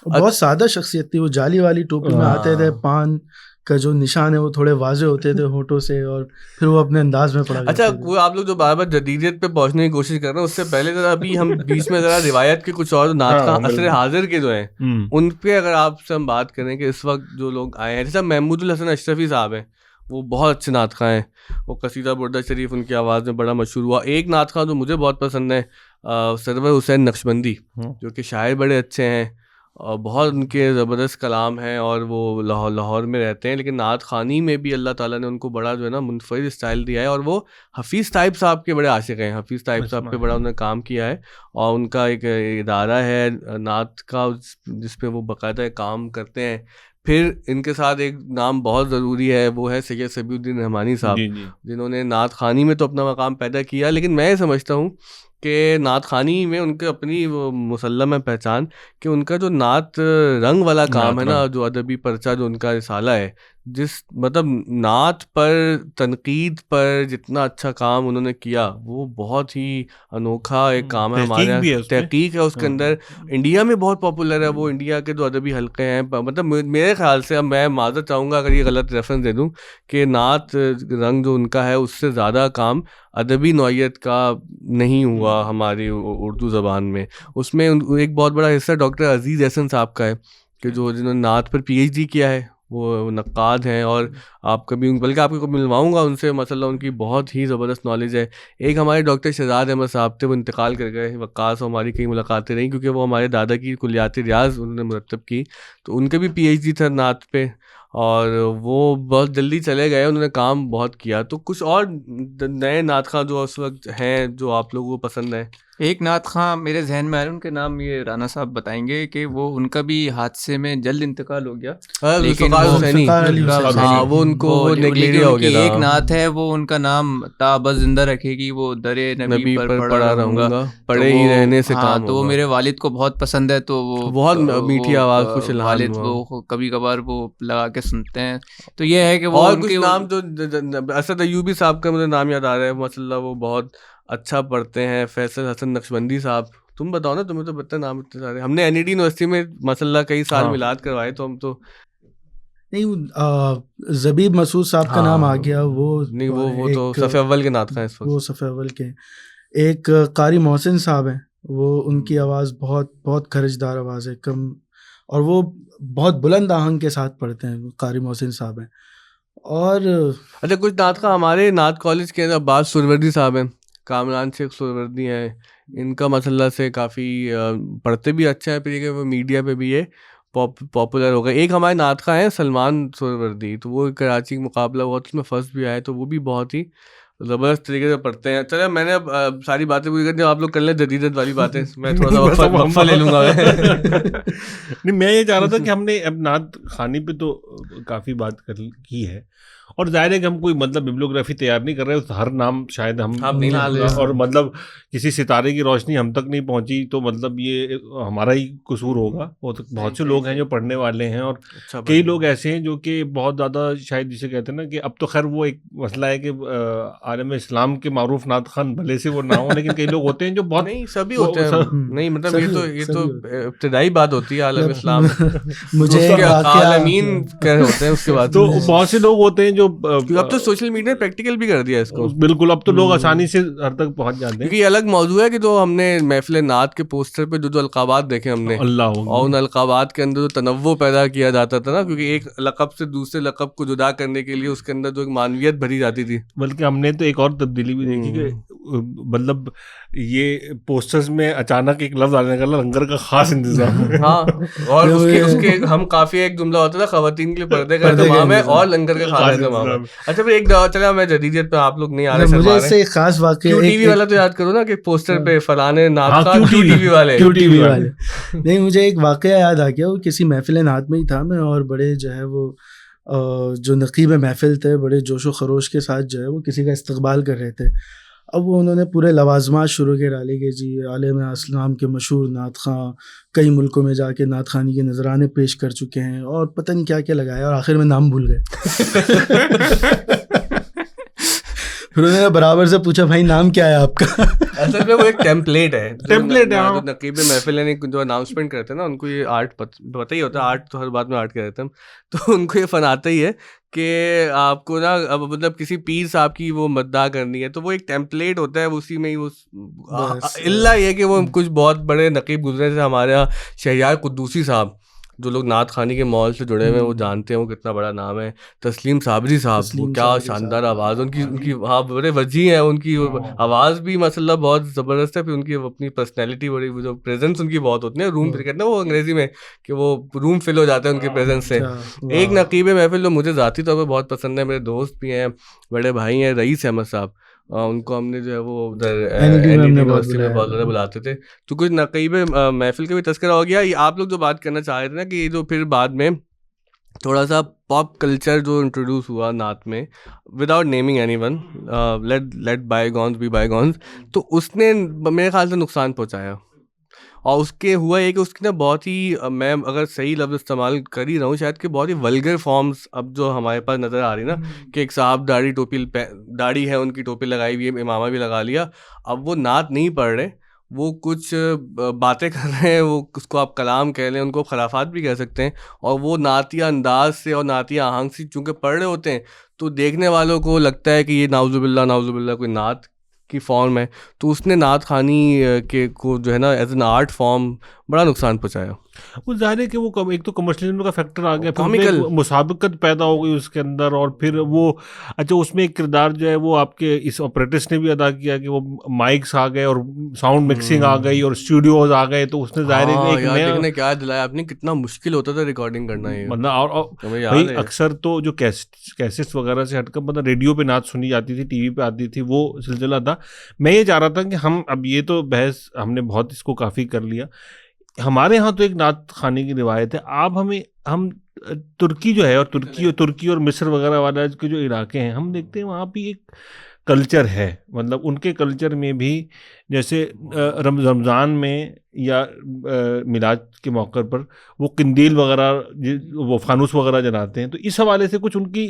C: بہت سادہ شخصیت تھی. وہ جالی والی ٹوپی میں آتے تھے, پان کا جو نشان ہے وہ تھوڑے واضح ہوتے تھے ہونٹوں سے, اور پھر وہ اپنے انداز میں پڑھا.
D: اچھا وہ آپ لوگ جو بار بار جدیدیت پہ پہنچنے کی کوشش کر رہے ہیں, اس سے پہلے ذرا ابھی ہم بیچ میں ذرا روایت کے کچھ اور نعت خواں عصر حاضر کے جو ہیں ان پہ اگر آپ سے ہم بات کریں کہ اس وقت جو لوگ آئے ہیں, جیسا محمود الحسن اشرفی صاحب ہیں, وہ بہت اچھے نعت خواں ہیں. وہ قصیدہ بردہ شریف ان کی آواز میں بڑا مشہور ہوا. ایک نعت خواں جو مجھے بہت پسند ہے سرور حسین نقشبندی, جو کہ شاعر بڑے اچھے ہیں اور بہت ان کے زبردست کلام ہیں, اور وہ لاہور میں رہتے ہیں, لیکن نعت خوانی میں بھی اللہ تعالیٰ نے ان کو بڑا جو ہے نا منفرد اسٹائل دیا ہے. اور وہ حفیظ طائب صاحب کے بڑے عاشق ہیں, حفیظ طائب صاحب پہ بڑا انہوں نے کام کیا ہے, اور ان کا ایک ادارہ ہے نعت کا جس پہ وہ باقاعدہ کام کرتے ہیں. پھر ان کے ساتھ ایک نام بہت ضروری ہے, وہ ہے سید صبی الدین رحمانی صاحب, جنہوں نے نعت خوانی میں تو اپنا مقام پیدا کیا, لیکن میں یہ سمجھتا ہوں کہ نعت خوانی میں ان کے اپنی وہ مسلم ہے پہچان, کہ ان کا جو نعت رنگ والا کام ہے نا, جو ادبی پرچہ جو ان کا رسالہ ہے, جس مطلب نعت پر تنقید پر جتنا اچھا کام انہوں نے کیا, وہ بہت ہی انوکھا ایک کام ہے. ہمارے یہاں تحقیق ہے اس کے اندر, انڈیا میں بہت پاپولر ہے وہ. انڈیا کے جو ادبی حلقے ہیں, مطلب میرے خیال سے, اب میں معذرت چاہوں گا اگر یہ غلط ریفرنس دے دوں, کہ نعت رنگ جو ان کا ہے اس سے زیادہ کام ادبی نوعیت کا نہیں ہوا ہماری اردو زبان میں. اس میں ایک بہت بڑا حصہ ڈاکٹر عزیز احسن صاحب کا ہے, کہ جنہوں نے نعت پر پی ایچ ڈی کیا ہے, وہ نقاد ہیں, اور آپ کبھی بلکہ آپ کو ملواؤں گا ان سے, مسئلہ ان کی بہت ہی زبردست نالج ہے. ایک ہمارے ڈاکٹر شہزاد احمد صاحب تھے, وہ انتقال کر گئے, وقاص, ہماری کئی ملاقاتیں رہیں کیونکہ وہ ہمارے دادا کی کلیات ریاض انہوں نے مرتب کی, تو ان کے بھی پی ایچ ڈی تھا نعت پہ, اور وہ بہت جلدی چلے گئے, انہوں نے کام بہت کیا. تو کچھ اور نئے نعت خواں جو اس وقت ہیں جو آپ لوگوں کو پسند ہیں.
B: ایک نعت خواں میرے ذہن میں آ رہے ہیں, ان کے نام یہ رانا صاحب بتائیں گے, کہ وہ ان کا بھی حادثے میں جلد انتقال ہو گیا, لیکن
D: وہ ان کو
B: ایک نعت ہے وہ ان کا نام تا بس زندہ رکھے گی, وہ در نبی پر پڑا رہوں گا,
D: پڑے ہی رہنے سے کام.
B: تو وہ میرے والد کو بہت پسند ہے, تو وہ
D: بہت میٹھی آواز, خوش
B: والد وہ کبھی کبھار وہ لگا کے سنتے ہیں. تو یہ ہے کہ وہ
D: اور کچھ نام جو اسد ایوبی صاحب کا مجھے نام یاد آ رہا ہے, ماشاء وہ بہت اچھا پڑھتے ہیں. فیصل حسن نقشبندی صاحب, تم بتاؤ نا, تمہیں تو پتہ نام اتنے سارے. ہم نے این ای ڈی یونیورسٹی میں ماشاء کئی سال میلاد کروائے, تو ہم تو
C: نہیں. زبیب مسعود صاحب کا نام آ گیا, وہ
D: تو صف اول کے نعت خواں اس وقت,
C: وہ صف اول کے. ایک قاری محسن صاحب ہیں, وہ ان کی آواز بہت بہت خرجدار آواز ہے، کم، اور وہ بہت بلند آہنگ کے ساتھ پڑھتے ہیں، قاری محسن صاحب ہیں. اور
D: اچھا کچھ نعت خواہ ہمارے نعت کالج کے اندر عباس سروردی صاحب ہیں، کامران شیخ سروردی ہیں، ان کا مسئلہ سے کافی پڑھتے بھی اچھا ہے، پھر یہ وہ میڈیا پہ بھی یہ پاپولر ہو گئے. ایک ہمارے نعت خواہ ہیں سلمان سروردی، تو وہ کراچی کا مقابلہ ہوا تو اس میں فرسٹ بھی آئے، تو وہ بھی بہت ہی زبردست طریقے سے پڑھتے ہیں. چلے میں نے اب ساری باتیں پوری کر دی، آپ لوگ کر لیں جدیدت والی باتیں، میں تھوڑا سا وقفہ لے لوں گا.
A: نہیں میں یہ چاہ رہا تھا کہ ہم نے اب نعت خوانی پہ تو کافی بات کی ہے، اور ظاہر ہے کہ ہم کوئی مطلب ببلیوگرافی تیار نہیں کر رہے، ہر نام شاید ہم
D: نہیں
A: اور مطلب کسی ستارے کی روشنی ہم تک نہیں پہنچی تو مطلب یہ ہمارا ہی قصور ہوگا. بہت سے لوگ ہیں جو پڑھنے والے ہیں، اور کئی لوگ ایسے ہیں جو کہ بہت زیادہ شاید جسے کہتے ہیں نا کہ اب تو خیر وہ ایک مسئلہ ہے کہ عالم اسلام کے معروف نعت خوان بھلے سے وہ نہ ہوں، لیکن کئی لوگ ہوتے ہیں جو بہت
D: نہیں سبھی ہوتے ہیں، نہیں مطلب یہ تو ابتدائی بات ہوتی ہے عالم اسلام،
C: مجھے
D: عالمین کیا ہوتے ہیں اس کے بعد.
A: تو بہت سے لوگ ہوتے ہیں جو
D: اب تو سوشل میڈیا پریکٹیکل بھی کر دیا اس کو،
A: بالکل اب تو لوگ آسانی سے ہر تک پہنچ جاتے ہیں.
D: کیونکہ یہ الگ موضوع ہے کہ جو ہم نے محفل نعت کے پوسٹر پہ جو القابات دیکھے ہم نے،
A: اللہ
D: اور ان القابات کے اندر جو تنوع پیدا کیا جاتا تھا نا، کیونکہ ایک لقب سے دوسرے لقب کو جدا کرنے کے لیے اس کے اندر جو ایک معنویت بھری جاتی تھی.
A: بلکہ ہم نے تو ایک اور تبدیلی بھی دیکھی کہ مطلب یہ پوسٹرز میں اچانک ایک لفظ آنے کا لنگر کا خاص انتظام.
D: ہاں، اور اس کے ہم کافی ایک جملہ ہوتا تھا خواتین کے لیے پردے کا اہتمام ہے اور لنگر کا خاص اہتمام ہے. اچھا پھر ایک چلا میں جدیدیت پہ آپ لوگ نہیں آ رہے،
C: مجھے اس سے ایک خاص واقعہ
D: کیو ٹی وی والا تو یاد کرو نا کہ پوسٹر پہ فلانے نعت خواہ کیو ٹی وی والے
C: نہیں، مجھے ایک واقعہ یاد آ گیا، وہ کسی محفل نعت میں ہی تھا میں، اور بڑے جو ہے وہ جو نقیب محفل تھے بڑے جوش و خروش کے ساتھ جو ہے وہ کسی کا استقبال کر رہے تھے. اب وہ انہوں نے پورے لوازمات شروع کے ڈالے کہ جی عالم اسلام کے مشہور نعت خواں کئی ملکوں میں جا کے نعت خوانی کے نذرانے پیش کر چکے ہیں، اور پتہ نہیں کیا کیا لگایا، اور آخر میں نام بھول گئے. پھر انہوں نے برابر سے پوچھا بھائی نام کیا ہے آپ کا؟
D: اصل میں وہ ایک ٹیمپلیٹ ہے،
A: جو
D: نقیب محفل یعنی جو اناؤنسمنٹ کرتے ہیں نا، ان کو یہ آرٹ پتہ ہی ہوتا ہے، آرٹ تو ہر بات میں آرٹ کہہ دیتے ہیں، تو ان کو یہ فن آتا ہی ہے کہ آپ کو نا اب مطلب کسی پیر صاحب کی وہ مداح کرنی ہے تو وہ ایک ٹیمپلیٹ ہوتا ہے، اسی میں ہی وہ اللہ یہ کہ وہ کچھ بہت بڑے نقیب گزرے تھے ہمارے یہاں، شہریار قدوسی صاحب، جو لوگ نعت خوانی کے ماحول سے جڑے ہوئے ہیں وہ جانتے ہیں وہ کتنا بڑا نام ہے. تسلیم صابری صاحب، وہ کیا شاندار آواز ان کی، ہاں بڑے وجیح ہیں، ان کی آواز بھی ماشاء اللہ بہت زبردست ہے، پھر ان کی اپنی پرسنالٹی بڑی، جو پریزنس ان کی بہت ہوتی ہے، روم پھر کہتے ہیں وہ انگریزی میں کہ وہ روم فل ہو جاتا ہے ان کی پریزنس سے. ایک نقیب محفل جو مجھے ذاتی طور پہ بہت پسند ہے، میرے دوست بھی ہیں، بڑے بھائی ہیں، رئیس احمد صاحب، ان کو ہم نے جو ہے وہ ادھر یونیورسٹی میں بہت زیادہ بلاتے تھے. تو کچھ نقیب محفل کا بھی تذکرہ ہو گیا. آپ لوگ جو بات کرنا چاہ رہے تھے نا کہ جو پھر بعد میں تھوڑا سا پاپ کلچر جو انٹروڈیوس ہوا نعت میں، without naming any one, let bygones be bygones, تو اس نے میرے خیال سے نقصان پہنچایا. اور اس کے ہوا یہ کہ اس کی نا بہت ہی، میں اگر صحیح لفظ استعمال کر ہی رہا ہوں شاید، کہ بہت ہی ولگر فارمز اب جو ہمارے پاس نظر آ رہی نا، کہ ایک صاحب داڑھی ہے، ان کی ٹوپی لگائی ہوئی ہے، امامہ بھی لگا لیا، اب وہ نعت نہیں پڑھ رہے، وہ کچھ باتیں کر رہے ہیں، وہ اس کو آپ کلام کہہ لیں، ان کو خرافات بھی کہہ سکتے ہیں، اور وہ نعتیہ انداز سے اور نعتیہ آہنگ سے چونکہ پڑھ رہے ہوتے ہیں تو دیکھنے والوں کو لگتا ہے کہ یہ نعوذ باللہ کوئی نعت کی فارم ہے. تو اس نے نعت خوانی کے کو جو ہے نا ایز این آرٹ فارم بڑا نقصان پہنچایا.
A: وہ ظاہر ہے کہ وہ ایک تو کمرشلزم کا فیکٹر آ گیا، پھر مسابقت پیدا ہو گئی اس کے اندر، اور پھر وہ اچھا اس میں ایک کردار جو ہے وہ آپ کے اس آپریٹرس نے بھی ادا کیا کہ وہ مائکس آ گئے اور ساؤنڈ مکسنگ آ گئی اور اسٹوڈیوز آ گئے، تو اس نے ظاہر ہے
D: کیا دلایا آپ نے، کتنا مشکل ہوتا تھا ریکارڈنگ کرنا یہ،
A: اور اکثر تو جو کیسٹس وغیرہ سے ہٹ کر مطلب ریڈیو پہ نعت سنی جاتی تھی، ٹی وی پہ آتی تھی، وہ سلسلہ تھا. میں یہ چاہ رہا تھا کہ ہم اب یہ تو بحث ہم نے بہت اس کو کافی کر لیا، ہمارے ہاں تو ایک نعت خوانی کی روایت ہے. آپ ہم ترکی جو ہے، اور ترکی اور مصر وغیرہ والا کے جو علاقے ہیں، ہم دیکھتے ہیں وہاں بھی ایک کلچر ہے، مطلب ان کے کلچر میں بھی جیسے رمضان میں یا میلاد کے موقع پر وہ قندیل وغیرہ وہ فانوس وغیرہ جلاتے ہیں. تو اس حوالے سے کچھ ان کی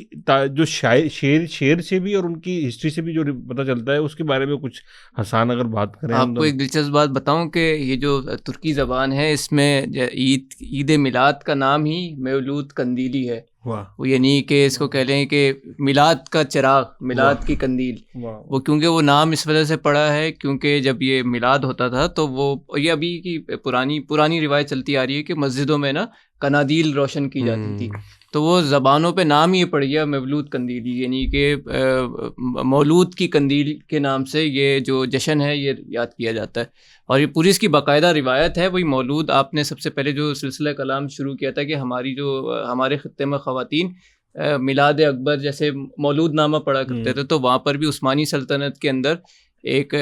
A: جو شعر سے بھی اور ان کی ہسٹری سے بھی جو پتہ چلتا ہے، اس کے بارے میں کچھ حسان اگر بات کریں.
B: آپ کو ایک دلچسپ بات بتاؤں کہ یہ جو ترکی زبان ہے، اس میں عید میلاد کا نام ہی مولود قندیلی ہے. وہ یعنی کہ اس کو کہہ لیں کہ میلاد کا چراغ، میلاد کی قندیل. وہ کیونکہ وہ نام اس وجہ سے پڑا ہے کیونکہ جب یہ میلاد ہوتا تھا تو وہ یہ ابھی کی پرانی روایت چلتی آ رہی ہے کہ مسجدوں میں نا قنادیل روشن کی جاتی تھی، تو وہ زبانوں پہ نام ہی پڑ گیا مولود قندیل، یعنی کہ مولود کی قندیل کے نام سے یہ جو جشن ہے یہ یاد کیا جاتا ہے. اور یہ پوری اس کی باقاعدہ روایت ہے. وہی مولود آپ نے سب سے پہلے جو سلسلہ کلام شروع کیا تھا کہ ہمارے خطے میں خواتین میلاد اکبر جیسے مولود نامہ پڑھا کرتے تھے، تو وہاں پر بھی عثمانی سلطنت کے اندر ایک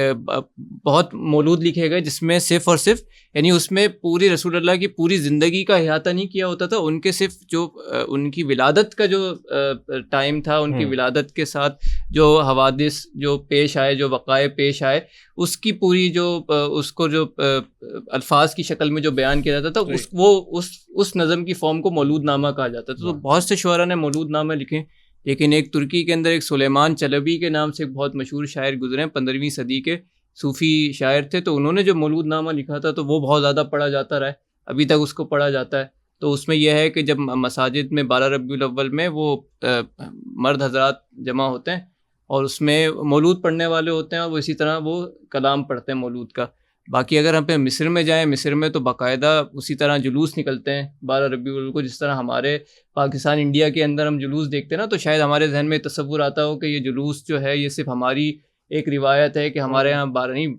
B: بہت مولود لکھے گئے جس میں صرف اور صرف یعنی اس میں پوری رسول اللہ کی پوری زندگی کا احاطہ نہیں کیا ہوتا تھا، ان کے صرف جو ان کی ولادت کا جو ٹائم تھا، ان کی ولادت کے ساتھ جو حوادث جو پیش آئے، جو وقائع پیش آئے، اس کی پوری جو اس کو جو الفاظ کی شکل میں جو بیان کیا جاتا تھا اس نظم کی فارم کو مولود نامہ کہا جاتا تھا. تو بہت سے شعراء نے مولود نامہ لکھے، لیکن ایک ترکی کے اندر ایک سلیمان چلبی کے نام سے ایک بہت مشہور شاعر گزرے ہیں، 15ویں صدی کے صوفی شاعر تھے، تو انہوں نے جو مولود نامہ لکھا تھا تو وہ بہت زیادہ پڑھا جاتا رہا ہے، ابھی تک اس کو پڑھا جاتا ہے. تو اس میں یہ ہے کہ جب مساجد میں 12 ربیع الاول میں وہ مرد حضرات جمع ہوتے ہیں اور اس میں مولود پڑھنے والے ہوتے ہیں، اور وہ اسی طرح وہ کلام پڑھتے ہیں مولود کا. باقی اگر ہم پہ مصر میں جائیں، مصر میں تو باقاعدہ اسی طرح جلوس نکلتے ہیں 12 ربیع الاول کو، جس طرح ہمارے پاکستان انڈیا کے اندر ہم جلوس دیکھتے ہیں نا، تو شاید ہمارے ذہن میں تصور آتا ہو کہ یہ جلوس جو ہے یہ صرف ہماری ایک روایت ہے کہ ہمارے یہاں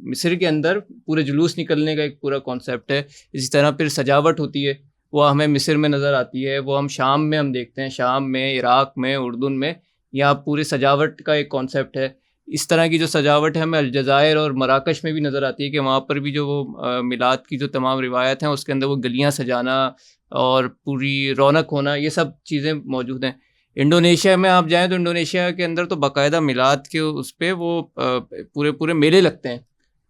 B: مصر کے اندر پورے جلوس نکلنے کا ایک پورا کانسیپٹ ہے. اسی طرح پھر سجاوٹ ہوتی ہے، وہ ہمیں مصر میں نظر آتی ہے، وہ ہم شام میں ہم دیکھتے ہیں، شام میں، عراق میں، اردن میں، یہاں پورے سجاوٹ کا ایک کانسیپٹ ہے. اس طرح کی جو سجاوٹ ہے ہمیں الجزائر اور مراکش میں بھی نظر آتی ہے کہ وہاں پر بھی جو وہ میلاد کی جو تمام روایت ہیں اس کے اندر وہ گلیاں سجانا اور پوری رونق ہونا، یہ سب چیزیں موجود ہیں. انڈونیشیا میں آپ جائیں تو انڈونیشیا کے اندر تو باقاعدہ میلاد کے اس پہ وہ پورے میلے لگتے ہیں،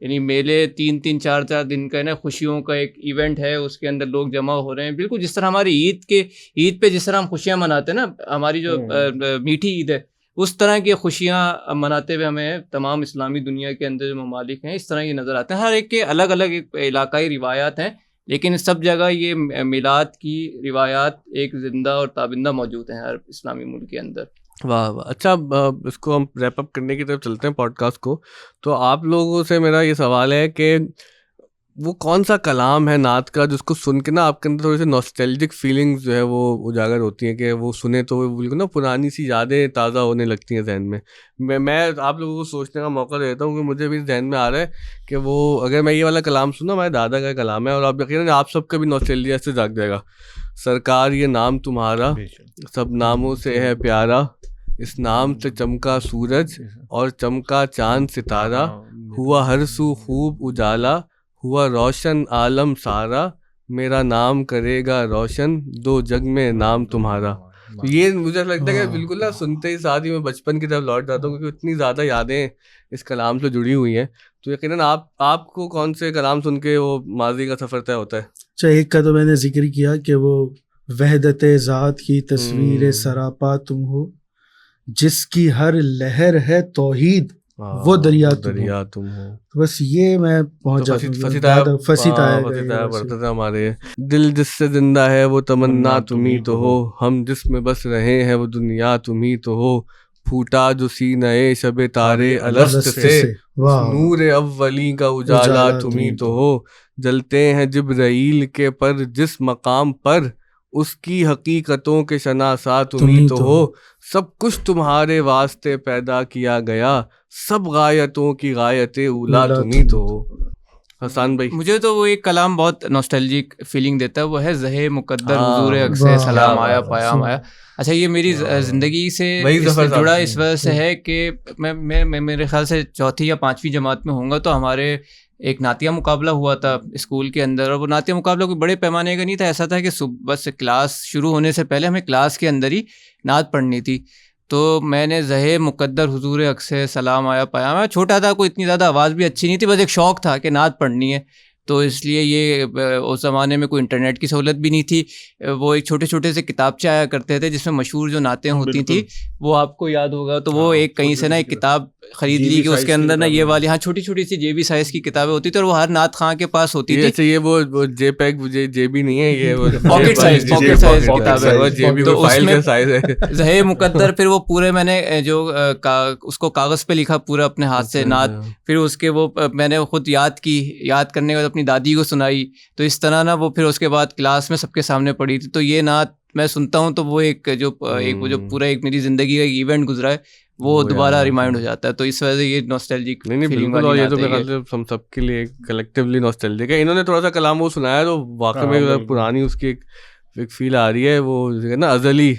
B: یعنی میلے 3 4 دن کا ہے نا، خوشیوں کا ایک ایونٹ ہے، اس کے اندر لوگ جمع ہو رہے ہیں، بالکل جس طرح ہماری عید پہ جس طرح ہم خوشیاں مناتے ہیں نا، ہماری جو میٹھی عید ہے، اس طرح کی خوشیاں مناتے ہوئے ہمیں تمام اسلامی دنیا کے اندر جو ممالک ہیں اس طرح یہ نظر آتے ہیں. ہر ایک کے الگ الگ علاقائی روایات ہیں، لیکن سب جگہ یہ میلاد کی روایات ایک زندہ اور تابندہ موجود ہیں ہر اسلامی ملک کے اندر.
D: واہ واہ. اچھا، اس کو ہم ریپ اپ کرنے کی طرف چلتے ہیں پوڈ کاسٹ کو. تو آپ لوگوں سے میرا یہ سوال ہے کہ وہ کون سا کلام ہے نعت کا جس کو سن کے نا آپ کے اندر تھوڑی سی ناسٹیلجک فیلنگز جو ہے وہ اجاگر ہوتی ہیں، کہ وہ سنیں تو وہ بالکل نا پرانی سی یادیں تازہ ہونے لگتی ہیں ذہن میں. میں آپ لوگوں کو سوچنے کا موقع دیتا ہوں کہ مجھے بھی ذہن میں آ رہا ہے کہ وہ اگر میں یہ والا کلام سنا، ہمارے دادا کا کلام ہے اور آپ یقیناً آپ سب کا بھی ناسٹیلجیا سے جاگ جائے گا. سرکار یہ نام تمہارا سب ناموں سے ہے پیارا، اس نام سے چمکا سورج اور چمکا چاند ستارہ، ہوا ہر سو خوب اجالا، ہوا روشن عالم سارا، میرا نام کرے گا روشن دو جگ میں نام تمہارا. یہ مجھے لگتا ہے کہ بالکل نا سنتے ہی ساتھ ہی میں بچپن کی طرف لوٹ جاتا ہوں، کیونکہ اتنی زیادہ یادیں اس کلام سے جڑی ہوئی ہیں. تو یقیناً آپ کو کون سے کلام سن کے وہ ماضی کا سفر طے ہوتا ہے؟
C: اچھا، ایک کا تو میں نے ذکر کیا کہ وہ وحدت ذات کی تصویر سراپا تم ہو، جس کی ہر لہر ہے توحید وہ دریا تم ہو. بس یہ میں پہنچ جاتا ہوں.
D: پڑھتا تھا ہمارے دل جس سے زندہ ہے وہ تمنا تم ہی تو ہو، ہم جس میں بس رہے ہیں وہ دنیا تم ہی تو ہو، پھوٹا جو سینہ شب تارے الست سے، نور اولی کا اجالا تم ہی تو ہو، جلتے ہیں جبرائیل کے پر جس مقام پر، اس کی حقیقتوں کے شناسا تم ہی تو ہو، سب کچھ تمہارے واسطے پیدا کیا گیا، سب غایتوں کی غایت اولا تم ہی تو ہو. حسان بھائی؟
B: مجھے تو وہ ایک کلام بہت نوسٹیلجک فیلنگ دیتا ہے، وہ ہے زہ مقدر حضور اکثر سلام آیا پیام آیا. اچھا، یہ میری زندگی سے جڑا اس وجہ سے ہے کہ میں میرے خیال سے 4 یا 5ویں جماعت میں ہوں گا، تو ہمارے ایک نعتیہ مقابلہ ہوا تھا اسکول کے اندر، اور وہ نعتیہ مقابلہ کوئی بڑے پیمانے کا نہیں تھا، ایسا تھا کہ صبح سے کلاس شروع ہونے سے پہلے ہمیں کلاس کے اندر ہی نعت پڑھنی تھی. تو میں نے زہ مقدر حضور اکثر سلام آیا پیام آیا، چھوٹا تھا، کوئی اتنی زیادہ آواز بھی اچھی نہیں تھی، بس ایک شوق تھا کہ نعت پڑھنی ہے. تو اس لیے یہ اس زمانے میں کوئی انٹرنیٹ کی سہولت بھی نہیں تھی. وہ ایک چھوٹے چھوٹے سے کتابچے آیا کرتے تھے جس میں مشہور جو نعتیں ہوتی تھیں, وہ آپ کو یاد ہوگا. تو وہ ایک کہیں سے نا ایک کتاب خرید لی کہ اس کے اندر نا یہ والی چھوٹی چھوٹی سی جے بی سائز کی کتابیں ہوتی تھیں, اور وہ ہر نعت خواں کے پاس ہوتی تھی.
D: اچھا, یہ وہ جے پیگ جے بی نہیں ہے, یہ
B: پاکٹ سائز کتاب ہے. تو اس میں زہے مقدر, پھر وہ پورے میں نے جو اس کو کاغذ پہ لکھا پورا اپنے ہاتھ سے نعت, پھر اس کے وہ میں نے خود یاد کرنے کے بعد اپنی دادی کو سنائی. تو اس طرح نا وہ پھر اس کے بعد کلاس میں سب کے سامنے پڑھی تھی. تو یہ نعت میں سنتا ہوں تو وہ ایک جو پورا ایک میری زندگی کا ایک ایونٹ گزرا ہے وہ دوبارہ ریمائنڈ ہو جاتا ہے. تو اس وجہ سے یہ نوسٹیلجک فیلنگ والی
D: یہ تو میرے خیال سے ہم سب کے لیے کلیکٹیولی نوسٹیلجک ہے. انہوں نے تھوڑا سا کلام وہ سنایا تو واقعی میں پرانی اس کی ایک فیل آ رہی ہے, وہ نا ازلی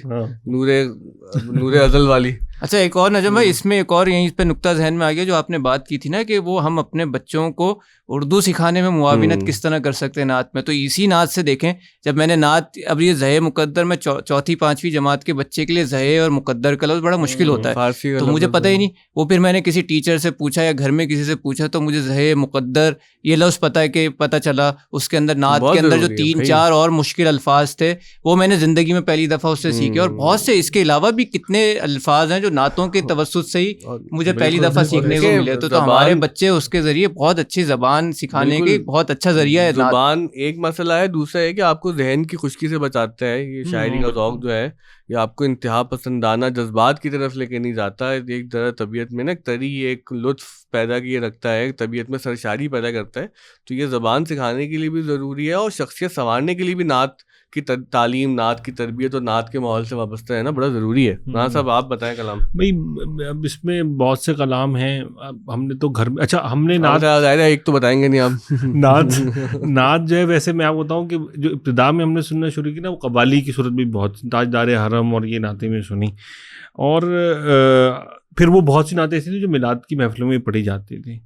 D: نور ازل والی.
B: اچھا, ایک اور نجم بھائی اس میں ایک اور یہیں پہ نقطہ ذہن میں آ گیا جو آپ نے بات کی تھی نا کہ وہ ہم اپنے بچوں کو اردو سکھانے میں معاونت کس طرح کر سکتے ہیں نعت میں. تو اسی نعت سے دیکھیں, جب میں نے نعت, اب یہ زہے مقدر میں چوتھی پانچویں جماعت کے بچے کے لیے زہے اور مقدر کا لفظ بڑا مشکل ہوتا ہے, تو مجھے پتہ ہی نہیں. وہ پھر میں نے کسی ٹیچر سے پوچھا یا گھر میں کسی سے پوچھا تو مجھے زہے مقدر یہ لفظ پتہ چلا. اس کے اندر نعت کے اندر جو 3-4 اور مشکل الفاظ تھے وہ میں نے زندگی میں پہلی دفعہ اس سے سیکھے, اور بہت سے اس کے علاوہ بھی کتنے الفاظ ہیں جو نعتوں کے توسط سے ہی مجھے پہلی دفعہ سیکھنے کو ملے. تو ہمارے بچے اس کے ذریعے بہت اچھی زبان سکھانے کے بہت اچھا ذریعہ ہے.
D: زبان ایک مسئلہ ہے, دوسرا ہے کہ آپ کو ذہن کی خشکی سے بچاتا ہے. یہ شاعری کا ذوق جو ہے یہ آپ کو انتہا پسندانہ جذبات کی طرف لے کے نہیں جاتا. ایک طرح طبیعت میں نا تری ایک لطف پیدا کیے رکھتا ہے, طبیعت میں سرشاری پیدا کرتا ہے. تو یہ زبان سکھانے کے لیے بھی ضروری ہے, اور شخصیت سنوارنے کے لیے بھی نعت کی تعلیم, نعت کی تربیت اور نعت کے ماحول سے وابستہ ہے نا, بڑا ضروری ہے. رانا صاحب آپ بتائیں کلام.
A: بھائی اب اس میں بہت سے کلام ہیں. ہم نے تو گھر میں, اچھا ہم نے نعت
D: ایک تو بتائیں گے نہیں آپ.
A: نعت جو ہے ویسے میں آپ بتاؤں کہ جو ابتدا میں ہم نے سننا شروع کی نا, وہ قوالی کی صورت بھی بہت, تاجدار حرم اور یہ نعتیں میں سنی, اور پھر وہ بہت سی نعتیں ایسی تھیں جو میلاد کی محفلوں میں پڑھی جاتی تھیں.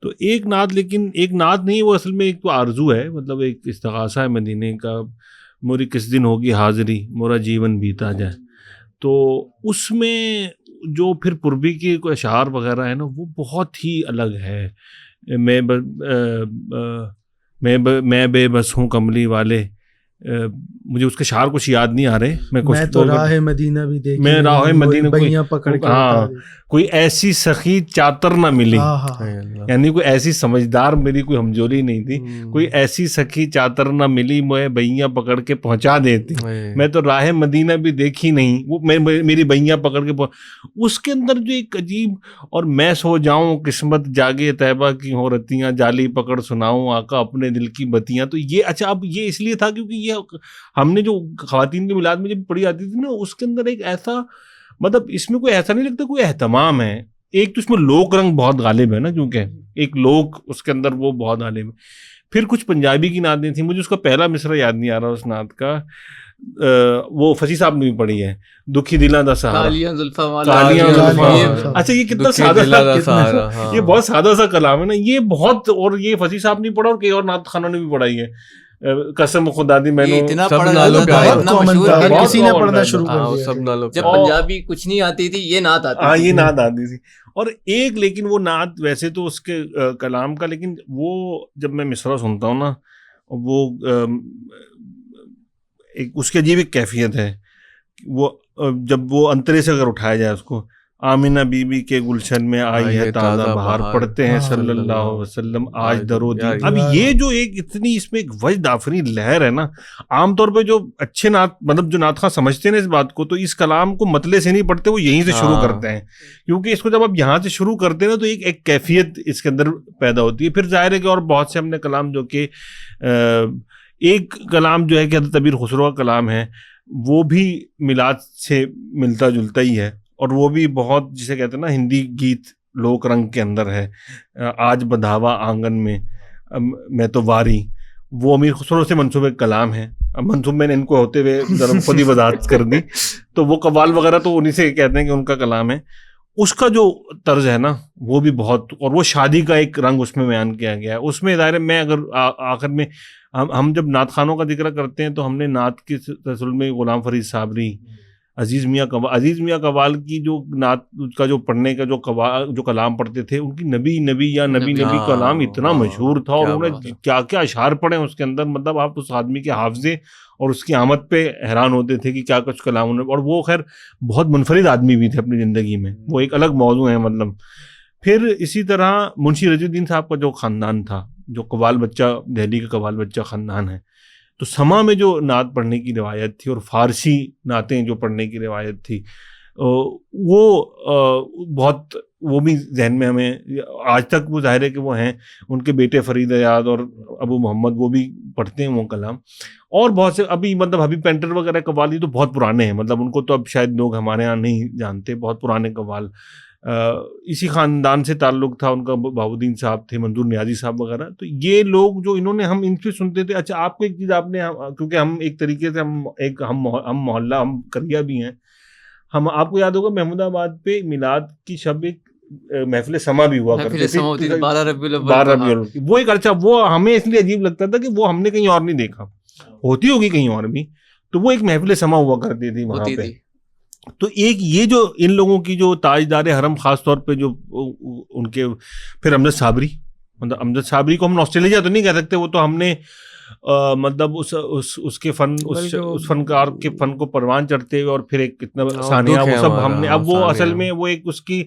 A: تو ایک نعت, لیکن ایک نعت نہیں, وہ اصل میں ایک تو آرزو ہے, مطلب ایک استغاثہ ہے مدینے کا. موری کس دن ہوگی حاضری, مورا جیون بیتا جائے. تو اس میں جو پھر پربی کے کوئی اشعار وغیرہ ہیں نا, وہ بہت ہی الگ ہے. میں بے بس ہوں کملی والے, مجھے اس کے شعر کچھ یاد نہیں آ رہے.
C: میں تو راہ مدینہ بھی دیکھی,
A: میں راہ مدینہ
C: بہیاں پکڑ کے,
A: ہاں, کوئی ایسی سخی چاتر نہ ملی, یعنی کوئی ایسی سمجھدار میری کوئی ہمجولی نہیں تھی. کوئی ایسی سخی چاتر نہ ملی, مجھے بہیاں پکڑ کے پہنچا دیتی. میں تو راہ مدینہ بھی دیکھی نہیں, وہ میری بہیاں پکڑ کے اس کے اندر جو ایک عجیب, اور میں سو جاؤں قسمت جاگے طیبہ کی ہو رتیاں, جالی پکڑ سناؤں آقا اپنے دل کی بتیاں. تو یہ اچھا, اب یہ اس لیے تھا کیونکہ یہ ہم نے جو خواتین کے میلاد میں جب پڑھی جاتی تھی نا, اس کے اندر ایک ایسا, مطلب اس میں کوئی ایسا نہیں لگتا کوئی اہتمام ہے. ایک تو اس میں لوک رنگ بہت غالب ہے نا, کیونکہ ایک لوک اس کے اندر وہ بہت غالب ہے. پھر کچھ پنجابی کی نعتیں تھیں, مجھے اس کا پہلا مصرع یاد نہیں آ رہا اس نعت کا, وہ فصیح صاحب نے بھی پڑھی ہے, دکھی دلاں دا سہارا. اچھا یہ کتنا سادہ سا, یہ بہت سادہ سا کلام ہے نا یہ بہت, اور یہ فصیح صاحب نے پڑھا اور کئی اور نعت خانوں نے بھی پڑھائی ہے. قسم خدا دی میں نے
B: اتنا کسی
C: نے پڑھنا شروع کر دیا.
B: جب پنجابی کچھ نہیں آتی تھی یہ نعت آتی,
A: ہاں یہ نعت آتی تھی. اور ایک لیکن وہ نعت ویسے تو اس کے کلام کا, لیکن وہ جب میں مصرع سنتا ہوں نا, وہ ایک اس کی عجیب ایک کیفیت ہے. وہ جب وہ انترے سے اگر اٹھایا جائے اس کو, آمینہ بی بی کے گلشن میں آئی ہے تازہ بہار, پڑھتے ہیں صلی اللہ علیہ وسلم آج درود. اب یہ جو ایک اتنی اس میں ایک وجد آفریں لہر ہے نا, عام طور پہ جو اچھے نعت, مطلب جو نعت خواں سمجھتے ہیں اس بات کو, تو اس کلام کو مطلع سے نہیں پڑھتے, وہ یہیں سے شروع کرتے ہیں. کیونکہ اس کو جب آپ یہاں سے شروع کرتے ہیں نا, تو ایک کیفیت اس کے اندر پیدا ہوتی ہے. پھر ظاہر ہے کہ اور بہت سے ہم نے کلام جو کہ ایک کلام جو ہے کہ حضرت امیر خسرو کا کلام ہے, وہ بھی میلاد سے ملتا جلتا ہی ہے, اور وہ بھی بہت جسے کہتے ہیں نا ہندی گیت لوک رنگ کے اندر ہے. آج بدھاوا آنگن میں میں تو واری, وہ امیر خسرو سے منسوب ایک کلام ہے. اب منسوب میں نے ان کو ہوتے ہوئے ذرا خود ہی وضاحت کر دی, تو وہ قوال وغیرہ تو انہیں سے کہتے ہیں کہ ان کا کلام ہے. اس کا جو طرز ہے نا وہ بھی بہت, اور وہ شادی کا ایک رنگ اس میں بیان کیا گیا ہے. اس میں ظاہر میں اگر آخر میں ہم جب نعت خانوں کا ذکر کرتے ہیں تو ہم نے نعت کے تسلسل میں غلام فرید صابری, عزیز میاں قوال کی جو نعت کا جو پڑھنے کا جو کلام پڑھتے تھے، ان کی نبی یا نبی کلام اتنا مشہور تھا، اور انہوں نے کیا کیا اشعار پڑھے اس کے اندر، مطلب آپ اس آدمی کے حافظے اور اس کی آمد پہ حیران ہوتے تھے کہ کیا کچھ کلام انہوں نے. اور وہ خیر بہت منفرد آدمی بھی تھے اپنی زندگی میں، وہ ایک الگ موضوع ہے مطلب. پھر اسی طرح منشی رضی الدین صاحب کا جو خاندان تھا، جو قوال بچہ، دہلی کا قوال بچہ خاندان ہے، تو سما میں جو نعت پڑھنے کی روایت تھی اور فارسی نعتیں جو پڑھنے کی روایت تھی، وہ بہت، وہ بھی ذہن میں ہمیں آج تک وہ ظاہر ہے کہ وہ ہیں. ان کے بیٹے فرید ایاز اور ابو محمد وہ بھی پڑھتے ہیں وہ کلام. اور بہت سے ابھی مطلب حبیب پینٹر وغیرہ قوالی تو بہت پرانے ہیں، مطلب ان کو تو اب شاید لوگ ہمارے ہاں نہیں جانتے، بہت پرانے قوال. اسی خاندان سے تعلق تھا ان کا، بہاؤالدین صاحب تھے، منظور نیازی صاحب وغیرہ. تو یہ لوگ جو انہوں نے، ہم ان سے سنتے تھے. اچھا آپ کو ایک چیز آپ نے، کیونکہ ہم ایک طریقے سے ہم محلہ، ہم کریا بھی ہیں، آپ کو یاد ہوگا محمود آباد پہ میلاد کی شب ایک محفل سما بھی ہوا کرتی تھی
B: 12 ربیع
A: الاول. وہ ایک، اچھا وہ ہمیں اس لیے عجیب لگتا تھا کہ وہ ہم نے کہیں اور نہیں دیکھا، ہوتی ہوگی کہیں اور بھی. تو وہ ایک محفل سما ہوا کرتی تھی وہاں پہ. تو ایک یہ جو ان لوگوں کی جو تاجدار حرم، خاص طور پہ جو ان کے، پھر امجد صابری، مطلب امجد صابری کو ہم آسٹریلیا تو نہیں کہہ سکتے، وہ تو ہم نے مطلب اس کے فن، اس فنکار کے فن کو پروان چڑھتے ہوئے، اور پھر ایک اتنا سانحہ وہ سب ہم نے، اب وہ اصل میں وہ ایک اس کی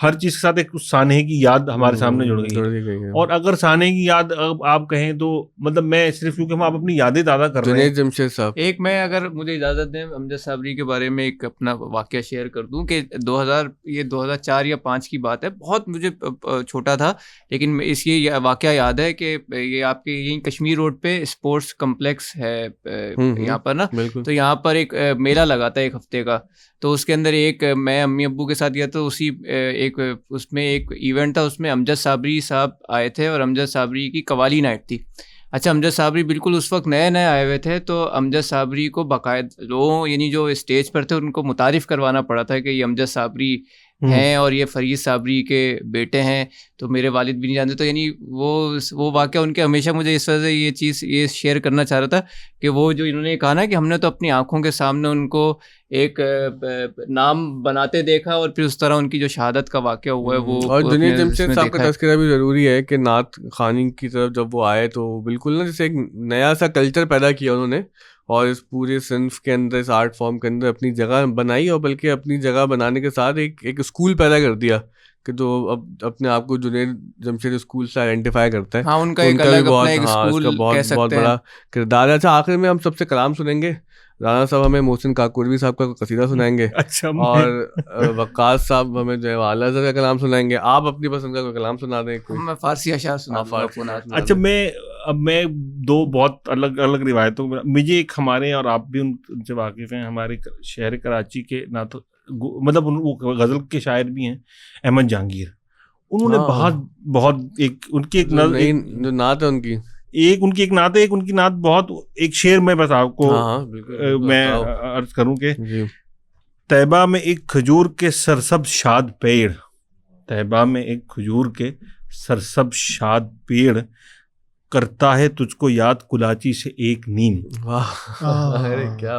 A: ہر چیز کے ساتھ ایک اس سانحے کی یاد ہمارے سامنے جڑ گئی. اور اگر سانحے کی یاد آپ کہیں تو مطلب میں صرف کیونکہ ہم آپ اپنی یادیں تازہ کر رہے ہیں.
D: جمشید صاحب،
B: ایک میں اگر مجھے اجازت دیں امجد صابری کے بارے میں ایک اپنا واقعہ شیئر کر دوں کہ 2004 یا 2005 کی بات ہے، بہت مجھے چھوٹا تھا، لیکن اس یہ واقعہ یاد ہے کہ یہ آپ کے یہیں کشمیر روڈ پہ اسپورٹس کمپلیکس ہے یہاں پر نا، تو یہاں پر ایک میلہ لگا تھا 1 ہفتے کا. تو اس کے اندر ایک، میں امی ابو کے ساتھ گیا تو اسی ایک اس میں ایک ایونٹ تھا، اس میں امجد صابری صاحب آئے تھے اور امجد صابری کی قوالی نائٹ تھی. اچھا امجد صابری بالکل اس وقت نئے آئے ہوئے تھے، تو امجد صابری کو باقاعدہ لوگوں، یعنی جو اسٹیج پر تھے ان کو متعارف کروانا پڑا تھا کہ یہ امجد صابری ہیں اور یہ فرید صابری کے بیٹے ہیں. تو میرے والد بھی نہیں جانتے، تو یعنی وہ واقعہ ان کے ہمیشہ مجھے اس وجہ سے یہ چیز یہ شیئر کرنا چاہ رہا تھا کہ وہ جو انہوں نے کہا نا کہ ہم نے تو اپنی آنکھوں کے سامنے ان کو ایک نام بناتے دیکھا، اور پھر اس طرح ان کی جو شہادت کا واقعہ ہوا ہے وہ. اور
D: جنید جمشید صاحب کا تذکرہ بھی ضروری ہے کہ نعت خوانی کی طرف جب وہ آئے تو بالکل نا جیسے ایک نیا سا کلچر پیدا کیا انہوں نے، اور اس پورے صنف کے اندر، اس آرٹ فارم کے اندر اپنی جگہ بنائی، اور بلکہ اپنی جگہ بنانے کے ساتھ ایک اسکول پیدا کر دیا کہ جو اب اپنے آپ کو جنید جمشید اسکول سے آئیڈینٹیفائی کرتا ہے.
B: ہاں ان کا ایک الگ اپنا ایک اسکول
D: بہت بڑا کردار ہے. اچھا آخر میں ہم سب سے کلام سنیں گے. رانا صاحب ہمیں محسن کاکوروی صاحب کا قصیدہ سنائیں گے، اور وقاص صاحب ہمیں جو ہے اعلیٰ حضرت کا کلام سنائیں گے. آپ اپنی پسند کا کوئی کلام سنا دیں.
B: میں فارسی اشعار سنا.
A: اچھا میں 2 بہت الگ الگ روایتوں میں، مجھے ایک ہمارے، اور آپ بھی ان سے واقف ہیں، ہمارے شہر کراچی کے نعت، مطلب وہ غزل کے شاعر بھی ہیں، احمد جہانگیر. انہوں نے بہت ایک ان کی ایک
D: نعت ہے ان کی،
A: ان کی ایک نعت ہے، ان کی نعت بہت، ایک شعر میں بس آپ کو میں عرض کروں کہ طیبہ میں ایک کھجور کے سرسبز شاد پیڑ، طیبہ میں ایک کھجور کے سرسبز شاد پیڑ، کرتا ہے تجھ کو یاد کلاچی سے ایک نیم.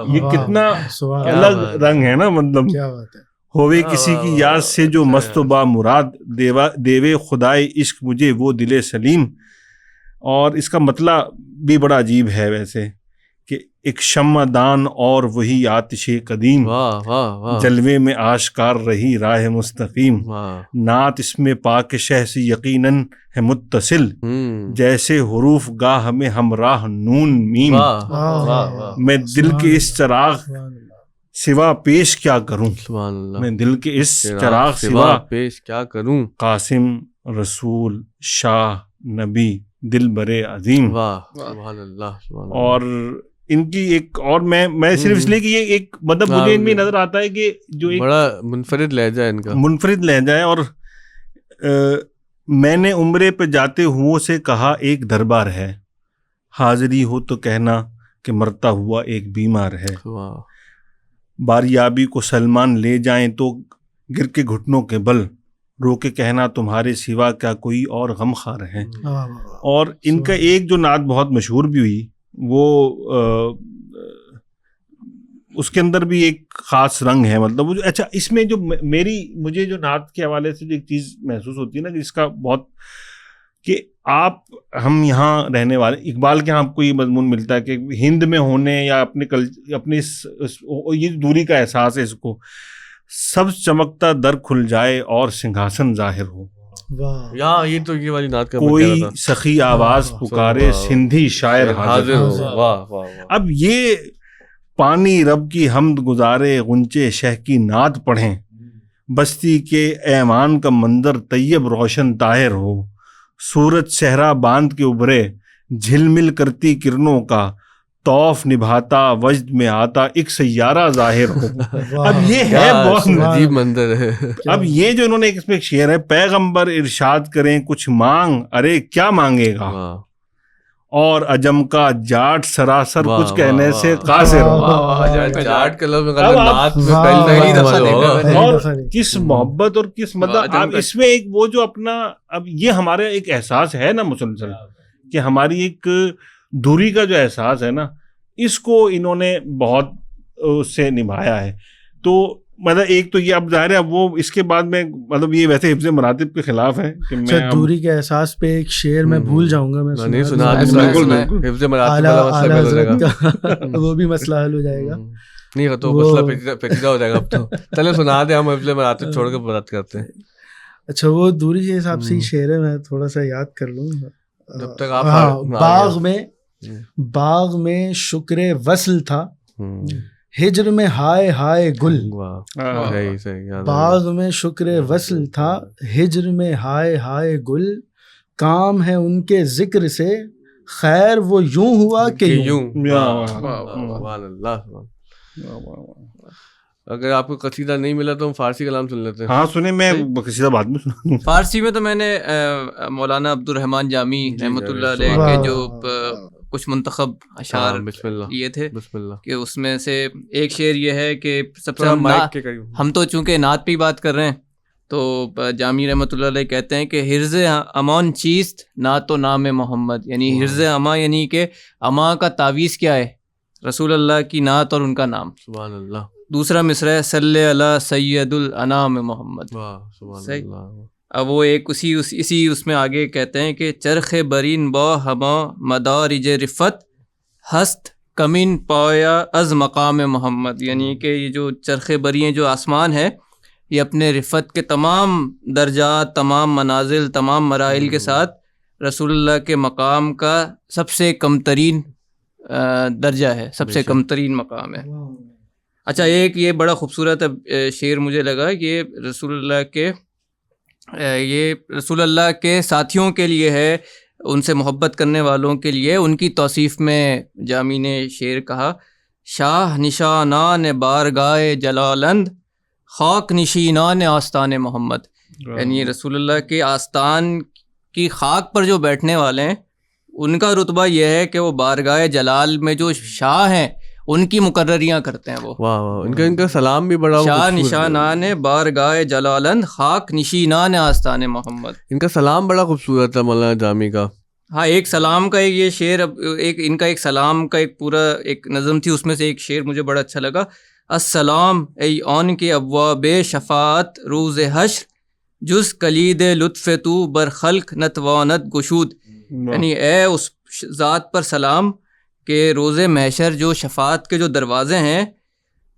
A: یہ کتنا الگ رنگ ہے نا، مطلب کیا بات ہے. ہوئے کسی کی یاد سے جو مست و با مراد، دیوے خدائے عشق مجھے وہ دل سلیم. اور اس کا مطلب بھی بڑا عجیب ہے ویسے، کہ ایک شمع دان اور وہی آتش قدیم، جلوے میں آشکار رہی راہ مستقیم. نعت اس میں پاک شہ سے یقیناً ہے متصل، جیسے حروف گاہ میں ہمراہ نون میم. میں دل کے اس چراغ سوا پیش کیا کروں، میں دل کے اس چراغ سوا
D: پیش کیا کروں.
A: قاسم، رسول، شاہ، نبی، دل برے عظیم.
D: سبحان اللہ.
A: اور ان کی ایک اور میں صرف اس لیے کہ یہ ایک مطلب مجھے ان میں نظر آتا ہے کہ جو ایک
D: بڑا منفرد لہجہ ہے ان کا،
A: منفرد لہجہ ہے. اور میں نے عمرے پہ جاتے ہوں سے کہا ایک دربار ہے، حاضری ہو تو کہنا کہ مرتا ہوا ایک بیمار ہے. باریابی کو سلمان لے جائیں تو گر کے گھٹنوں کے بل، رو کے کہنا تمہارے سوا کیا کوئی اور غم خار ہے. اور ان کا ایک جو نعت بہت مشہور بھی ہوئی، وہ اس کے اندر بھی ایک خاص رنگ ہے. مطلب وہ اچھا اس میں جو مجھے جو نعت کے حوالے سے جو ایک چیز محسوس ہوتی ہے نا کہ اس کا بہت کہ ہم یہاں رہنے والے اقبال کے یہاں آپ کو یہ مضمون ملتا ہے کہ ہند میں ہونے یا اپنی یہ دوری کا احساس ہے اس کو سب چمکتا در کھل جائے اور سنگھاسن ظاہر ہو.
D: یہ تو یہ والی نعت کا
A: کوئی سخی آواز پکارے سندھی شاعر حاضر ہو.
D: واہ.
A: اب یہ پانی رب کی حمد گزارے غنچے شہ کی نعت پڑھیں بستی کے ایمان کا منظر طیب روشن طاہر ہو. سورج صحرا باندھ کے ابھرے جھل مل کرتی کرنوں کا طوف نبھاتا وجد میں آتا ایک سیارہ ظاہر ہو. اب یہ ہے بہت
D: عجیب منظر ہے.
A: اب یہ جو انہوں نے اس میں ایک شعر ہے پیغمبر ارشاد کریں کچھ مانگ ارے کیا مانگے گا اور عجم کا جاٹ سراسر کچھ کہنے سے قاصر ہو.
D: جاٹ کا لفظ نعت میں پہلی دفعہ دیکھا.
A: اور کس محبت اور کس مطلب اب اس میں ایک وہ جو اپنا اب یہ ہمارا ایک احساس ہے نا مسلسل کہ ہماری ایک دوری کا جو احساس ہے نا اس کو انہوں نے بہت اس سے نبھایا ہے. تو مطلب ایک تو یہ اب ظاہر ہے وہ اس کے بعد میں مطلب یہ ویسے حفظ مراتب کے خلاف ہے کہ میں
C: دوری کے احساس پہ ایک شعر میں بھول جاؤں گا میں
D: نہیں سنا حفظ مراتب
C: کا وہ بھی مسئلہ حل ہو جائے گا.
D: نہیں تو مسئلہ پیچیدہ ہو جائے گا. اب تو چلے سنا دیں ہم حفظ مراتب چھوڑ کے بات کرتے ہیں.
C: اچھا وہ دوری کے حساب سے ہی شعر ہے میں تھوڑا سا یاد کر لوں.
D: جب تک آپ
C: باغ میں شکر وصل تھا ہجر میں ہائے ہائے گل. باغ میں شکر وصل تھا ہجر میں ہائے ہائے گل کام ہے ان کے ذکر سے خیر وہ یوں ہوا کہ یوں.
D: اگر آپ کو قصیدہ نہیں ملا تو ہم فارسی کلام سن لیتے ہیں.
A: ہاں سنیں میں قصیدہ بعد میں سنا دوں.
B: فارسی میں تو میں نے مولانا عبد الرحمن جامی رحمۃ اللہ علیہ کے جو کچھ منتخب اشعار یہ تھے کہ اس میں سے ایک شعر یہ ہے کہ سب سے ہم تو چونکہ نعت پہ بات کر رہے ہیں تو جامی رحمۃ اللہ علیہ کہتے ہیں کہ حرز امان چیست نعت و نام محمد یعنی حرز اما یعنی کہ اما کا تعویذ کیا ہے رسول اللہ کی نعت اور ان کا نام.
D: سبحان اللہ.
B: دوسرا مصرع ہے صلی اللہ سید الانام محمد. صحیح. اب وہ ایک اسی اس میں آگے کہتے ہیں کہ چرخ برین با ہما مدارج رفت ہست کمین پایا از مقام محمد یعنی کہ یہ جو چرخ بری ہیں جو آسمان ہے یہ اپنے رفت کے تمام درجات تمام منازل تمام مراحل کے ساتھ رسول اللہ کے مقام کا سب سے کم ترین درجہ ہے سب سے کم ترین مقام ہے. اچھا ایک یہ بڑا خوبصورت شعر مجھے لگا کہ یہ رسول اللہ کے ساتھیوں کے لیے ہے ان سے محبت کرنے والوں کے لیے. ان کی توصیف میں جامی نے شعر کہا شاہ نشانان بارگاہ جلالند خاک نشینان آستان محمد یعنی رسول اللہ کے آستان کی خاک پر جو بیٹھنے والے ہیں ان کا رتبہ یہ ہے کہ وہ بارگاہ جلال میں جو شاہ ہیں ان کی مقرریاں کرتے ہیں. وہ
D: ان کا سلام بھی بڑا
B: شاہ نشانان بارگاہ جلالند خاک نشینان آستان محمد.
D: ان کا سلام بڑا خوبصورت ہے مولانا جامی کا.
B: ہاں ایک سلام کا یہ شعر ایک ان کا ایک سلام کا ایک پورا ایک نظم تھی اس میں سے ایک شعر مجھے بڑا اچھا لگا. السلام ای آن کے ابواب شفاعت روز حشر جز کلید لطف تو بر خلق نتواند گشود یعنی اے اس ذات پر سلام کہ روز محشر جو شفاعت کے جو دروازے ہیں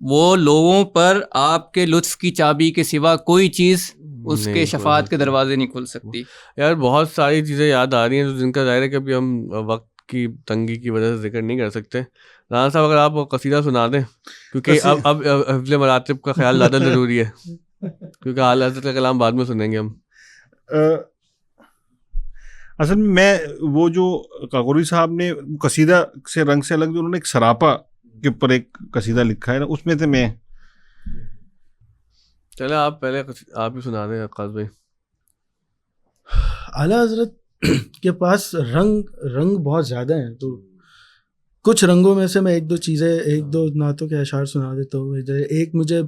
B: وہ لوگوں پر آپ کے لطف کی چابی کے سوا کوئی چیز اس کے شفاعت کے دروازے نہیں کھل سکتی.
D: یار بہت ساری چیزیں یاد آ رہی ہیں جن کا ظاہر ہے کہ ابھی ہم وقت کی تنگی کی وجہ سے ذکر نہیں کر سکتے. رانا صاحب اگر آپ قصیدہ سنا دیں کیونکہ اب حفظ مراتب کا خیال زیادہ ضروری ہے کیونکہ اعلی حضرت کا کلام بعد میں سنیں گے ہم.
A: اصل میں وہ جو کاکوری صاحب نے قصیدہ سے رنگ سے الگ جو انہوں نے ایک سراپا کے اوپر ایک قصیدہ لکھا ہے نا اس میں سے میں
D: چلے آپ پہلے آپ ہی سنا دیں عقاص بھائی.
C: اعلیٰ حضرت کے پاس رنگ بہت زیادہ ہیں تو کچھ رنگوں میں سے میں ایک دو نعتوں کے اشعار سنا دیتا ہوں. ایک مجھے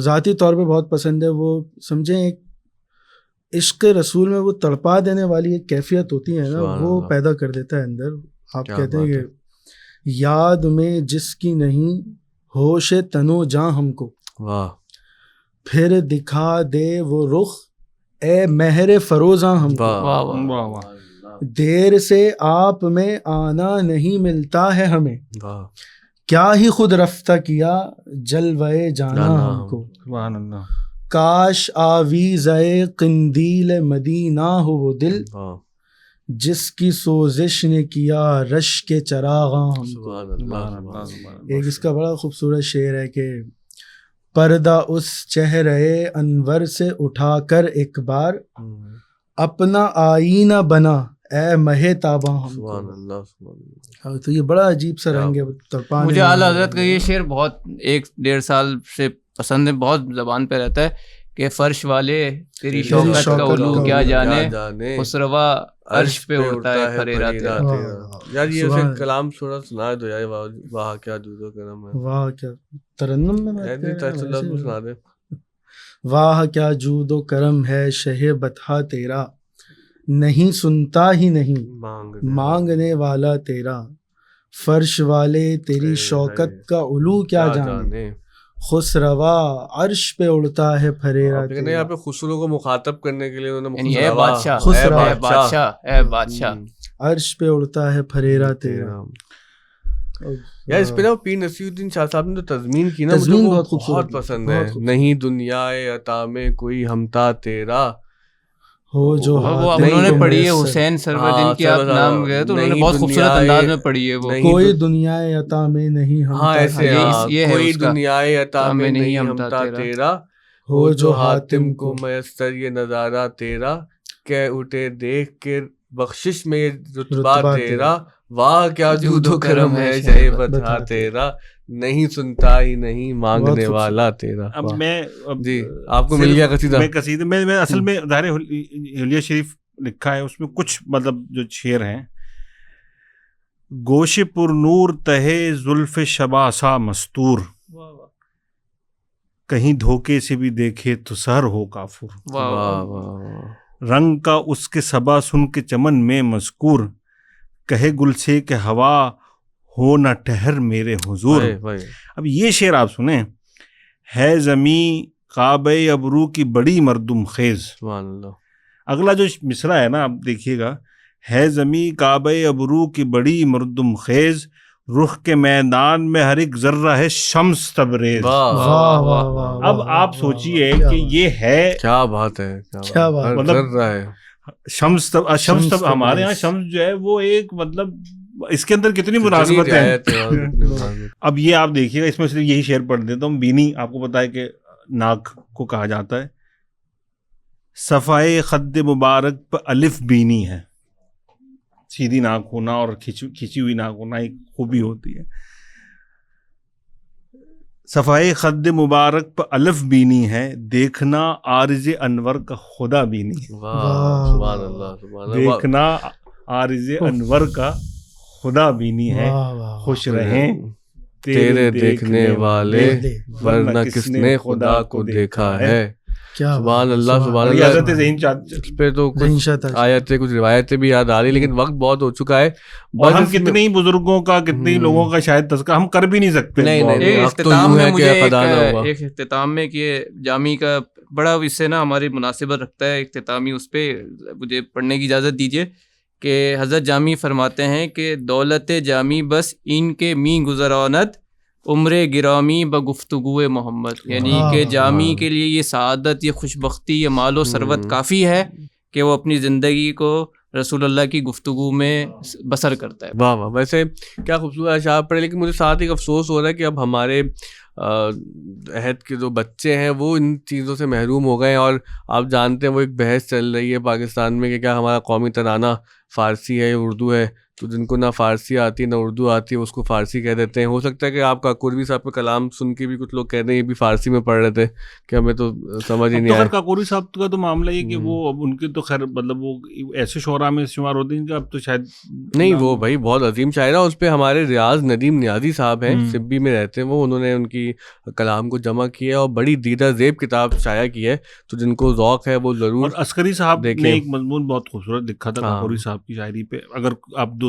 C: ذاتی طور پہ بہت پسند ہے وہ سمجھیں ایک عشق رسول میں وہ تڑپا دینے والی ایک کیفیت ہوتی ہے نا وہ پیدا کر دیتا ہے اندر. آپ کہتے ہیں کہ یاد میں جس کی نہیں ہوش تنو جاں ہم کو،
D: واہ
C: پھر دکھا دے وہ رخ اے مہر فروزاں ہم کو،
D: واہ
B: واہ واہ
A: واہ واہ
C: دیر سے آپ میں آنا نہیں ملتا ہے ہمیں،
D: واہ
C: کیا ہی خود رفتہ کیا جلوے جانا ہم کو،
A: سبحان اللہ.
C: کاش آویزے قندیل مدینہ ہو وہ دل
D: واہ
C: جس کی سوزش نے کیا رش کے چراغاں ہم کو.
D: سبحان اللہ
A: سبحان اللہ سبحان اللہ.
C: ایک اس کا بڑا خوبصورت شعر ہے کہ پردہ اس چہرے انور سے اٹھا کر ایک بار اپنا آئینہ بنا اے مہ تاباں ہم
D: سبحان
C: کو.
D: اللہ سبحان اللہ.
C: تو یہ بڑا عجیب سا رنگ ہے تڑپانے
B: مجھے
C: والا.
B: اعلیٰ حضرت کا یہ شعر بہت 1-1.5 سال سے پسند ہے، بہت زبان پہ رہتا ہے کہ فرش والے تیری شوکت کا علو کیا جانے، خسروا عرش پہ اڑتا ہے پھریرا تیرا.
D: یار یہ اسے کلام تھوڑا سنا دو یار. واہ کیا جود و کرم ہے.
C: واہ کیا ترنم میں بات
D: ایسی
C: کر رہے ہیں
D: لفظ سنا دے.
C: واہ کیا جود و کرم ہے شہ بطحا تیرا، نہیں سنتا ہی نہیں مانگنے والا تیرا، فرش والے تیری شوکت کا علو کیا جانے، خسروا عرش پہ اڑتا ہے پھریرا
D: تیرا. یہاں پہ خسرو کو مخاطب کرنے کے لیے انہوں
B: یعنی
D: نے
B: اے بادشاہ،
C: خسروا،
B: اے بادشاہ، اے بادشاہ.
C: عرش پہ اڑتا ہے پھریرا تیرا.
D: یار اس پہ نا پیر نصیر الدین شاہ صاحب نے جو تضمین کی نا مجھے
C: تضمین
D: وہ
C: بہت خوبصورت
D: بہت پسند ہے. نہیں دنیا عطا میں کوئی ہمتا تیرا
C: ہو جو
B: وہ انہوں نے پڑھی ہے حسین سرور جن کی آپ نام گئے تو انہوں نے بہت خوبصورت انداز میں پڑھی ہے وہ.
C: کوئی دنیا عطا میں نہیں
D: ہاں
C: ہمتا
D: ایسے
B: یہ ہے
D: کوئی
B: اس کا.
D: دنیا عطا میں نہیں ہمتا تیرا،
C: ہو جو
D: حاتم کو میسر یہ نظارہ تیرا، کہ اٹھے دیکھ کے بخشش میں یہ رتبہ تیرا، واہ کیا جود و کرم ہے شہ بطحا تیرا، نہیں سنتا ہی نہیں مانگنے والا تیرا.
A: اب میں
D: جی آپ کو مل گیا قصیدہ.
A: میں قصیدے میں اصل میں ظاہر حلیہ شریف لکھا ہے، اس میں کچھ مطلب جو شعر ہیں، گوش پر نور تہے زلف شباسا مستور، کہیں دھوکے سے بھی دیکھے تو سحر ہو کافور،
D: واہ واہ
A: رنگ کا اس کے صبا سن کے چمن میں مذکور، کہے گل سے کہ ہوا ہو نہ ٹہر میرے حضور. اب یہ شعر آپ سنیں، ہے زمیں کعبہ ابرو کی بڑی مردم خیز.
D: سبحان اللہ.
A: اگلا جو مصرع ہے نا آپ دیکھیے گا، ہے زمیں کعبہ ابرو کی بڑی مردم خیز، رخ کے میدان میں ہر ایک ذرہ ہے شمس تبریز. اب آپ سوچئے کہ یہ ہے
D: کیا بات ہے،
C: کیا بات
A: مطلب
C: ہے.
A: شمس ہمارے یہاں شمس جو ہے وہ ایک مطلب اس کے اندر کتنی مناسبت ہے. اب یہ آپ دیکھیے گا، اس میں صرف یہی شعر پڑھ دیتا ہوں. بینی آپ کو پتا ہے کہ ناک کو کہا جاتا ہے، صفائے خد مبارک پہ الف بینی ہے، سیدھی ناک ہونا اور کھینچی ہوئی ناک ہونا ایک خوبی ہوتی ہے. صفائے خد مبارک پہ الف بینی ہے، دیکھنا عارض انور کا خدا بینی.
D: سبحان اللہ.
A: دیکھنا عارض انور کا خدا بینی ہے، خوش رہیں
D: تیرے دیکھنے والے ورنہ کس نے خدا کو دیکھا ہے. سبحان اللہ سبحان اللہ. اس پہ تو کچھ آیتیں کچھ روایتیں بھی یاد آ رہی، لیکن وقت بہت ہو چکا ہے.
A: اور ہم کتنے ہی بزرگوں کا کتنے ہی لوگوں کا شاید تذکرہ ہم کر بھی نہیں سکتے.
B: اختتام میں مجھے ایک اختتام میں کہ جامی کا بڑا اس سے نا ہماری مناسبت رکھتا ہے اختتامی، اس پہ مجھے پڑھنے کی اجازت دیجیے کہ حضرت جامی فرماتے ہیں کہ دولت جامی بس ان کے می گزرانت عمر گرامی بگفتگو محمد، یعنی کہ جامی کے لیے یہ سعادت، یہ خوش بختی، یہ مال و ثروت کافی ہے کہ وہ اپنی زندگی کو رسول اللہ کی گفتگو میں بسر کرتا ہے.
D: واہ واہ. ویسے کیا خوبصورت اشعار پڑھے، لیکن مجھے ساتھ ایک افسوس ہو رہا ہے کہ اب ہمارے عہد کے جو بچے ہیں وہ ان چیزوں سے محروم ہو گئے. اور آپ جانتے ہیں وہ ایک بحث چل رہی ہے پاکستان میں کہ کیا ہمارا قومی ترانہ فارسی ہے یا اردو ہے، تو جن کو نہ فارسی آتی نہ اردو آتی ہے اس کو فارسی کہہ دیتے ہیں. ہو سکتا ہے کہ آپ کا قربی صاحب کا کلام سن کے بھی کچھ لوگ کہہ رہے ہیں یہ بھی فارسی میں پڑھ رہے تھے، کہ ہمیں تو سمجھ ہی نہیں آیا.
A: کاکوری صاحب کا تو معاملہ یہ کہ وہ اب ان کے تو خیر مطلب وہ ایسے شعراء میں شمار ہوتے ہیں کہ اب تو شاید
D: نہیں، وہ بھائی بہت عظیم شاعر ہے. اس پہ ہمارے ریاض ندیم نیازی صاحب ہیں، سبی میں رہتے ہیں وہ، انہوں نے ان کی کلام کو جمع کیا اور بڑی دیدہ زیب کتاب شائع کی ہے. تو جن کو ذوق ہے وہ ضرور.
A: اور عسکری صاحب نے ایک مضمون بہت خوبصورت لکھا تھا کاکوری صاحب کی شاعری پہ، اگر آپ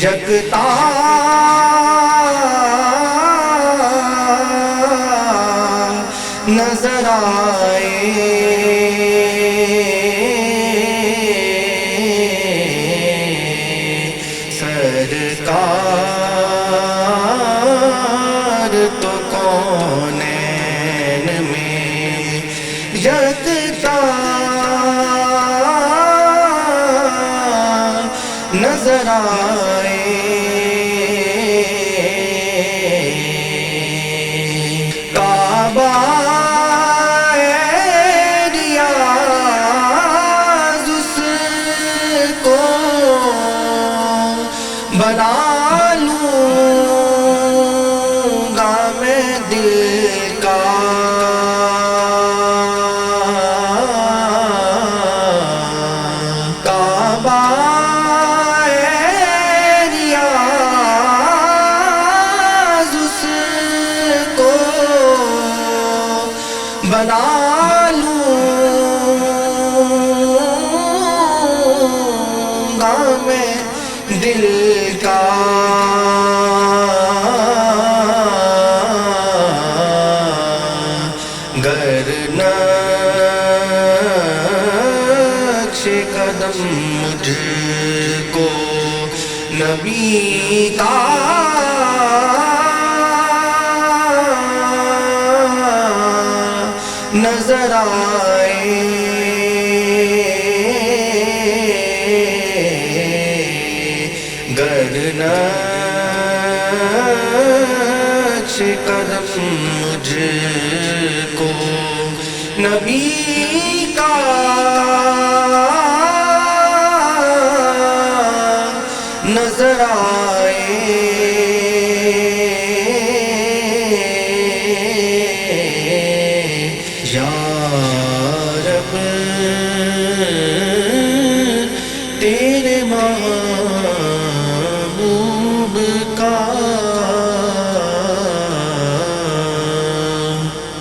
F: یکتا نظر آئے سرکار تو کونین میں یکتا نظر آئے کعبہ ریاض اس کو بنا لوں گا میں دل کا کعبہ ریاض اس کو بنا لوں گا میں دل کا گر نقش قدم مجھ کو نبی کا نظر آئے گر نقش قدم مجھ کو نبی کا نظر آئے